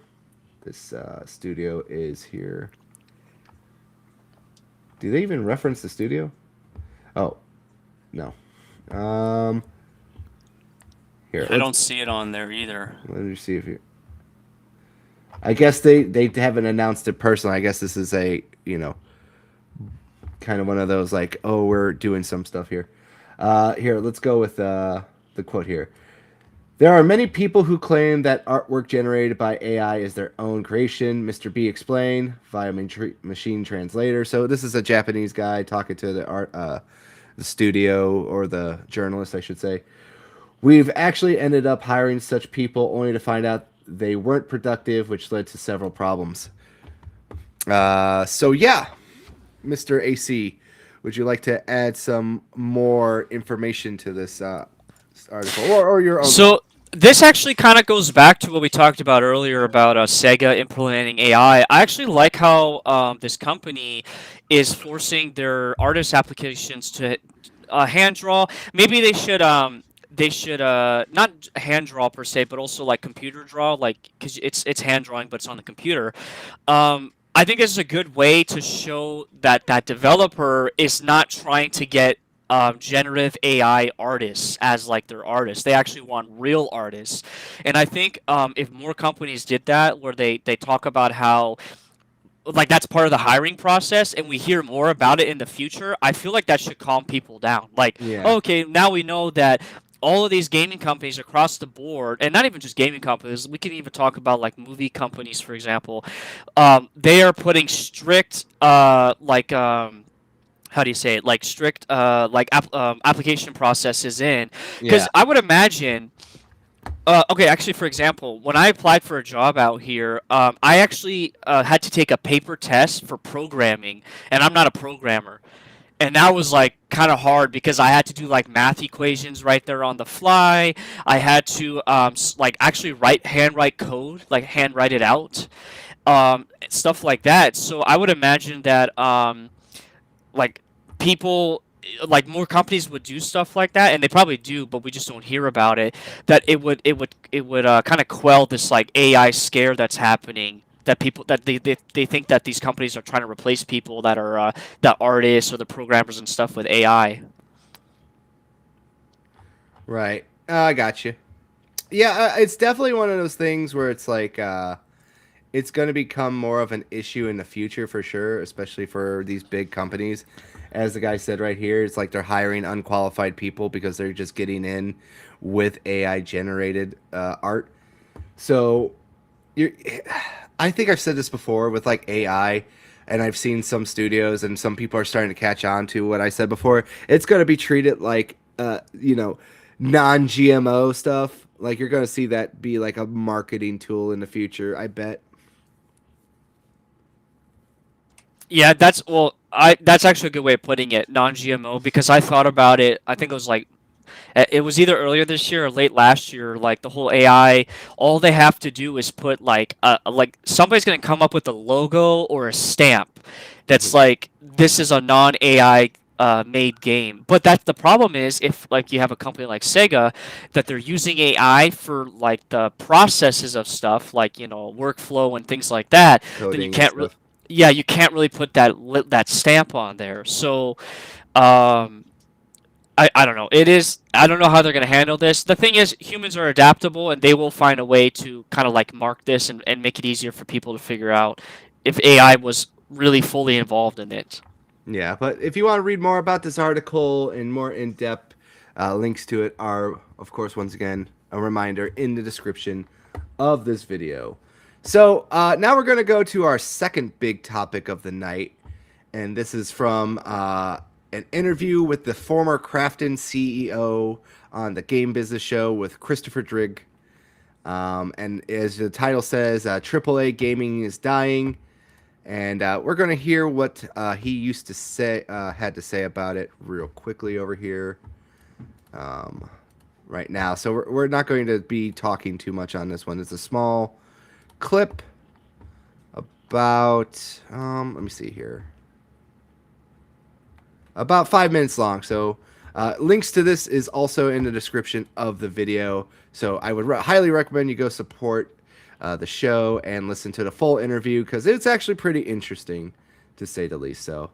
this studio is here. Do they even reference the studio? Oh, no. Here, I don't see it on there either. let me see if you. I guess they haven't announced it personally. I guess this is a kind of one of those like, oh, we're doing some stuff here. Here, let's go with the quote here. There are many people who claim that artwork generated by AI is their own creation. Mr. B explained via machine translator. So this is a Japanese guy talking to the studio, or the journalist, I should say. We've actually ended up hiring such people only to find out they weren't productive, which led to several problems. So yeah, Mr. AC, would you like to add some more information to this article, or your own? So this actually kind of goes back to what we talked about earlier about Sega implementing AI. I actually like how this company is forcing their artist applications to hand draw. Maybe they should not hand draw per se, but also like computer draw, like because it's hand drawing, but it's on the computer. I think this is a good way to show that that developer is not trying to get generative AI artists as like their artists. They actually want real artists, and I think if more companies did that, where they talk about how like that's part of the hiring process, and we hear more about it in the future, I feel like that should calm people down. Like, Yeah. okay, now we know that all of these gaming companies across the board, and not even just gaming companies, we can even talk about like movie companies, for example. They are putting strict how do you say it? Like strict application processes in, because Yeah. I would imagine. Okay, actually, for example, when I applied for a job out here, I actually had to take a paper test for programming, and I'm not a programmer. And that was like kind of hard because I had to do like math equations right there on the fly. I had to like actually handwrite code, like handwrite it out, stuff like that. So I would imagine that like people like more companies would do stuff like that, and they probably do, but we just don't hear about it. That it would kind of quell this like AI scare that's happening, that people that they think that these companies are trying to replace people that are the artists or the programmers and stuff with AI. Right. I got you. Yeah, it's definitely one of those things where it's like it's going to become more of an issue in the future for sure, especially for these big companies. As the guy said right here, it's like they're hiring unqualified people because they're just getting in with AI generated art. So, you're, I think I've said this before with like AI, and I've seen some studios and some people are starting to catch on to what I said before. It's going to be treated like, non-GMO stuff. Like you're going to see that be like a marketing tool in the future, I bet. Yeah, that's actually a good way of putting it, non-GMO, because I thought about it. I think it was like it was either earlier this year or late last year. Like the whole AI, all they have to do is put like somebody's gonna come up with a logo or a stamp that's like this is a non-AI made game. But that's the problem is if like you have a company like Sega that they're using AI for like the processes of stuff like workflow and things like that, then you Coding and can't really stuff. yeah, you can't really put that stamp on there. So um I don't know. I don't know how they're going to handle this. The thing is, humans are adaptable, and they will find a way to kind of like mark this and make it easier for people to figure out if AI was really fully involved in it. Yeah, but if you want to read more about this article and more in-depth links to it are, of course, once again, a reminder in the description of this video. So now we're going to go to our second big topic of the night, and this is from an interview with the former Krafton CEO on the Game Business Show with Christopher Drigg. And as the title says, AAA gaming is dying. And we're going to hear what he used to say, had to say about it real quickly over here right now. So we're not going to be talking too much on this one. It's a small clip about, let me see here, about 5 minutes long. So links to this is also in the description of the video. So I would highly recommend you go support the show and listen to the full interview because it's actually pretty interesting, to say the least. So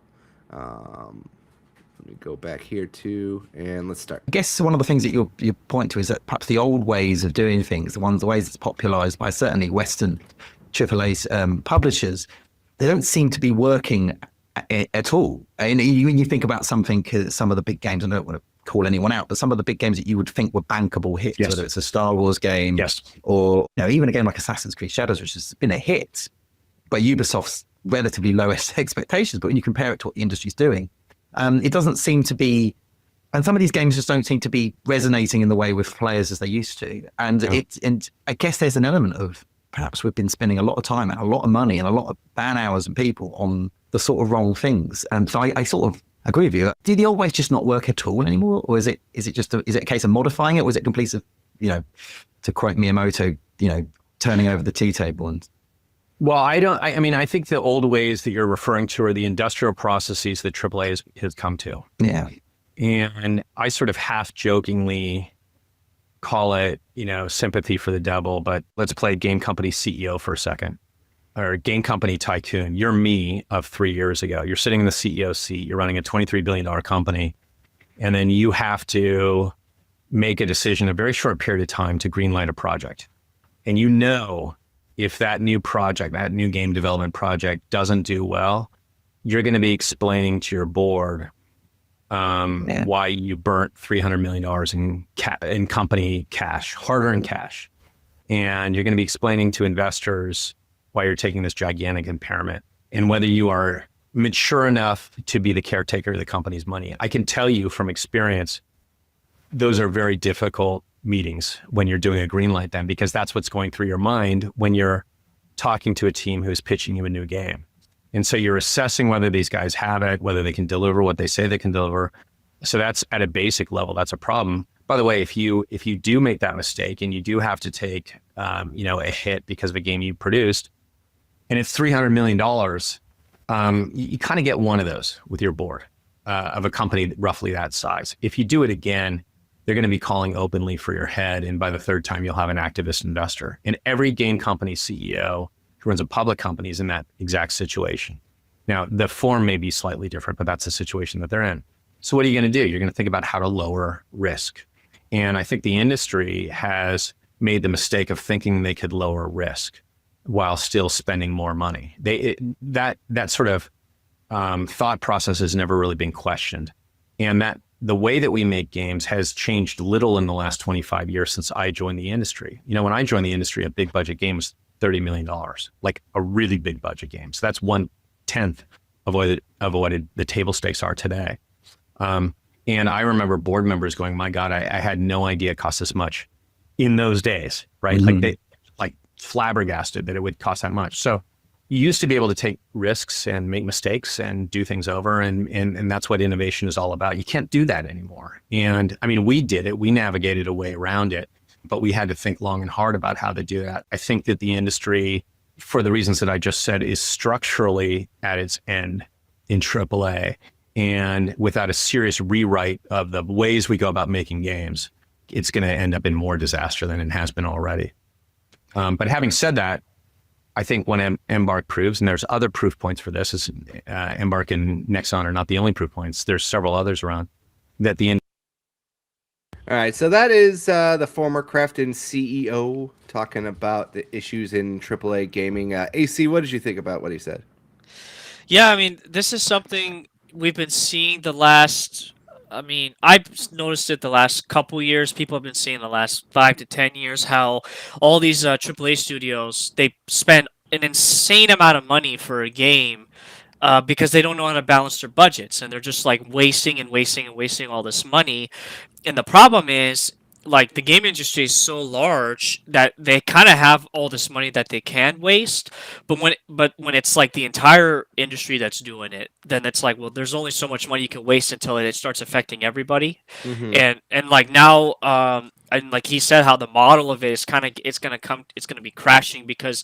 let me go back here too, and let's start. I guess one of the things that you point to is that perhaps the old ways of doing things, the ways that's popularized by certainly Western AAA publishers, they don't seem to be working at all. And when you think about something, some of the big games, I don't want to call anyone out, but some of the big games that you would think were bankable hits, Yes. whether it's a Star Wars game, Yes. or even a game like Assassin's Creed Shadows, which has been a hit, but Ubisoft's relatively lowest expectations. But when you compare it to what the industry's doing, it doesn't seem to be, and some of these games just don't seem to be resonating in the way with players as they used to. And and I guess there's an element of perhaps we've been spending a lot of time and a lot of money and a lot of man hours and people on the sort of wrong things. And so I sort of agree with you. Do the old ways just not work at all anymore, or is it just is it a case of modifying it, or is it complete of, to quote Miyamoto, turning over the tea table? And Well, I mean, I think the old ways that you're referring to are the industrial processes that AAA has come to. yeah, And I sort of half jokingly call it, sympathy for the devil, but let's play game company CEO for a second, or game company tycoon. You're me of 3 years ago. You're sitting in the CEO seat. You're running a $23 billion company. And then you have to make a decision in a very short period of time to greenlight a project. And if that new project, that new game development project doesn't do well, you're going to be explaining to your board why you burnt $300 million in company cash, hard-earned cash. And you're going to be explaining to investors why you're taking this gigantic impairment and whether you are mature enough to be the caretaker of the company's money. I can tell you from experience, those are very difficult meetings when you're doing a green light then, because that's what's going through your mind when you're talking to a team who's pitching you a new game. And so you're assessing whether these guys have it, whether they can deliver what they say they can deliver. So that's at a basic level, that's a problem. By the way, if you do make that mistake and you do have to take a hit because of a game you produced, and it's $300 million, you kind of get one of those with your board of a company roughly that size. If you do it again, they're going to be calling openly for your head. And by the third time, you'll have an activist investor. And every game company CEO who runs a public company is in that exact situation. Now, the form may be slightly different, but that's the situation that they're in. So what are you going to do? You're going to think about how to lower risk. And I think the industry has made the mistake of thinking they could lower risk while still spending more money. That sort of thought process has never really been questioned. And that the way that we make games has changed little in the last 25 years since I joined the industry. When I joined the industry, a big budget game was $30 million, like a really big budget game. So that's 1/10 of what the table stakes are today. And I remember board members going, my God, I had no idea it cost this much in those days, right? Mm-hmm. Like they flabbergasted that it would cost that much. So you used to be able to take risks and make mistakes and do things over. And that's what innovation is all about. You can't do that anymore. And I mean, we did it, we navigated a way around it, but we had to think long and hard about how to do that. I think that the industry, for the reasons that I just said, is structurally at its end in AAA. And without a serious rewrite of the ways we go about making games, it's going to end up in more disaster than it has been already. But having said that, I think when Embark proves, and there's other proof points for this, Embark and Nexon are not the only proof points. There's several others around, that the All right, so that is the former Krafton CEO talking about the issues in AAA gaming. AC, what did you think about what he said? Yeah, I mean, this is something we've been seeing the last. I mean, I've noticed it the last couple years. People have been seeing the last 5 to 10 years how all these AAA studios they spend an insane amount of money for a game because they don't know how to balance their budgets and they're just like wasting and wasting and wasting all this money. And the problem is, like, the game industry is so large that they kind of have all this money that they can waste, but when it's like the entire industry that's doing it, then it's like, well, there's only so much money you can waste until it starts affecting everybody. Mm-hmm. And like now, and like he said, how the model of it is kind of it's gonna be crashing because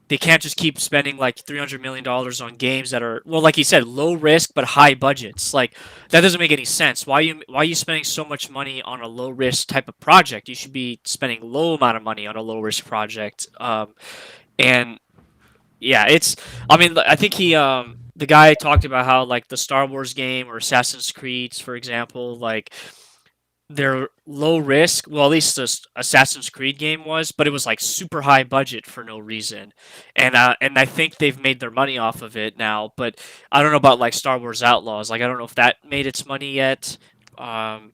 they can't just keep spending like $300 million on games that are, well, like he said, low risk but high budgets. Like, that doesn't make any sense. Why are you spending so much money on a low risk type of project? You should be spending low amount of money on a low risk project. And yeah, it's, I mean, I think the guy talked about how like the Star Wars game or Assassin's Creed, for example, like they're low risk. Well, at least this Assassin's Creed game was, but it was like super high budget for no reason, and I think they've made their money off of it now. But I don't know about like Star Wars Outlaws. Like, I don't know if that made its money yet. And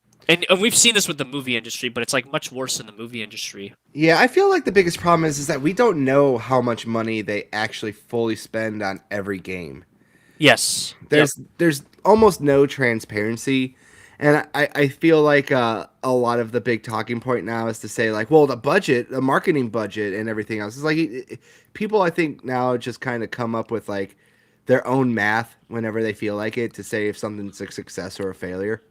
we've seen this with the movie industry, but it's like much worse in the movie industry. Yeah, I feel like the biggest problem is that we don't know how much money they actually fully spend on every game. Yes. There's almost no transparency, and I feel like a lot of the big talking point now is to say like, well, the marketing budget and everything else is like people I think now just kind of come up with like their own math whenever they feel like it to say if something's a success or a failure,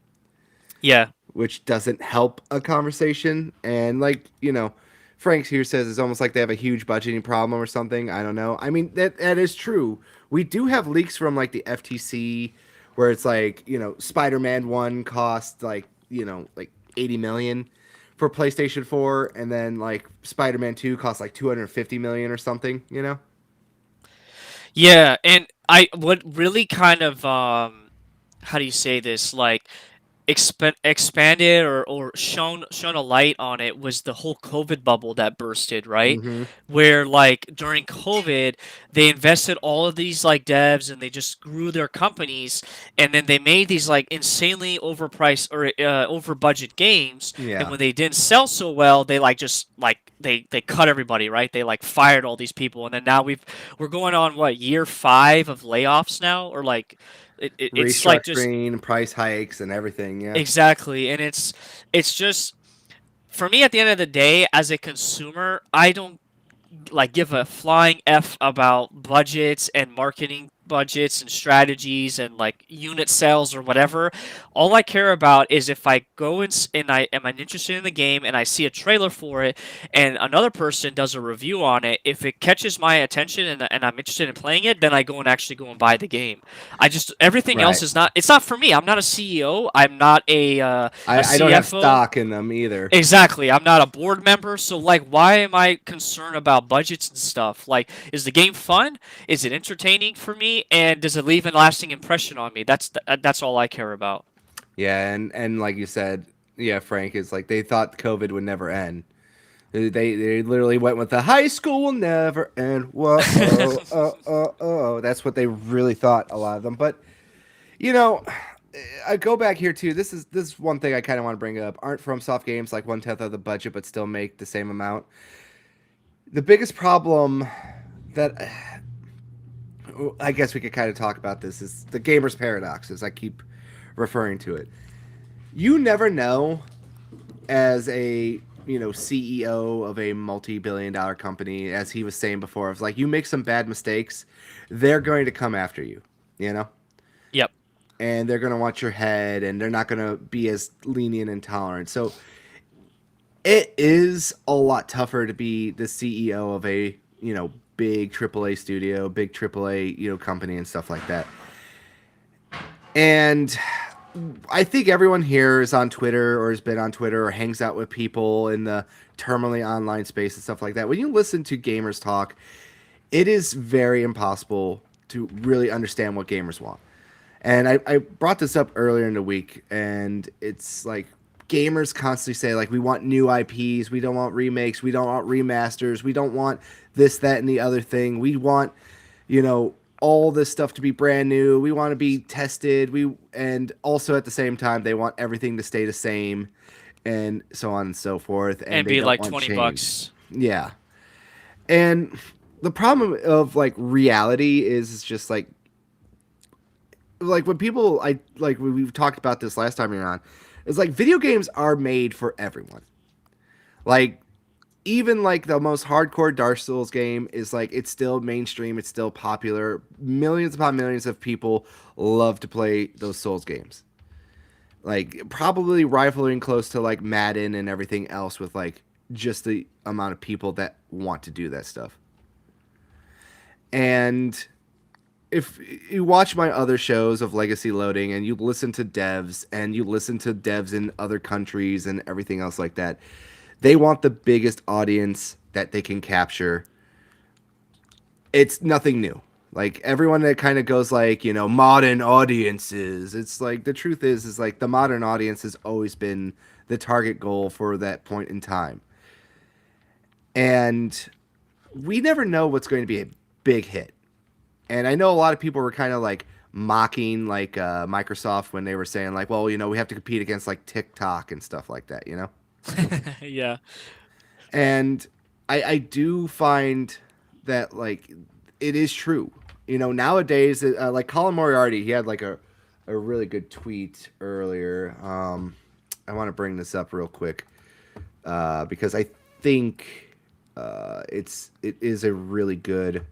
Yeah. which doesn't help a conversation. And like, Frank here says it's almost like they have a huge budgeting problem or something. I don't know. I mean, that is true. We do have leaks from like the FTC where it's like, Spider-Man 1 cost like, like 80 million for PlayStation 4, and then like Spider-Man 2 cost like 250 million or something. Yeah, and I what really kind of how do you say this, like expanded or shown a light on it was the whole COVID bubble that bursted, right? Mm-hmm. Where like during COVID, they invested all of these like devs and they just grew their companies, and then they made these like insanely overpriced or over budget games. Yeah. And when they didn't sell so well, they like just like they cut everybody, right? They like fired all these people, and then now we're going on what, year 5 of layoffs now, or like it's like just Restructuring, price hikes, and everything. Yeah. exactly. And it's just, for me, at the end of the day, as a consumer, I don't like give a flying F about budgets and marketing budgets and strategies and like unit sales or whatever. All I care about is if I go and I am interested in the game and I see a trailer for it and another person does a review on it. If it catches my attention and I'm interested in playing it, then I go and buy the game. Everything else Right. is not, it's not for me. I'm not a CEO. I'm not a I don't have CFO. stock in them either. Exactly. I'm not a board member, so like, why am I concerned about budgets and stuff? Like, is the game fun? Is it entertaining for me? And does it leave a lasting impression on me? That's all I care about. Yeah, and like you said, yeah, Frank, is like they thought COVID would never end. They literally went with the high school will never end. Whoa, oh. That's what they really thought, a lot of them. But I go back here too. This is one thing I kind of want to bring up. Aren't FromSoft games like 1/10 of the budget, but still make the same amount? The biggest problem that I guess we could kind of talk about this is the gamer's paradox, as I keep referring to it. You never know, as a CEO of a multi-billion-dollar company, as he was saying before, it's like you make some bad mistakes, they're going to come after you, Yep. and they're going to want your head, and they're not going to be as lenient and tolerant. So it is a lot tougher to be the CEO of a big AAA studio, big AAA company, and stuff like that. And I think everyone here is on Twitter or has been on Twitter or hangs out with people in the terminally online space and stuff like that. When you listen to gamers talk, it is very impossible to really understand what gamers want. And I brought this up earlier in the week, and it's like gamers constantly say, like, we want new IPs, we don't want remakes, we don't want remasters, we don't want this, that, and the other thing. We want, all this stuff to be brand new. We want to be tested. And also at the same time, they want everything to stay the same, and so on and so forth. And they be don't like want $20. change. Yeah. And the problem of like reality is just like when people when we've talked about this last time you're on, is like video games are made for everyone. Like even like the most hardcore Dark Souls game is like, it's still mainstream, it's still popular. Millions upon millions of people love to play those Souls games. Like probably rivaling close to like Madden and everything else with like just the amount of people that want to do that stuff. And if you watch my other shows of Legacy Loading and you listen to devs in other countries and everything else like that, they want the biggest audience that they can capture. It's nothing new. Like everyone that kind of goes like, modern audiences. It's like the truth is like the modern audience has always been the target goal for that point in time. And we never know what's going to be a big hit. And I know a lot of people were kind of like mocking like Microsoft when they were saying like, well, we have to compete against like TikTok and stuff like that, Yeah. And I do find that like it is true. Nowadays, like Colin Moriarty, he had like a really good tweet earlier. I want to bring this up real quick because I think it is a really good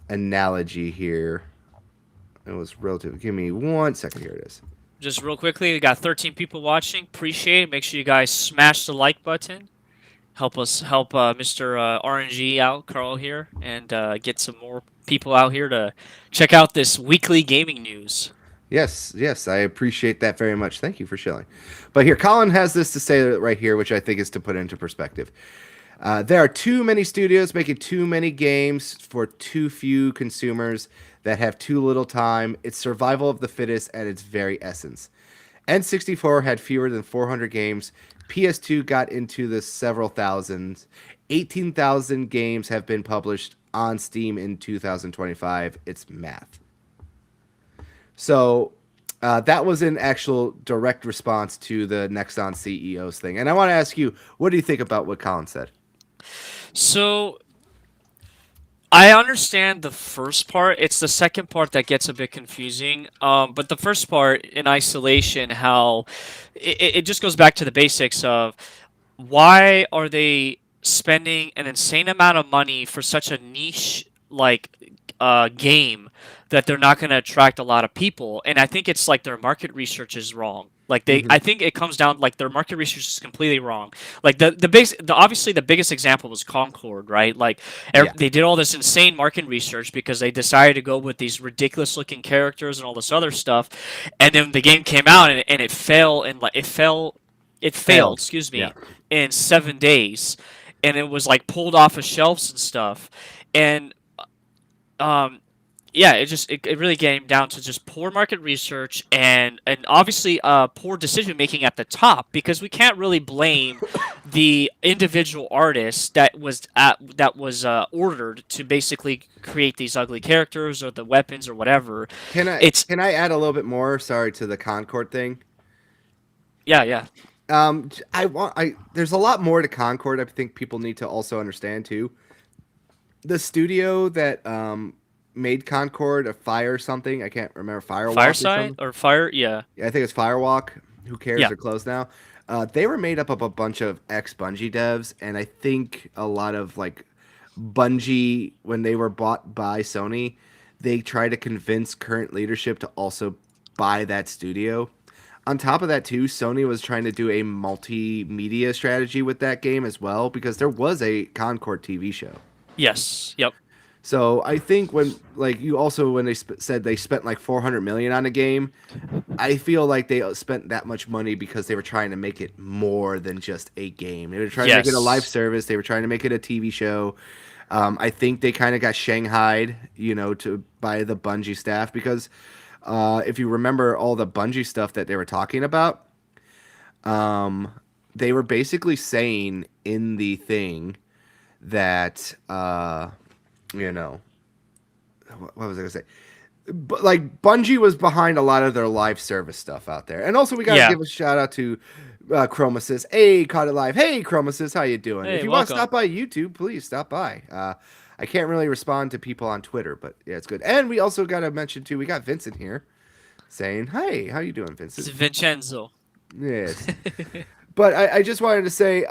analogy here. It was relative. Give me 1 second. Here it is. Just real quickly, we got 13 people watching. Appreciate it. Make sure you guys smash the like button. Help Mr. RNG out, Carl here, and get some more people out here to check out this weekly gaming news. Yes, I appreciate that very much. Thank you for sharing. But here, Colin has this to say right here, which I think is to put into perspective. There are too many studios making too many games for too few consumers that have too little time. It's survival of the fittest at its very essence. N64 had fewer than 400 games. PS2 got into the several thousands. 18,000 games have been published on Steam in 2025. It's math. So that was an actual direct response to the Nexon CEO's thing. And I want to ask you, what do you think about what Colin said? So I understand the first part. It's the second part that gets a bit confusing. But the first part in isolation, how it just goes back to the basics of why are they spending an insane amount of money for such a niche game that they're not going to attract a lot of people. And I think it's like their market research is wrong. Like I think it comes down like their market research is completely wrong. Like obviously the biggest example was Concord, right? Like they did all this insane market research because they decided to go with these ridiculous looking characters and all this other stuff, and then the game came out and it failed excuse me, in 7 days, and it was like pulled off of shelves and stuff, and it really came down to just poor market research and obviously poor decision making at the top, because we can't really blame the individual artist that was ordered to basically create these ugly characters or the weapons or whatever. Can I add a little bit more? Sorry, to the Concord thing. Yeah. There's a lot more to Concord. I think people need to also understand too. The studio that made Concord, a Fire something. I can't remember. Fireside or Fire? Yeah. I think it's Firewalk. Who cares? Yeah. They're closed now. They were made up of a bunch of ex-Bungie devs, and I think a lot of like Bungie, when they were bought by Sony, they tried to convince current leadership to also buy that studio. On top of that too, Sony was trying to do a multimedia strategy with that game as well, because there was a Concord TV show. Yes. Yep. So I think when they said they spent like 400 million on a game, I feel like they spent that much money because they were trying to make it more than just a game. They were trying to make it a live service. They were trying to make it a TV show. I think they kind of got shanghaied, by the Bungie staff, because if you remember all the Bungie stuff that they were talking about, they were basically saying in the thing that you know, what was I gonna say? But like Bungie was behind a lot of their live service stuff out there, and also we gotta Yeah. give a shout out to Chromasis. Hey, caught it live. Hey, Chromasis, how you doing? Hey, If you want to welcome. stop by YouTube, please stop by. I can't really respond to people on Twitter, but yeah, it's good. And we also gotta mention too, we got Vincent here saying, "Hey, how you doing, It's Vincent?" Vincenzo. Yes, but I just wanted to say,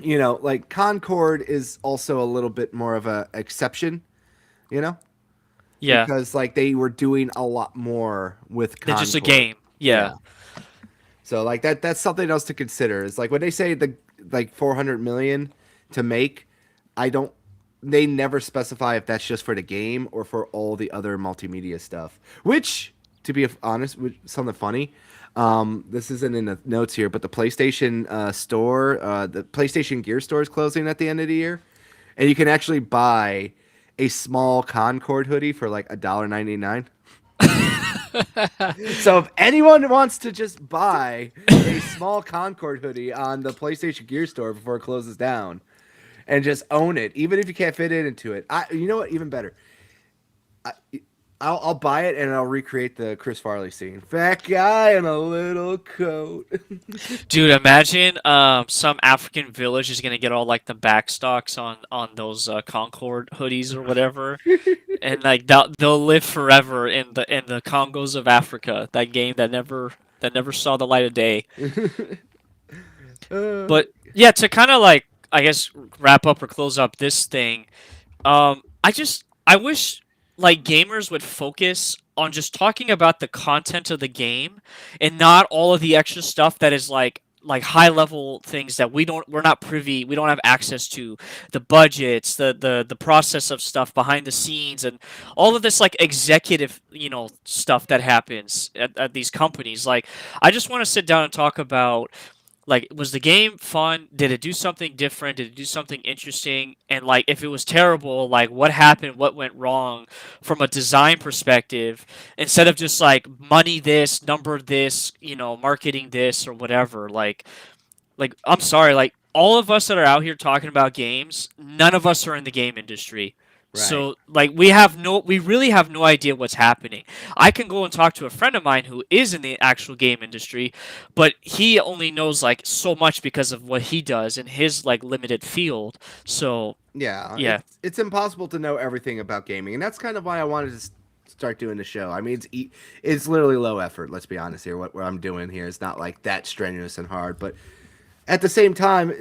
you know, like Concord is also a little bit more of a exception, you know. Yeah. Because like they were doing a lot more with They're just a Concord. game. Yeah. So like that's something else to consider. It's like when they say the like 400 million to make, I don't they never specify if that's just for the game or for all the other multimedia stuff. Which, to be honest, with something funny, this isn't in the notes here, but the PlayStation store, the PlayStation Gear store is closing at the end of the year, and you can actually buy a small Concord hoodie for like $1.99. So if anyone wants to just buy a small Concord hoodie on the PlayStation Gear store before it closes down and just own it, even if you can't fit it into it, you know what? Even better, I, I'll buy it and I'll recreate the Chris Farley scene. Fat guy in a little coat. Dude, imagine some African village is gonna get all like the backstocks on those Concord hoodies or whatever, and like they'll live forever in the Congos of Africa. That game that never saw the light of day. But yeah, to kind of like I guess wrap up or close up this thing, I wish like gamers would focus on just talking about the content of the game and not all of the extra stuff that is like high level things that we're not privy, we don't have access to, the budgets, the process of stuff behind the scenes, and all of this like executive stuff that happens at these companies. Like I just want to sit down and talk about, like, was the game fun? Did it do something different? Did it do something interesting? And like, if it was terrible, like, what happened? What went wrong from a design perspective? Instead of just like money this, number this, marketing this or whatever. Like I'm sorry, like all of us that are out here talking about games, none of us are in the game industry. Right. So like we really have no idea what's happening. I can go and talk to a friend of mine who is in the actual game industry, but he only knows like so much because of what he does in his like limited field. So Yeah. It's impossible to know everything about gaming, and that's kind of why I wanted to start doing the show. I mean, it's literally low effort. Let's be honest here. What I'm doing here is not like that strenuous and hard, but at the same time,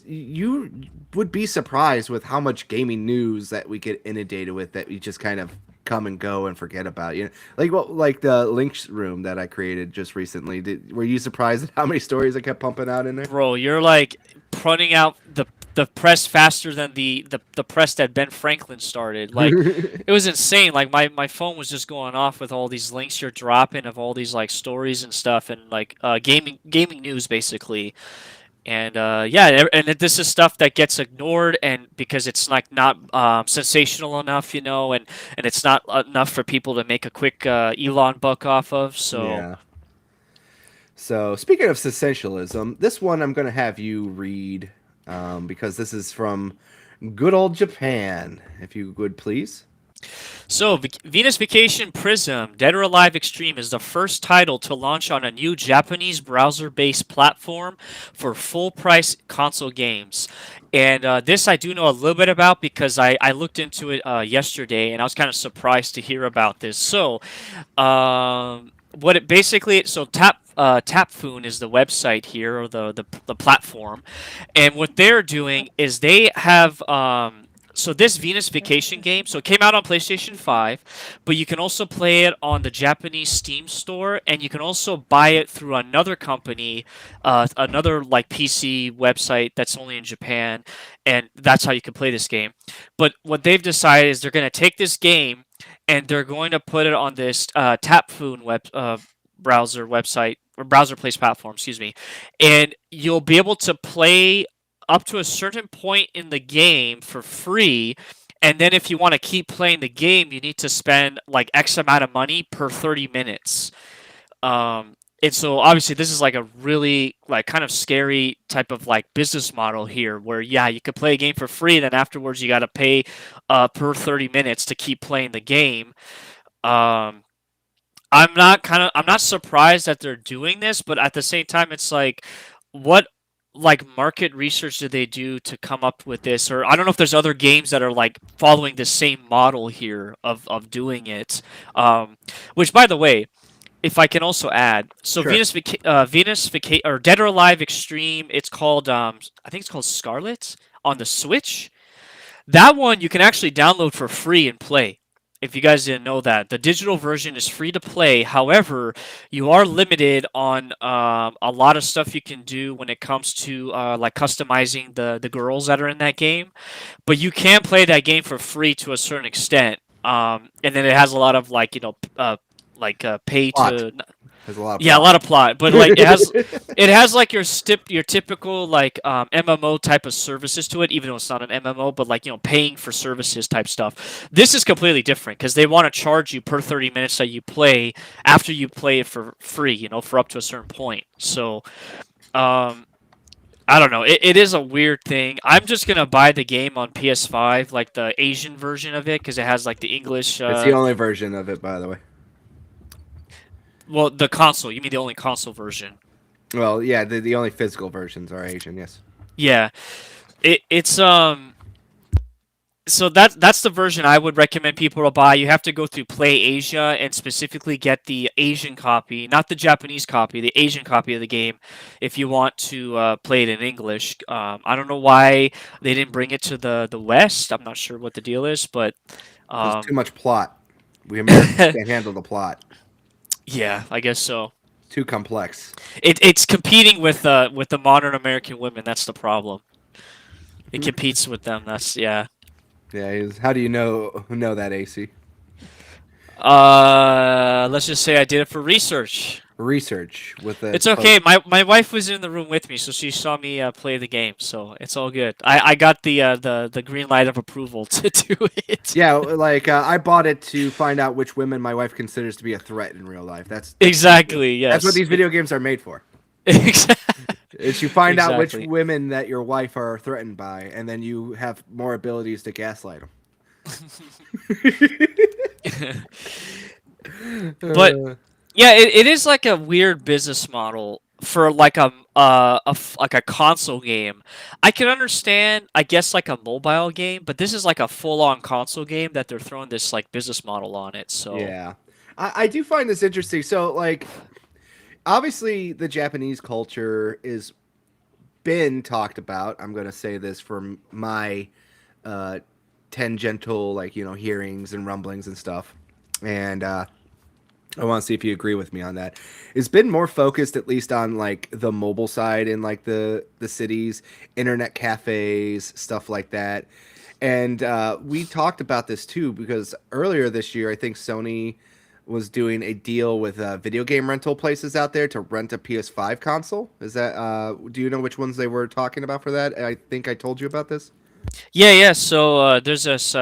you would be surprised with how much gaming news that we get inundated with that we just kind of come and go and forget about. Like the links room that I created just recently. Were you surprised at how many stories I kept pumping out in there? bro, you're like putting out the press faster than the press that Ben Franklin started. Like it was insane. Like my phone was just going off with all these links you're dropping of all these like stories and stuff, and like gaming news basically. And this is stuff that gets ignored, and because it's like not sensational enough, and it's not enough for people to make a quick Elon buck off of. So Yeah. So speaking of sensationalism, this one I'm going to have you read because this is from good old Japan. If you would please. So, Venus Vacation Prism Dead or Alive Extreme is the first title to launch on a new Japanese browser-based platform for full-price console games. And this I do know a little bit about because I looked into it yesterday, and I was kind of surprised to hear about this. So, what it basically so Tapfoon is the website here, or the platform, and what they're doing is they have so this Venus Vacation game, so it came out on PlayStation 5, but you can also play it on the Japanese Steam store, and you can also buy it through another company, another like PC website that's only in Japan, and that's how you can play this game. But what they've decided is they're going to take this game and they're going to put it on this Tapfoon browser website, or browser-based platform, excuse me, and you'll be able to play up to a certain point in the game for free, and then if you want to keep playing the game, you need to spend like X amount of money per 30 minutes. And so obviously this is like a really like kind of scary type of like business model here where yeah, you could play a game for free, then afterwards you got to pay per 30 minutes to keep playing the game. Um I'm not surprised that they're doing this, but at the same time it's like what like market research did they do to come up with this? Or I don't know if there's other games that are like following the same model here of doing it. Which by the way, if I can also add, so Sure. Or Dead or Alive Extreme, it's called I think it's called Scarlet on the Switch. That one you can actually download for free and play. If you guys didn't know that, the digital version is free to play. However, you are limited on a lot of stuff you can do when it comes to like customizing the girls that are in that game. But you can play that game for free to a certain extent. And then it has a lot of like pay Plot. to There's a lot of yeah, a plot. lot of plot, but like it has like your typical like MMO type of services to it, even though it's not an MMO, but like paying for services type stuff. This is completely different because they want to charge you per 30 minutes that you play after you play it for free, for up to a certain point. So I don't know. It is a weird thing. I'm just gonna buy the game on PS5, like the Asian version of it, because it has like the English. It's the only version of it, by the way. Well, the console. You mean the only console version? Well, yeah, the only physical versions are Asian, yes. Yeah, it's So that's the version I would recommend people to buy. You have to go through Play Asia and specifically get the Asian copy, not the Japanese copy, the Asian copy of the game, if you want to play it in English. I don't know why they didn't bring it to the West. I'm not sure what the deal is, but There's too much plot. We Americans can't handle the plot. yeah, I guess so. Too complex. It's competing with the modern American women. That's the problem. It competes with them. That's yeah. Yeah, how do you know that, AC? Let's just say I did it for research. Research with the. It's okay. My wife was in the room with me, so she saw me play the game, so it's all good. I got the green light of approval to do it. Yeah, like I bought it to find out which women my wife considers to be a threat in real life. That's Exactly. Yes. That's what these video games are made for. Is you find out which women that your wife are threatened by, and then you have more abilities to gaslight them. But yeah, it is like a weird business model for like like a console game. I can understand, I guess, like a mobile game, but this is like a full-on console game that they're throwing this like business model on it. So yeah, I do find this interesting. So like, obviously, the Japanese culture is been talked about. I'm going to say this from my tangential, like, hearings and rumblings and stuff. And I want to see if you agree with me on that. It's been more focused, at least on like the mobile side in like the cities, internet cafes, stuff like that. And we talked about this too, because earlier this year, I think Sony was doing a deal with video game rental places out there to rent a PS5 console. Is that do you know which ones they were talking about for that? I think I told you about this. yeah. So there's this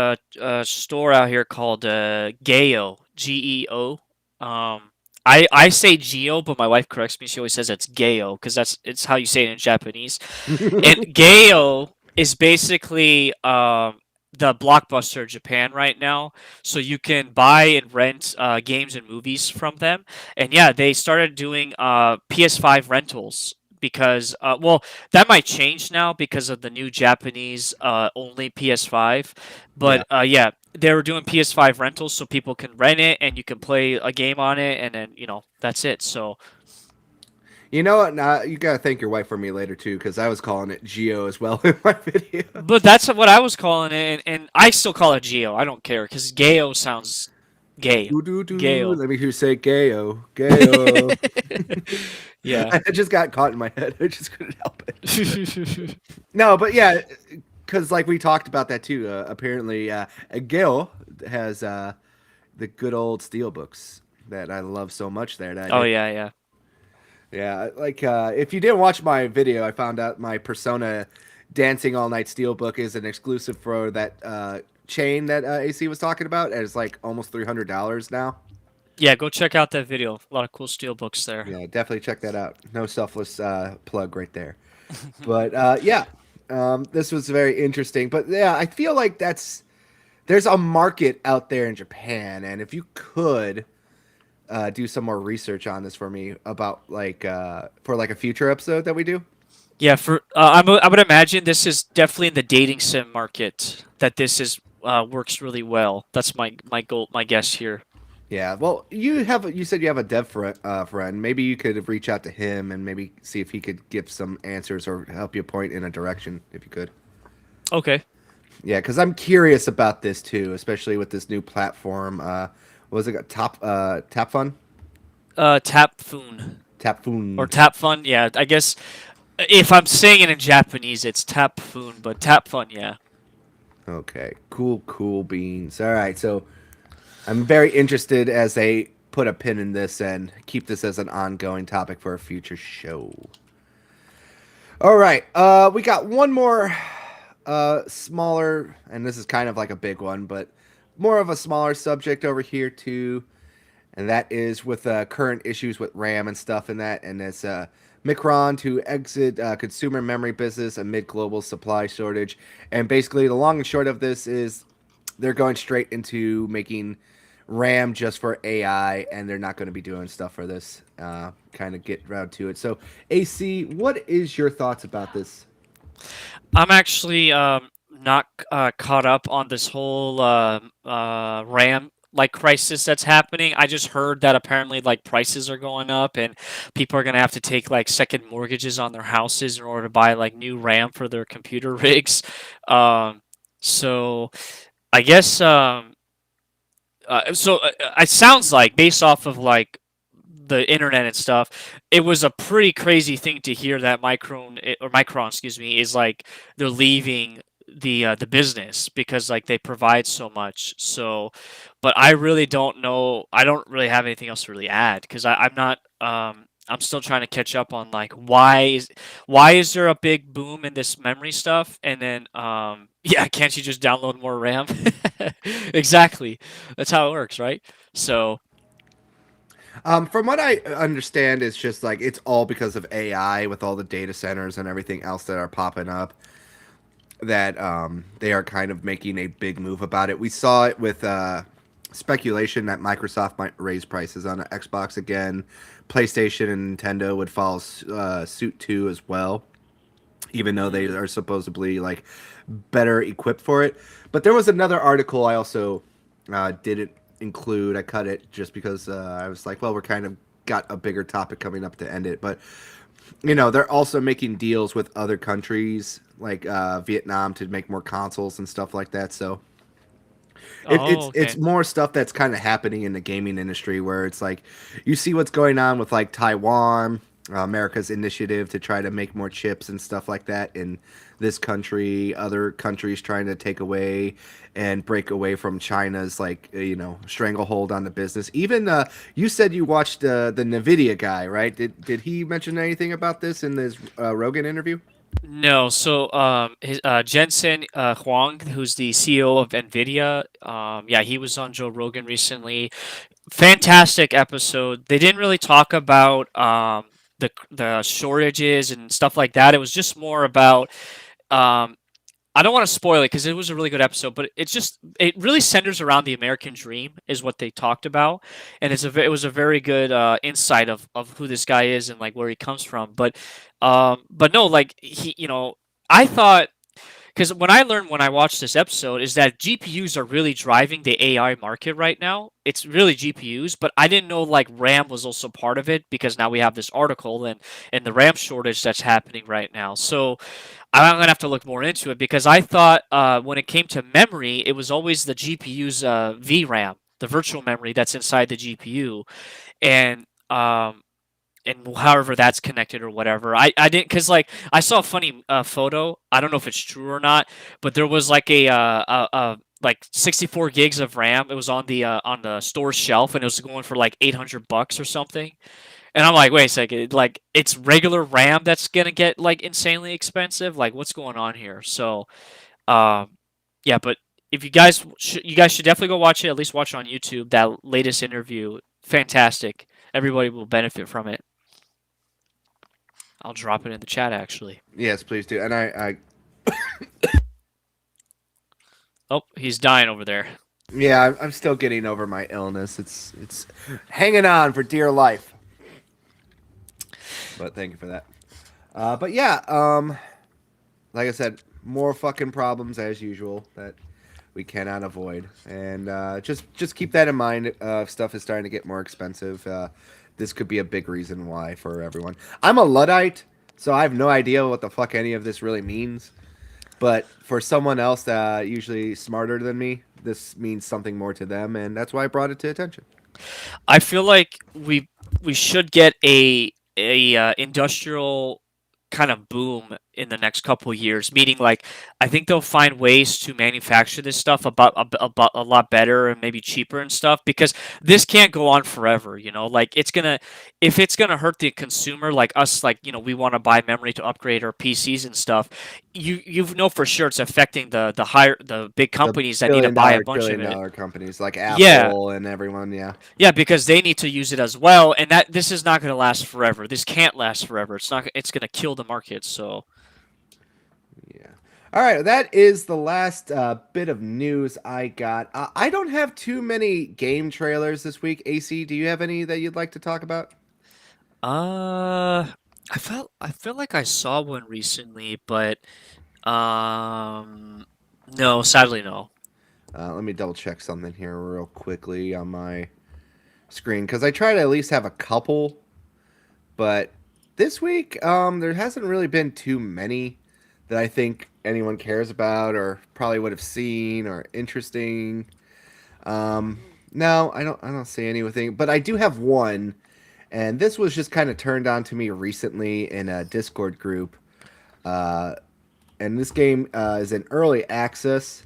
store out here called Geo, Geo. I say Geo, but my wife corrects me. She always says it's Geo because it's how you say it in Japanese. And Geo is basically the Blockbuster of Japan right now. So you can buy and rent games and movies from them. And yeah, they started doing PS5 rentals because well, that might change now because of the new Japanese only PS5. But yeah, they were doing PS5 rentals so people can rent it and you can play a game on it, and then that's it. So You know what? Nah, you gotta thank your wife for me later too, because I was calling it Geo as well in my video. but that's what I was calling it, and I still call it Geo. I don't care because Geo sounds gay. Geo. Let me hear you say Gayo. Gayo. Yeah. I just got caught in my head. I just couldn't help it. No, but yeah, because like we talked about that too. Apparently, Gail has the good old steel books that I love so much. Yeah. Yeah, like if you didn't watch my video, I found out my Persona Dancing All Night Steelbook is an exclusive for that chain that AC was talking about. And it's like almost $300 now. Yeah, go check out that video. A lot of cool steel books there. Yeah, definitely check that out. No selfless plug right there. But yeah, this was very interesting. But yeah, I feel like there's a market out there in Japan, and if you could do some more research on this for me about like for like a future episode that we do. Yeah, for I would imagine this is definitely in the dating sim market that this is works really well. That's my goal, my guess here. Yeah, well, you said you have a friend. Maybe you could reach out to him and maybe see if he could give some answers or help you point in a direction if you could. Okay. Yeah, because I'm curious about this too, especially with this new platform. What was it? Tap Fun? Tapfoon or Tapfoon. Tap Fun. Yeah, I guess if I'm saying it in Japanese, it's Tapfoon, but Tap Fun, yeah. Okay, cool beans. All right, so I'm very interested as they put a pin in this and keep this as an ongoing topic for a future show. All right, we got one more smaller, and this is kind of like a big one, but more of a smaller subject over here too, and that is with current issues with RAM and stuff and that, and it's Micron to exit consumer memory business amid global supply shortage. And basically, the long and short of this is they're going straight into making RAM just for AI, and they're not going to be doing stuff for this. Kind of get around to it. So, AC, what is your thoughts about this? I'm actually not caught up on this whole RAM like crisis that's happening. I just heard that apparently like prices are going up and people are gonna have to take like second mortgages on their houses in order to buy like new RAM for their computer rigs. So I guess it sounds like based off of like the internet and stuff, it was a pretty crazy thing to hear that Micron, excuse me, is like they're leaving the business because like they provide so much. So, but I really don't know. I don't really have anything else to really add because I'm not. I'm still trying to catch up on like why is there a big boom in this memory stuff and then yeah, can't you just download more RAM? Exactly, that's how it works, right? So From what I understand, it's just like it's all because of AI with all the data centers and everything else that are popping up. That they are kind of making a big move about it. We saw it with speculation that Microsoft might raise prices on an Xbox again. PlayStation and Nintendo would follow suit too as well, even though they are supposedly like better equipped for it. But there was another article I also didn't include. I cut it just because I was like, well, we're kind of got a bigger topic coming up to end it. But you know, they're also making deals with other countries like Vietnam to make more consoles and stuff like that. So it's more stuff that's kind of happening in the gaming industry where it's like you see what's going on with like Taiwan, America's initiative to try to make more chips and stuff like that in this country, other countries trying to take away and break away from China's like stranglehold on the business. Even you said you watched the Nvidia guy, right? Did he mention anything about this in his Rogan interview? No, so his Jensen Huang, who's the CEO of Nvidia, yeah, he was on Joe Rogan recently. Fantastic episode. They didn't really talk about the shortages and stuff like that. It was just more about I don't want to spoil it because it was a really good episode, but it really centers around the American dream is what they talked about, and it was a very good insight of who this guy is and like where he comes from. But no, like I thought because when I watched this episode is that GPUs are really driving the AI market right now. It's really GPUs, but I didn't know like RAM was also part of it because now we have this article and the RAM shortage that's happening right now. So I'm gonna have to look more into it because I thought when it came to memory, it was always the GPU's VRAM, the virtual memory that's inside the GPU, and however that's connected or whatever. I didn't because like I saw a funny photo. I don't know if it's true or not, but there was like a like 64 gigs of RAM. It was on the store shelf and it was going for like $800 or something. And I'm like, wait a second, like it's regular RAM that's gonna get like insanely expensive. Like, what's going on here? So, yeah, but if you guys should definitely go watch it. At least watch it on YouTube. That latest interview, fantastic. Everybody will benefit from it. I'll drop it in the chat actually. Yes, please do. And I Oh, he's dying over there. yeah, I'm still getting over my illness. It's hanging on for dear life. But thank you for that. But yeah, like I said, more fucking problems as usual that we cannot avoid, and just keep that in mind. If stuff is starting to get more expensive, this could be a big reason why for everyone. I'm a Luddite, so I have no idea what the fuck any of this really means. But for someone else usually smarter than me, this means something more to them, and that's why I brought it to attention. I feel like we should get a industrial kind of boom in the next couple of years. Meaning, like, I think they'll find ways to manufacture this stuff about a lot better and maybe cheaper and stuff. Because this can't go on forever. You know, like if it's gonna hurt the consumer, like us, like we want to buy memory to upgrade our PCs and stuff. You know for sure it's affecting the big companies that need to buy a bunch of it. Billion-dollar companies like Yeah. Apple and everyone, yeah. Yeah, because they need to use it as well, and that this is not going to last forever. This can't last forever. It's not. It's going to kill the market. So Yeah. All right, that is the last bit of news I got. I don't have too many game trailers this week. AC, do you have any that you'd like to talk about? I feel like I saw one recently, but no, sadly no. Let me double check something here real quickly on my screen because I try to at least have a couple, but this week there hasn't really been too many that I think anyone cares about or probably would have seen or interesting. No, I don't see anything, but I do have one, and this was just kind of turned on to me recently in a Discord group. And this game is in early access,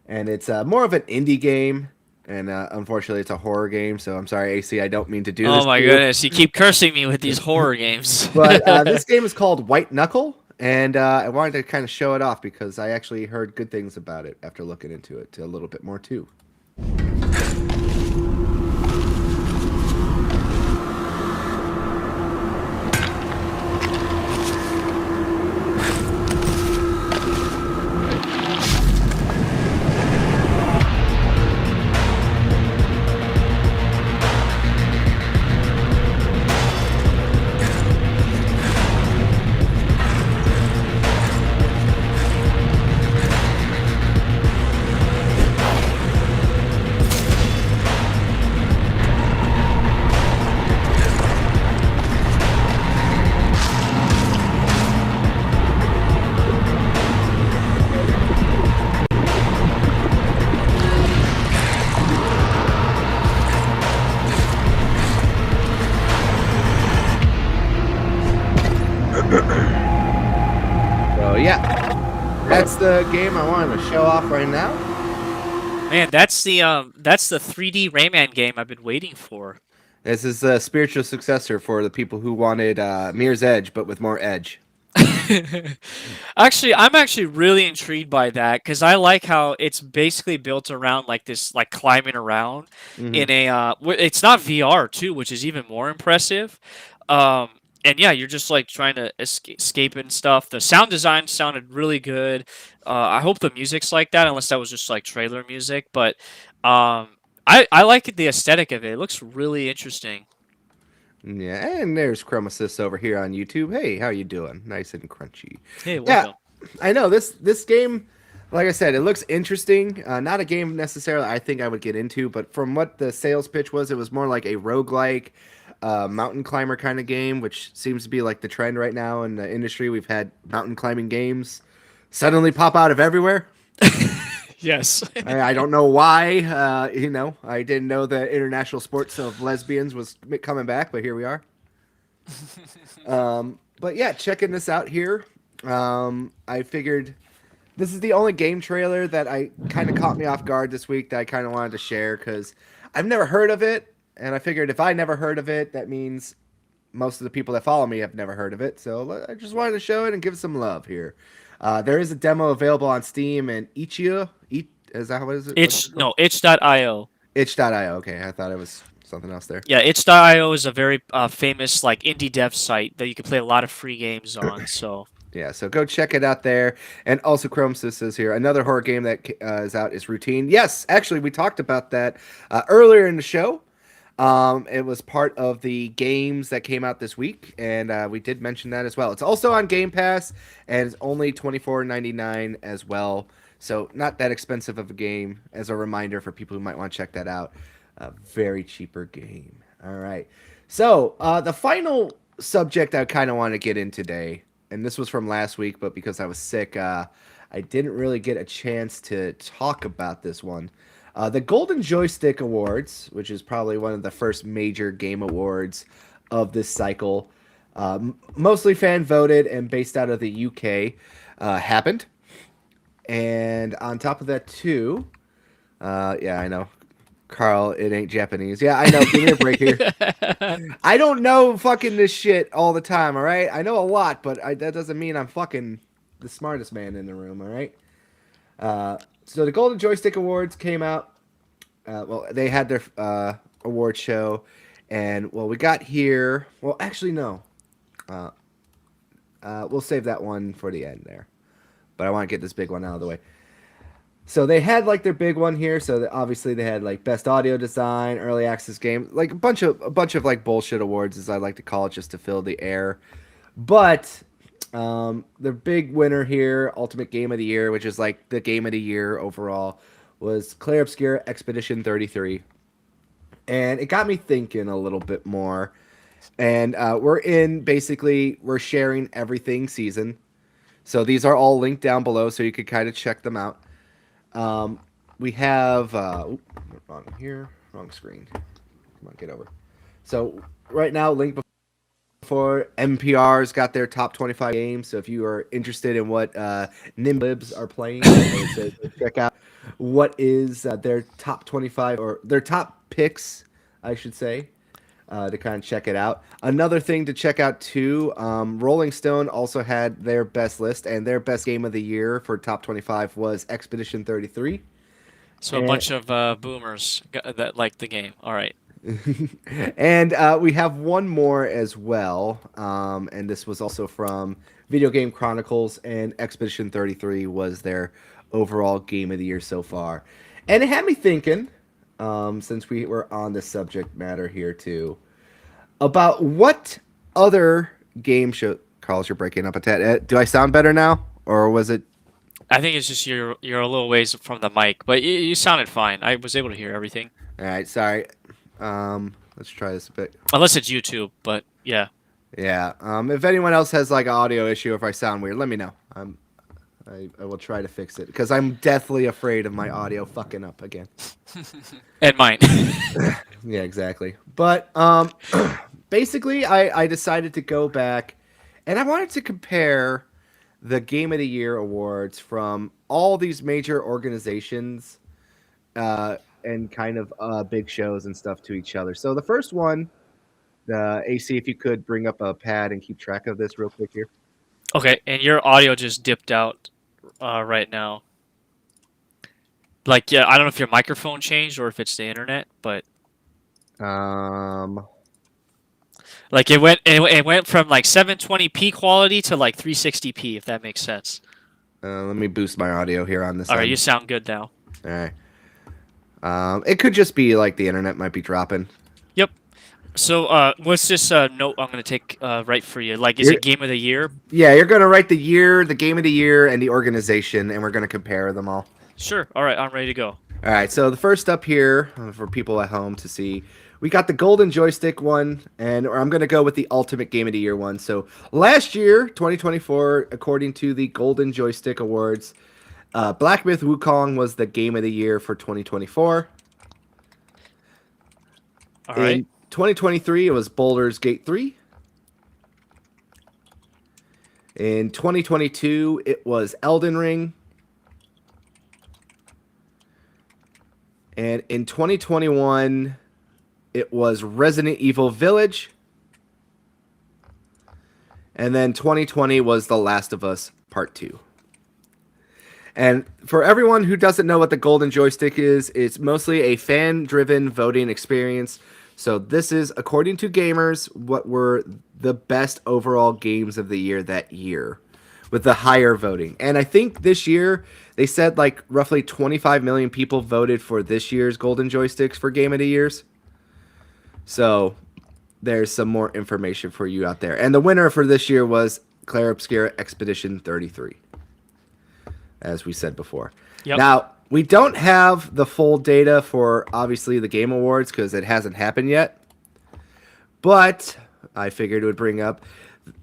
and it's more of an indie game. And unfortunately, it's a horror game, so I'm sorry, AC. I don't mean to do this. Oh my to you. goodness, you keep cursing me with these horror games. But this game is called White Knuckle, and I wanted to kind of show it off because I actually heard good things about it after looking into it a little bit more too. So yeah, that's the game I wanted to show off right now. Man, that's the 3D Rayman game I've been waiting for. This is the spiritual successor for the people who wanted Mirror's Edge, but with more edge. Actually, I'm actually really intrigued by that because I like how it's basically built around like this, like climbing around in a. It's not VR too, which is even more impressive. And yeah, you're just like trying to escape and stuff. The sound design sounded really good. I hope the music's like that, unless that was just like trailer music. But I like the aesthetic of it. It looks really interesting. Yeah, and there's Chromasis over here on YouTube. Hey, how you doing? Nice and crunchy. Hey, welcome. Yeah, I know this game. Like I said, it looks interesting. Not a game necessarily I think I would get into, but from what the sales pitch was, it was more like a roguelike mountain climber kind of game, which seems to be like the trend right now in the industry. We've had mountain climbing games suddenly pop out of everywhere. Yes. I don't know why. I didn't know the international sports of lesbians was coming back, but here we are. But yeah, checking this out here. I figured this is the only game trailer that I kind of caught me off guard this week that I kind of wanted to share because I've never heard of it. And I figured if I never heard of it, that means most of the people that follow me have never heard of it. So I just wanted to show it and give some love here. There is a demo available on Steam and Itch.io. Is that what is it? Itch.io. Itch.io. Okay, I thought it was something else there. Yeah, itch.io is a very famous like indie dev site that you can play a lot of free games on. So Yeah, so go check it out there. And also, Chromesys says here another horror game that is out is Routine. Yes, actually, we talked about that earlier in the show. It was part of the games that came out this week, and we did mention that as well. It's also on Game Pass, and it's only $24.99 as well. So not that expensive of a game. As a reminder for people who might want to check that out, a very cheaper game. All right. So the final subject I kind of want to get in today, and this was from last week, but because I was sick, I didn't really get a chance to talk about this one. The Golden Joystick Awards, which is probably one of the first major game awards of this cycle, mostly fan voted and based out of the UK, happened. And on top of that, too, yeah, I know, Carl, it ain't Japanese. Yeah, I know. Give me a break here. I don't know fucking this shit all the time, all right? I know a lot, but that doesn't mean I'm fucking the smartest man in the room, all right? So the Golden Joystick Awards came out. Well, they had their award show, and well, we got here. Well, actually, no. We'll save that one for the end there. But I want to get this big one out of the way. So they had like their big one here. So obviously they had like best audio design, early access game, like a bunch of like bullshit awards, as I like to call it, just to fill the air. But the big winner here, Ultimate Game of the Year, which is like the game of the year overall, was Clair Obscur Expedition 33. And it got me thinking a little bit more. And we're sharing everything season. So these are all linked down below, so you could kind of check them out. We have wrong here, wrong screen. Come on, get over. So right now, link before NPR's got their top 25 games. So if you are interested in what Nimblibs are playing, so check out what is their top 25 or their top picks, I should say. To kind of check it out. Another thing to check out too, Rolling Stone also had their best list, and their best game of the year for top 25 was Expedition 33. So a bunch of boomers that like the game. All right. And we have one more as well, and this was also from Video Game Chronicles, and Expedition 33 was their overall game of the year so far. And it had me thinking, since we were on the subject matter here too, about what other game show. Carlos, you're breaking up a tad. Do I sound better now, or was it? I think it's just you're a little ways from the mic, but you sounded fine. I was able to hear everything. All right, sorry. Let's try this a bit. Unless it's YouTube, but yeah. Yeah. If anyone else has like an audio issue, if I sound weird, let me know. I will try to fix it because I'm deathly afraid of my audio fucking up again. And mine. Yeah, exactly. But basically, I decided to go back, and I wanted to compare the Game of the Year awards from all these major organizations and kind of big shows and stuff to each other. So the first one, AC, if you could bring up a pad and keep track of this real quick here. Okay, and your audio just dipped out right now. Like, yeah, I don't know if your microphone changed or if it's the internet, but like it went from like 720p quality to like 360p, if that makes sense. Let me boost my audio here on this. All right, you sound good now. All right. It could just be like the internet might be dropping. Yep. So, what's this note I'm gonna take right for you? Like, is it game of the year? Yeah, you're gonna write the year, the game of the year, and the organization, and we're gonna compare them all. Sure. All right, I'm ready to go. All right. So the first up here for people at home to see, we got the Golden Joystick one, and I'm gonna go with the Ultimate Game of the Year one. So last year, 2024, according to the Golden Joystick Awards, Black Myth Wukong was the Game of the Year for 2024. All right. In 2023, it was Baldur's Gate 3. In 2022, it was Elden Ring. And in 2021, it was Resident Evil Village. And then 2020 was The Last of Us Part 2. And for everyone who doesn't know what the Golden Joystick is, it's mostly a fan-driven voting experience So this is, according to gamers, what were the best overall games of the year that year, with the higher voting. And I think this year they said like roughly 25 million people voted for this year's Golden Joysticks for Game of the Years. So there's some more information for you out there. And the winner for this year was Claire Obscura Expedition 33, as we said before. Yep. Now, we don't have the full data for, obviously, the Game Awards because it hasn't happened yet. But I figured it would bring up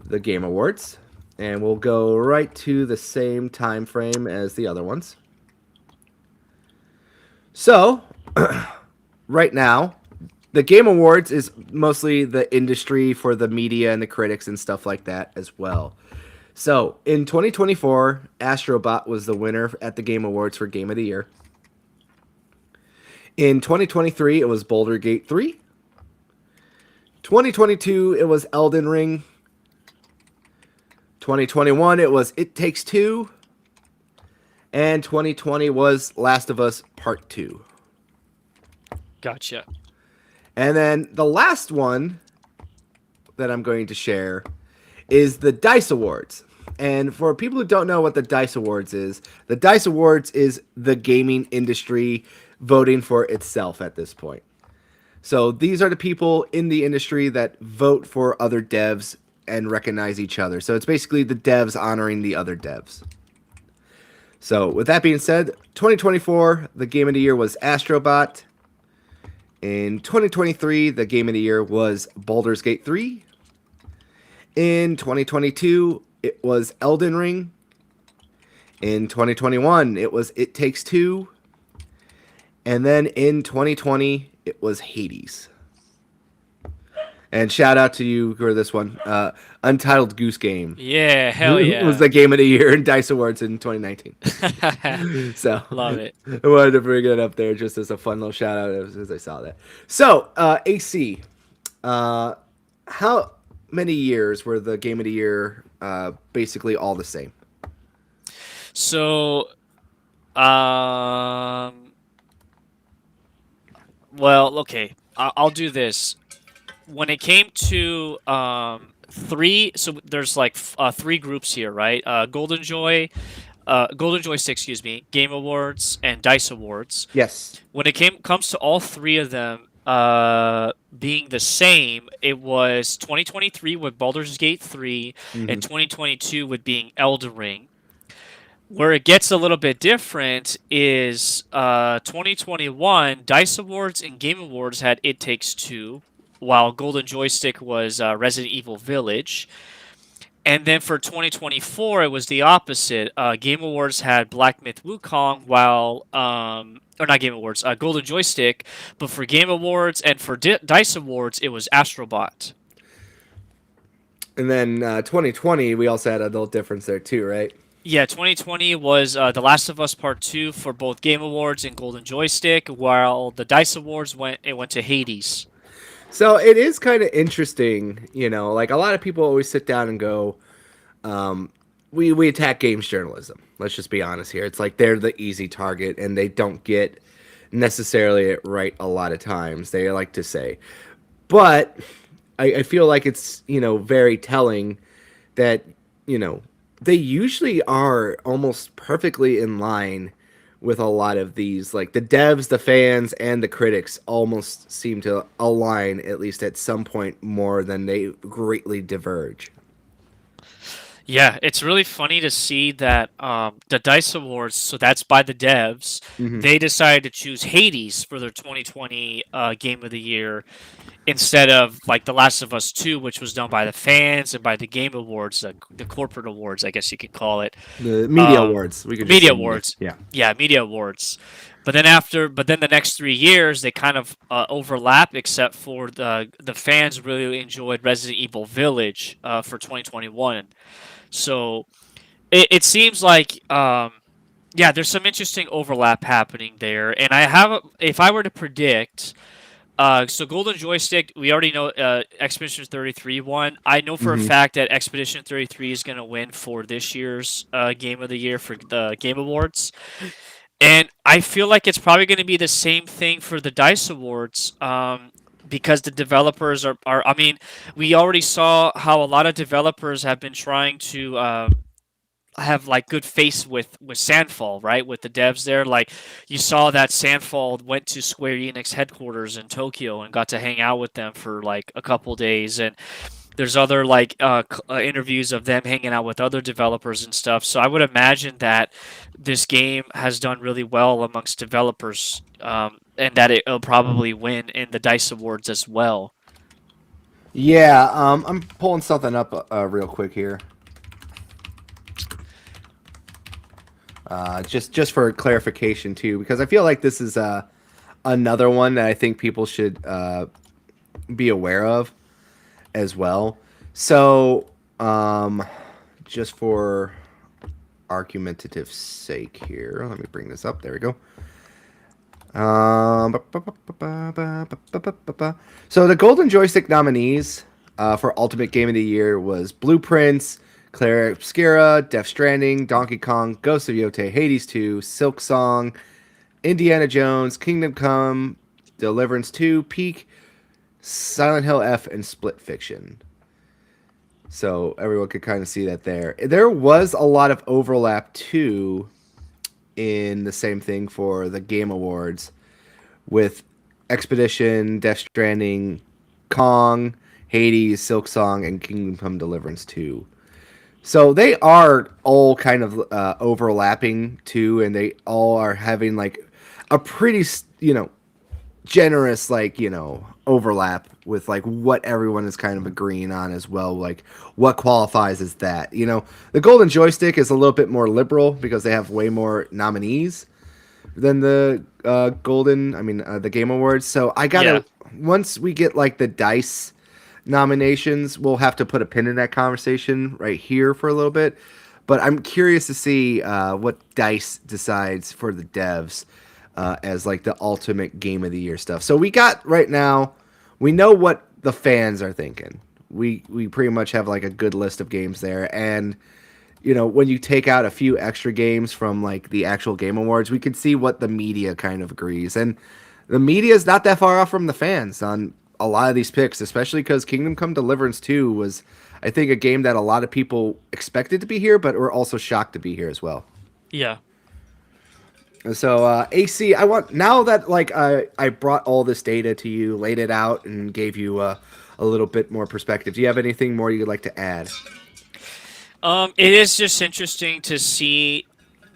the Game Awards. And we'll go right to the same time frame as the other ones. So, right now, the Game Awards is mostly the industry for the media and the critics and stuff like that as well. So, in 2024, Astrobot was the winner at the Game Awards for Game of the Year. In 2023, it was Baldur's Gate 3. 2022, it was Elden Ring. 2021, it was It Takes Two. And 2020 was Last of Us Part 2. Gotcha. And then the last one that I'm going to share is the DICE Awards. And for people who don't know what the DICE Awards is, the DICE Awards is the gaming industry voting for itself at this point. So these are the people in the industry that vote for other devs and recognize each other. So it's basically the devs honoring the other devs. So with that being said, 2024, the Game of the Year was Astrobot. In 2023, the Game of the Year was Baldur's Gate 3. In 2022, it was Elden Ring. In 2021, it was It Takes Two. And then in 2020, it was Hades. And shout out to you for this one. Untitled Goose Game. Yeah, hell yeah. It was the Game of the Year in DICE Awards in 2019. So Love it. I wanted to bring it up there just as a fun little shout out as I saw that. So, AC, how many years were the Game of the Year basically all the same? So, well, okay. I'll do this. When it came to three, so there's like three groups here, right? Golden Joystick, excuse me, Game Awards and DICE Awards. Yes. When it comes to all three of them being the same, it was 2023 with Baldur's Gate 3 and 2022 with being Elden Ring. Where it gets a little bit different is 2021 DICE Awards and Game Awards had It Takes Two, while Golden Joystick was Resident Evil Village. And then for 2024, it was the opposite. Game Awards had Black Myth Wukong, while or not Game Awards, Golden Joystick. But for Game Awards and for DICE Awards, it was Astrobot. And then 2020, we also had a little difference there too, right? Yeah, 2020 was The Last of Us Part 2 for both Game Awards and Golden Joystick, while the DICE Awards went to Hades. So it is kind of interesting, you know, like a lot of people always sit down and go, we attack games journalism. Let's just be honest here. It's like they're the easy target and they don't get necessarily it right a lot of times, they like to say. But I feel like it's, you know, very telling that, you know, they usually are almost perfectly in line with a lot of these. Like the devs, the fans, and the critics almost seem to align, at least at some point, more than they greatly diverge. Yeah, it's really funny to see that the DICE Awards, so that's by the devs, they decided to choose Hades for their 2020 Game of the Year instead of like The Last of Us 2, which was done by the fans and by the Game Awards, the corporate awards, I guess you could call it. The media awards. We could media awards. Yeah. Yeah, media awards. But then the next 3 years they kind of overlap, except for the fans really enjoyed Resident Evil Village for 2021. So it seems like there's some interesting overlap happening there. And if I were to predict, so Golden Joystick, we already know Expedition 33 won. I know for a fact that Expedition 33 is going to win for this year's Game of the Year for the Game Awards. And I feel like it's probably going to be the same thing for the DICE Awards. because the developers are. I mean, we already saw how a lot of developers have been trying to have like good face with Sandfall, right? With the devs there, like you saw that Sandfall went to Square Enix headquarters in Tokyo and got to hang out with them for like a couple days, and there's other like interviews of them hanging out with other developers and stuff. So I would imagine that this game has done really well amongst developers, and that it'll probably win in the Dice Awards as well. Yeah, I'm pulling something up real quick here. Just for clarification too, because I feel like this is another one that I think people should be aware of as well. So, just for argumentative sake here, let me bring this up. There we go. So the Golden Joystick nominees for Ultimate Game of the Year was Blueprints, Claire Obscura, Death Stranding, Donkey Kong, Ghost of Yotei, Hades 2, Silk Song, Indiana Jones, Kingdom Come, Deliverance 2, Peak, Silent Hill F, and Split Fiction. So everyone could kind of see that there. There was a lot of overlap too in the same thing for the Game Awards with Expedition, Death Stranding, Kong, Hades, Silk Song, and Kingdom Come Deliverance 2. So they are all kind of overlapping too, and they all are having like a pretty, generous overlap with like what everyone is kind of agreeing on as well, like what qualifies as that. The Golden Joystick is a little bit more liberal because they have way more nominees than the the Game Awards. So I gotta once we get like the DICE nominations, we'll have to put a pin in that conversation right here for a little bit. But I'm curious to see what DICE decides for the devs as like the ultimate Game of the Year stuff. So we got right now, we know what the fans are thinking. We pretty much have like a good list of games there, and when you take out a few extra games from like the actual Game Awards, we can see what the media kind of agrees, and the media is not that far off from the fans on a lot of these picks, especially because Kingdom Come Deliverance 2 was, I think, a game that a lot of people expected to be here, but were also shocked to be here as well. Yeah. So AC, I want, now that like I brought all this data to you, laid it out, and gave you a little bit more perspective. Do you have anything more you'd like to add? It is just interesting to see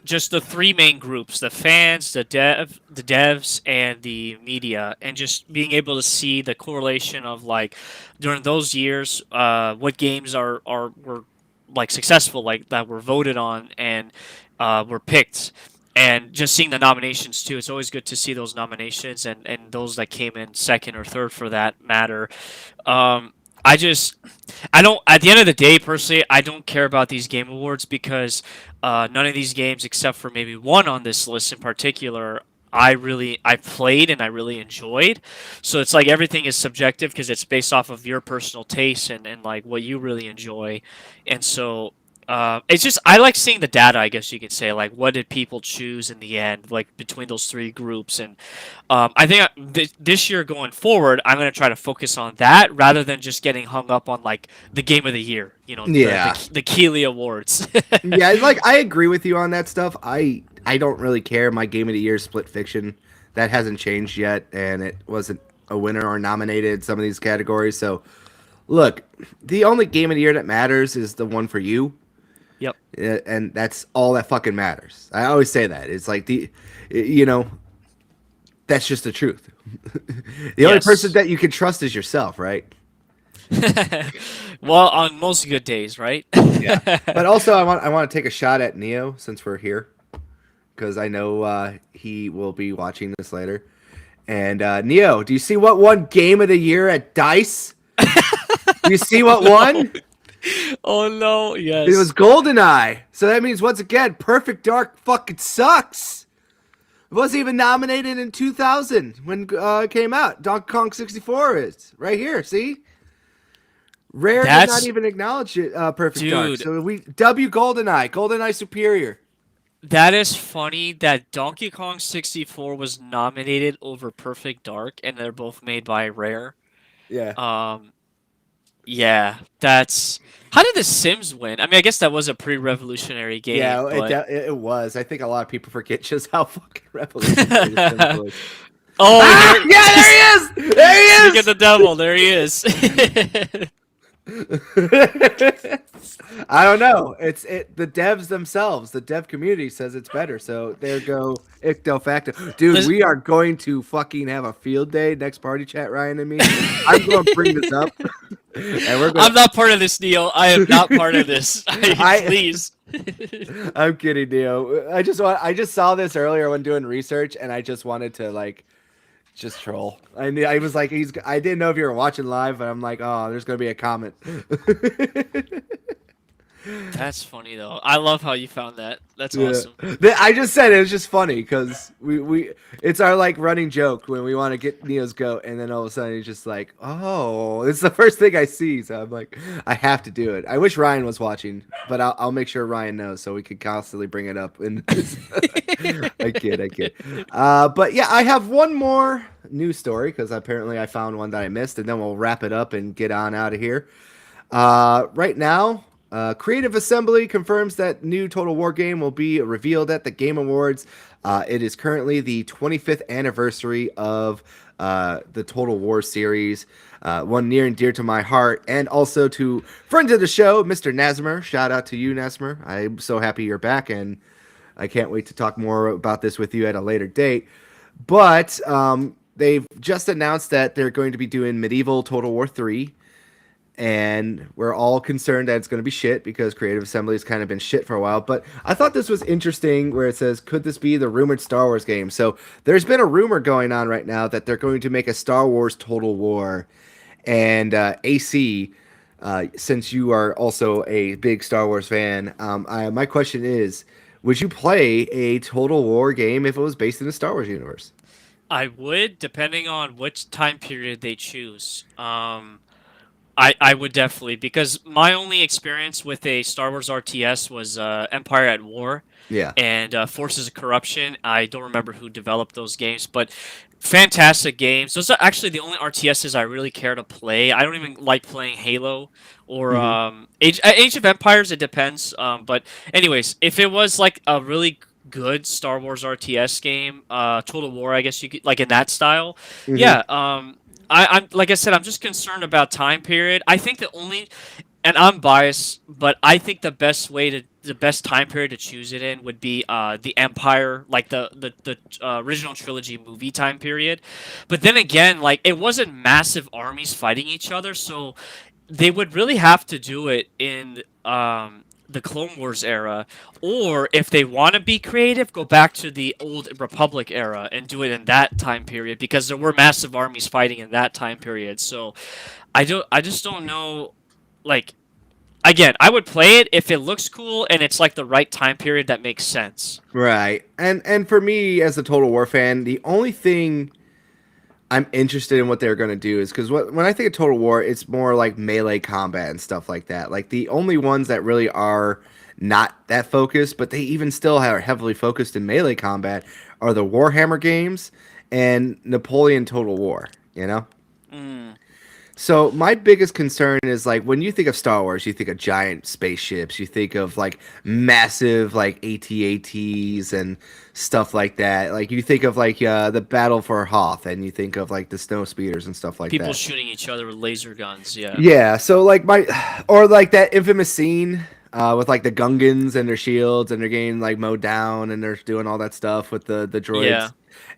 just the three main groups: the fans, the devs, and the media, and just being able to see the correlation of like during those years, what games were like successful, like that were voted on and were picked. And just seeing the nominations too, it's always good to see those nominations and those that came in second or third for that matter. I don't, at the end of the day, personally, I don't care about these Game Awards because none of these games, except for maybe one on this list in particular, I played and I really enjoyed. So it's like everything is subjective because it's based off of your personal taste and like what you really enjoy. And so it's just, I like seeing the data, I guess you could say, like what did people choose in the end, like between those three groups. And I think this year going forward, I'm going to try to focus on that rather than just getting hung up on like the Game of the Year, the Keeley Awards. Yeah, like I agree with you on that stuff. I don't really care. My Game of the Year is Split Fiction. That hasn't changed yet, and it wasn't a winner or nominated in some of these categories. So, look, the only Game of the Year that matters is the one for you. Yep. And that's all that fucking matters. I always say that. It's like that's just the truth. The only person that you can trust is yourself, right? Well, on most good days, right? Yeah. But also, I want to take a shot at Neo since we're here, because I know he will be watching this later. And Neo, do you see what won Game of the Year at DICE? Do you see what won? Oh no, yes. It was GoldenEye. So that means once again, Perfect Dark fucking sucks. It wasn't even nominated in 2000 when it came out. Donkey Kong 64 is right here. See, Rare did not even acknowledge it. Perfect Dark. So we GoldenEye. GoldenEye superior. That is funny that Donkey Kong 64 was nominated over Perfect Dark, and they're both made by Rare. Yeah. Yeah, that's. How did The Sims win? I mean, I guess that was a pretty revolutionary game, Yeah, but. it was. I think a lot of people forget just how fucking revolutionary the Sims was. Oh, Ah! here. Yeah, there he is! There he Speak is! of the devil, there he is. I don't know. The devs themselves, the dev community says it's better. So there go icto facto. Dude, Listen- we are going to fucking have a field day next party chat, Ryan and me. I'm going to bring this up. And we're I'm going not part of this, Neil. I am not part of this. Please. I'm kidding, Neo. I just saw this earlier when doing research and I just wanted to like just troll. I was like I didn't know if you were watching live, but I'm like, oh, there's going to be a comment. That's funny though. I love how you found that. That's Yeah. awesome. I just said it was just funny because we it's our like running joke when we want to get Neo's goat, and then all of a sudden he's just like, oh, it's the first thing I see, so I'm like, I have to do it. I wish Ryan was watching, but I'll make sure Ryan knows so we can constantly bring it up. And I kid. But yeah, I have one more news story because apparently I found one that I missed, and then we'll wrap it up and get on out of here. Right now. Creative Assembly confirms that new Total War game will be revealed at the Game Awards. It is currently the 25th anniversary of the Total War series, one near and dear to my heart, and also to friend of the show, Mr. Nasmer. Shout out to you, Nasmer. I'm so happy you're back, and I can't wait to talk more about this with you at a later date. But they've just announced that they're going to be doing Medieval Total War 3. And we're all concerned that it's going to be shit because Creative Assembly has kind of been shit for a while. But I thought this was interesting where it says, could this be the rumored Star Wars game? So there's been a rumor going on right now that they're going to make a Star Wars Total War. And AC, since you are also a big Star Wars fan, my question is, would you play a Total War game if it was based in the Star Wars universe? I would, depending on which time period they choose. I would definitely, because my only experience with a Star Wars RTS was Empire at War Yeah. and Forces of Corruption. I don't remember who developed those games, but fantastic games. Those are actually the only RTSs I really care to play. I don't even like playing Halo or Age of Empires. It depends. But anyways, if it was like a really good Star Wars RTS game, Total War, I guess you could, like in that style, yeah. I'm like I said, I'm just concerned about time period. I think the only, and I'm biased, but I think the best time period to choose it in would be the Empire, like the original trilogy movie time period. But then again, like it wasn't massive armies fighting each other, so they would really have to do it in the Clone Wars era, or if they want to be creative, go back to the old Republic era and do it in that time period because there were massive armies fighting in that time period. So I just don't know. Like, again, I would play it if it looks cool and it's like the right time period that makes sense. Right. And for me as a Total War fan, the only thing I'm interested in what they're going to do is because when I think of Total War, it's more like melee combat and stuff like that. Like the only ones that really are not that focused, but they even still are heavily focused in melee combat are the Warhammer games and Napoleon Total War, you know? So my biggest concern is like when you think of Star Wars, you think of giant spaceships, you think of like massive like AT-ATs and stuff like that. Like you think of like the Battle for Hoth, and you think of like the snow speeders and stuff like People that. shooting each other with laser guns, yeah. Yeah, so like or like that infamous scene with like the Gungans and their shields and they're getting like mowed down and they're doing all that stuff with the droids. Yeah.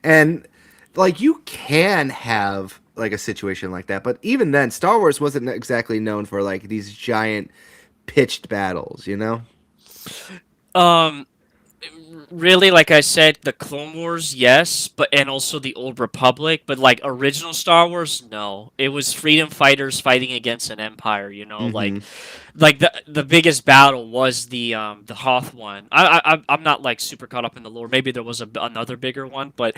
And like you can have like a situation like that, but even then Star Wars wasn't exactly known for like these giant pitched battles, you know? Really, like I said, the Clone Wars, yes, but and also the Old Republic, but like original Star Wars, no. It was freedom fighters fighting against an empire, you know, like the biggest battle was the Hoth one. I'm not like super caught up in the lore. Maybe there was another bigger one, but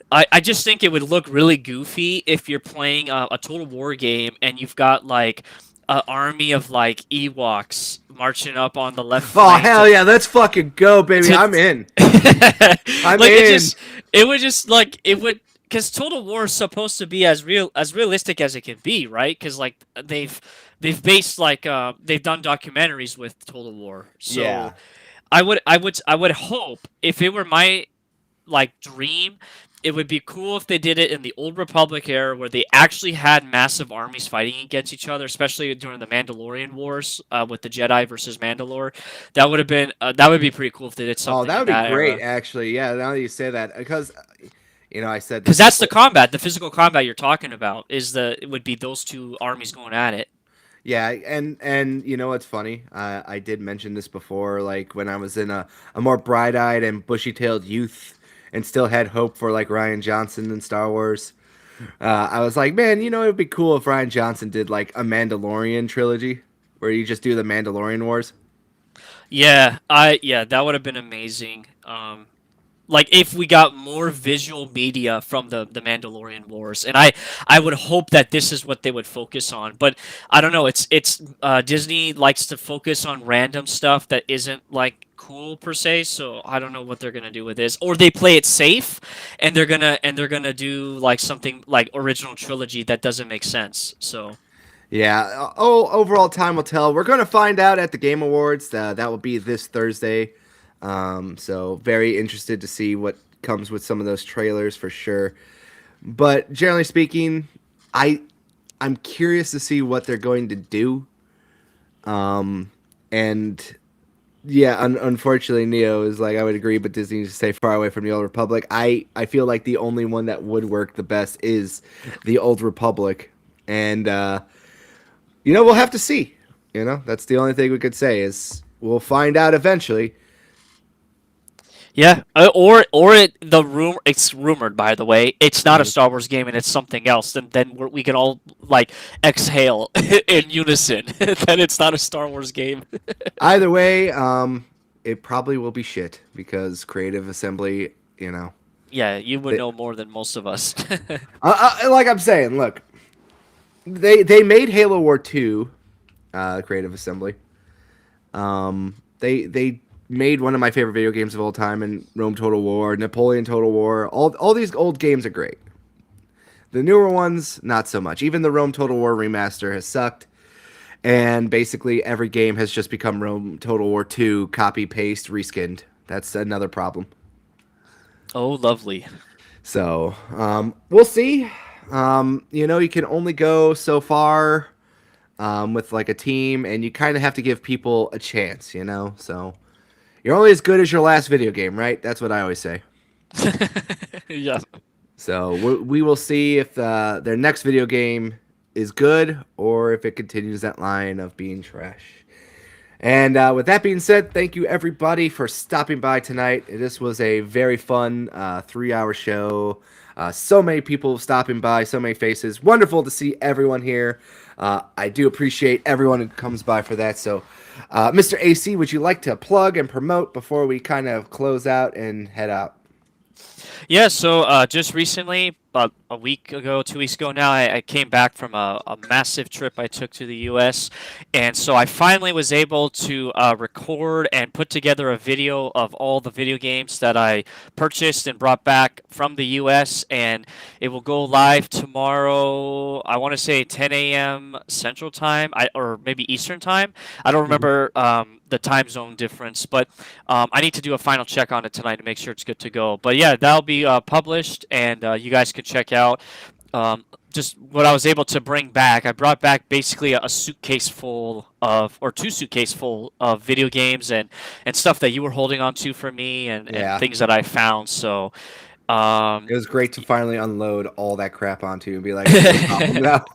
I just think it would look really goofy if you're playing a Total War game and you've got like an army of like Ewoks marching up on the left Oh flank. hell yeah, let's fucking go, baby. I'm in. I'm like in. it would just like it would because Total War is supposed to be as realistic as it can be, right? Because like they've based like they've done documentaries with Total War, Yeah. so I would hope if it were my like dream, it would be cool if they did it in the Old Republic era where they actually had massive armies fighting against each other, especially during the Mandalorian Wars with the Jedi versus Mandalore. That would be pretty cool if they did Oh, something that in would be that great, era. actually. Yeah, now that you say that, because I said Because this that's the before. combat, the physical combat you're talking about it would be those two armies going at it. Yeah, and you know what's funny? I did mention this before, like when I was in a more bright-eyed and bushy-tailed youth, and still had hope for like Ryan Johnson in Star Wars. I was like, man, it'd be cool if Ryan Johnson did like a Mandalorian trilogy, where you just do the Mandalorian Wars. Yeah, that would have been amazing. Like if we got more visual media from the Mandalorian Wars, and I would hope that this is what they would focus on. But I don't know. It's Disney likes to focus on random stuff that isn't like cool per se. So I don't know what they're gonna do with this, or they play it safe, and they're gonna do like something like original trilogy that doesn't make sense. So. Yeah. Oh, overall, time will tell. We're going to find out at the Game Awards. That will be this Thursday. So very interested to see what comes with some of those trailers for sure. But generally speaking, I I'm curious to see what they're going to do. And yeah, unfortunately, Neo is like I would agree, but Disney needs to stay far away from the Old Republic. I feel like the only one that would work the best is the Old Republic, and we'll have to see. That's the only thing we could say is we'll find out eventually. Yeah, it's rumored by the way. It's not a Star Wars game and it's something else. And then we can all like exhale in unison that it's not a Star Wars game. Either way, it probably will be shit because Creative Assembly, Yeah, you would they, know more than most of us. like I'm saying, look, they made Halo War 2, Creative Assembly. They made one of my favorite video games of all time in Rome Total War, Napoleon Total War. All these old games are great. The newer ones, not so much. Even the Rome Total War remaster has sucked. And basically every game has just become Rome Total War 2, copy, paste, reskinned. That's another problem. Oh, lovely. So, we'll see. You can only go so far with like a team, and you kind of have to give people a chance, So, you're only as good as your last video game, right? That's what I always say. Yeah. So, we will see if their next video game is good or if it continues that line of being trash. And with that being said, thank you everybody for stopping by tonight. This was a very fun 3-hour show. So many people stopping by, so many faces. Wonderful to see everyone here. I do appreciate everyone who comes by for that. So, Mr. AC, would you like to plug and promote before we kind of close out and head out? Yeah, so just recently, about a week ago, 2 weeks ago now, I came back from a massive trip I took to the U.S. And so I finally was able to record and put together a video of all the video games that I purchased and brought back from the U.S. And it will go live tomorrow, I want to say 10 a.m. Central Time, or maybe Eastern Time. I don't remember the time zone difference, but I need to do a final check on it tonight to make sure it's good to go. But yeah, that'll be published, and you guys can check out just what I was able to bring back. I brought back basically a suitcase full of, or 2 suitcases full of video games and stuff that you were holding on to for me, and things that I found. So it was great to finally unload all that crap onto you and be like, no problem now.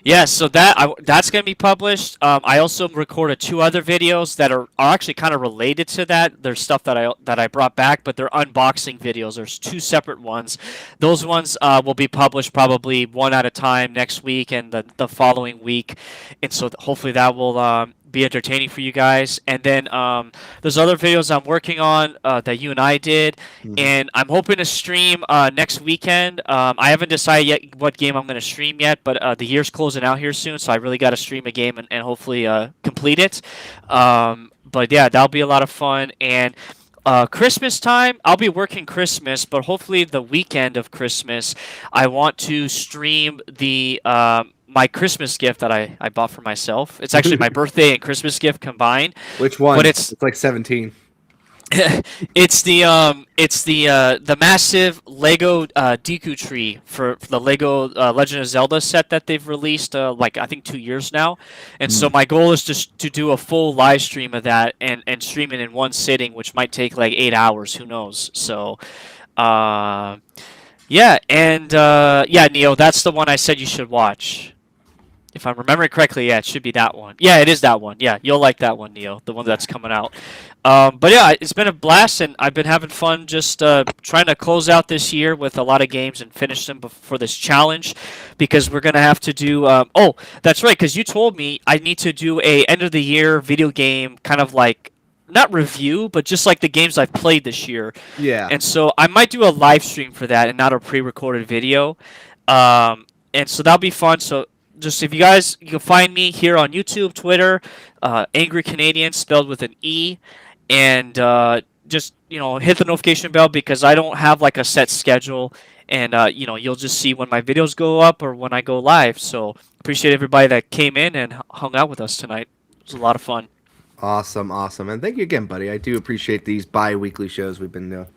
Yeah, so that's going to be published. I also recorded 2 other videos that are actually kind of related to that. There's stuff that I brought back, but they're unboxing videos. There's 2 separate ones. Those ones will be published probably one at a time next week and the following week. And so hopefully that will be entertaining for you guys. And then there's other videos I'm working on that you and I did, and I'm hoping to stream next weekend. I haven't decided yet what game I'm going to stream yet, but the year's closing out here soon, so I really got to stream a game and hopefully complete it. But yeah, that'll be a lot of fun. And Christmas time, I'll be working Christmas, but hopefully the weekend of Christmas, I want to stream the my Christmas gift that I bought for myself. It's actually my birthday and Christmas gift combined, Which one? but it's like 17. it's the massive Lego Deku tree for the Lego Legend of Zelda set that they've released like I think 2 years now, and so my goal is to do a full live stream of that and stream it in one sitting, which might take like 8 hours. Who knows? So, yeah, and yeah, Neo, that's the one I said you should watch. If I'm remembering correctly, yeah, it should be that one. Yeah, it is that one. Yeah, you'll like that one, Neo, the one that's coming out. But yeah, it's been a blast, and I've been having fun just trying to close out this year with a lot of games and finish them for this challenge, because we're gonna have to do. Oh, that's right, because you told me I need to do a end of the year video game kind of like not review, but just like the games I've played this year. Yeah. And so I might do a live stream for that and not a pre-recorded video. And so that'll be fun. So just if you guys, you can find me here on YouTube, Twitter, Angry Canadian spelled with an E, and just hit the notification bell, because I don't have like a set schedule, and you'll just see when my videos go up or when I go live. So appreciate everybody that came in and hung out with us tonight. It was a lot of fun. Awesome. And thank you again, buddy. I do appreciate these bi-weekly shows we've been doing.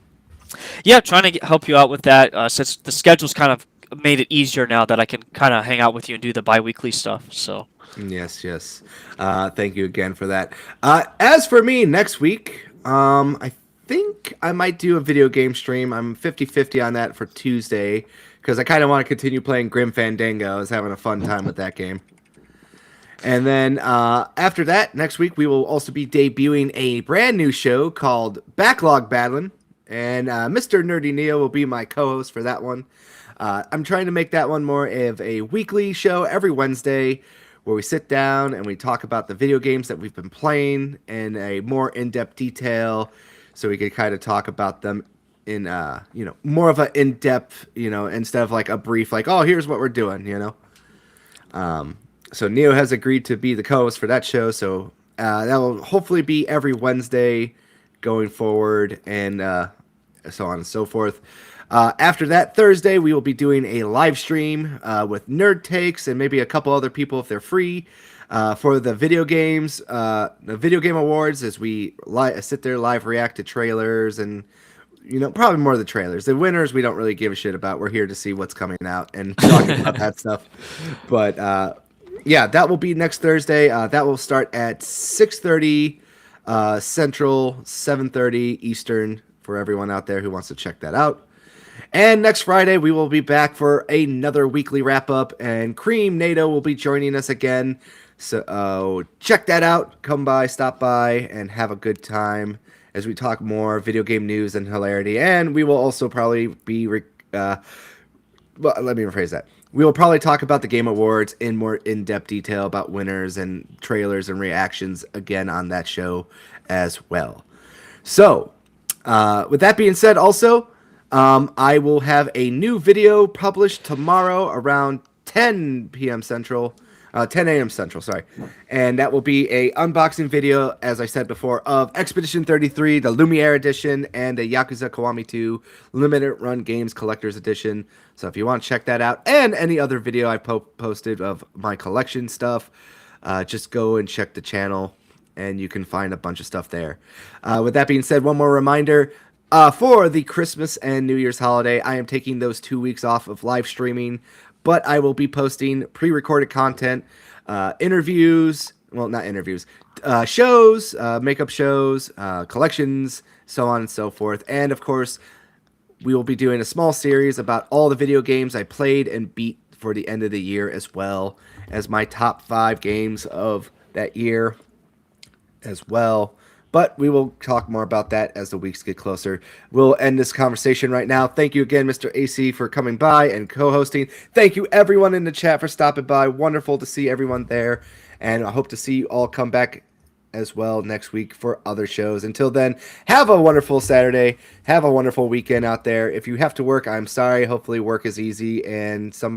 Yeah, trying to help you out with that, since the schedule's kind of made it easier now that I can kind of hang out with you and do the bi-weekly stuff. So Yes. Thank you again for that. As for me, next week, I think I might do a video game stream. I'm 50-50 on that for Tuesday, because I kind of want to continue playing Grim Fandango. I was having a fun time with that game. And then after that, next week, we will also be debuting a brand new show called Backlog Battling. And Mr. Nerdy Neo will be my co-host for that one. I'm trying to make that one more of a weekly show every Wednesday, where we sit down and we talk about the video games that we've been playing in a more in-depth detail, so we can kind of talk about them in more of an in-depth, instead of like a brief, like, oh, here's what we're doing. So Neo has agreed to be the co-host for that show, so that will hopefully be every Wednesday going forward, and so on and so forth. After that, Thursday, we will be doing a live stream with Nerd Takes and maybe a couple other people if they're free for the video games, the Video Game Awards, as we sit there live react to trailers and, probably more of the trailers. The winners we don't really give a shit about. We're here to see what's coming out and talking about that stuff. But yeah, that will be next Thursday. That will start at 6:30 Central, 7:30 Eastern for everyone out there who wants to check that out. And next Friday, we will be back for another weekly wrap-up, and Cream NATO will be joining us again. So check that out. Come by, stop by, and have a good time as we talk more video game news and hilarity. And we will also probably be... well, let me rephrase that. We will probably talk about the Game Awards in more in-depth detail about winners and trailers and reactions again on that show as well. So, with that being said, also... I will have a new video published tomorrow around 10 p.m. Central, 10 a.m. Central, sorry. And that will be a unboxing video, as I said before, of Expedition 33, the Lumiere Edition, and the Yakuza Kiwami 2 Limited Run Games Collector's Edition. So if you want to check that out, and any other video I posted of my collection stuff, just go and check the channel, and you can find a bunch of stuff there. With that being said, one more reminder. For the Christmas and New Year's holiday, I am taking those 2 weeks off of live streaming, but I will be posting pre-recorded content, interviews, well, not interviews, shows, makeup shows, collections, so on and so forth. And of course, we will be doing a small series about all the video games I played and beat for the end of the year, as well as my top 5 games of that year as well. But we will talk more about that as the weeks get closer. We'll end this conversation right now. Thank you again, Mr. AC, for coming by and co-hosting. Thank you, everyone in the chat, for stopping by. Wonderful to see everyone there. And I hope to see you all come back as well next week for other shows. Until then, have a wonderful Saturday. Have a wonderful weekend out there. If you have to work, I'm sorry. Hopefully work is easy and some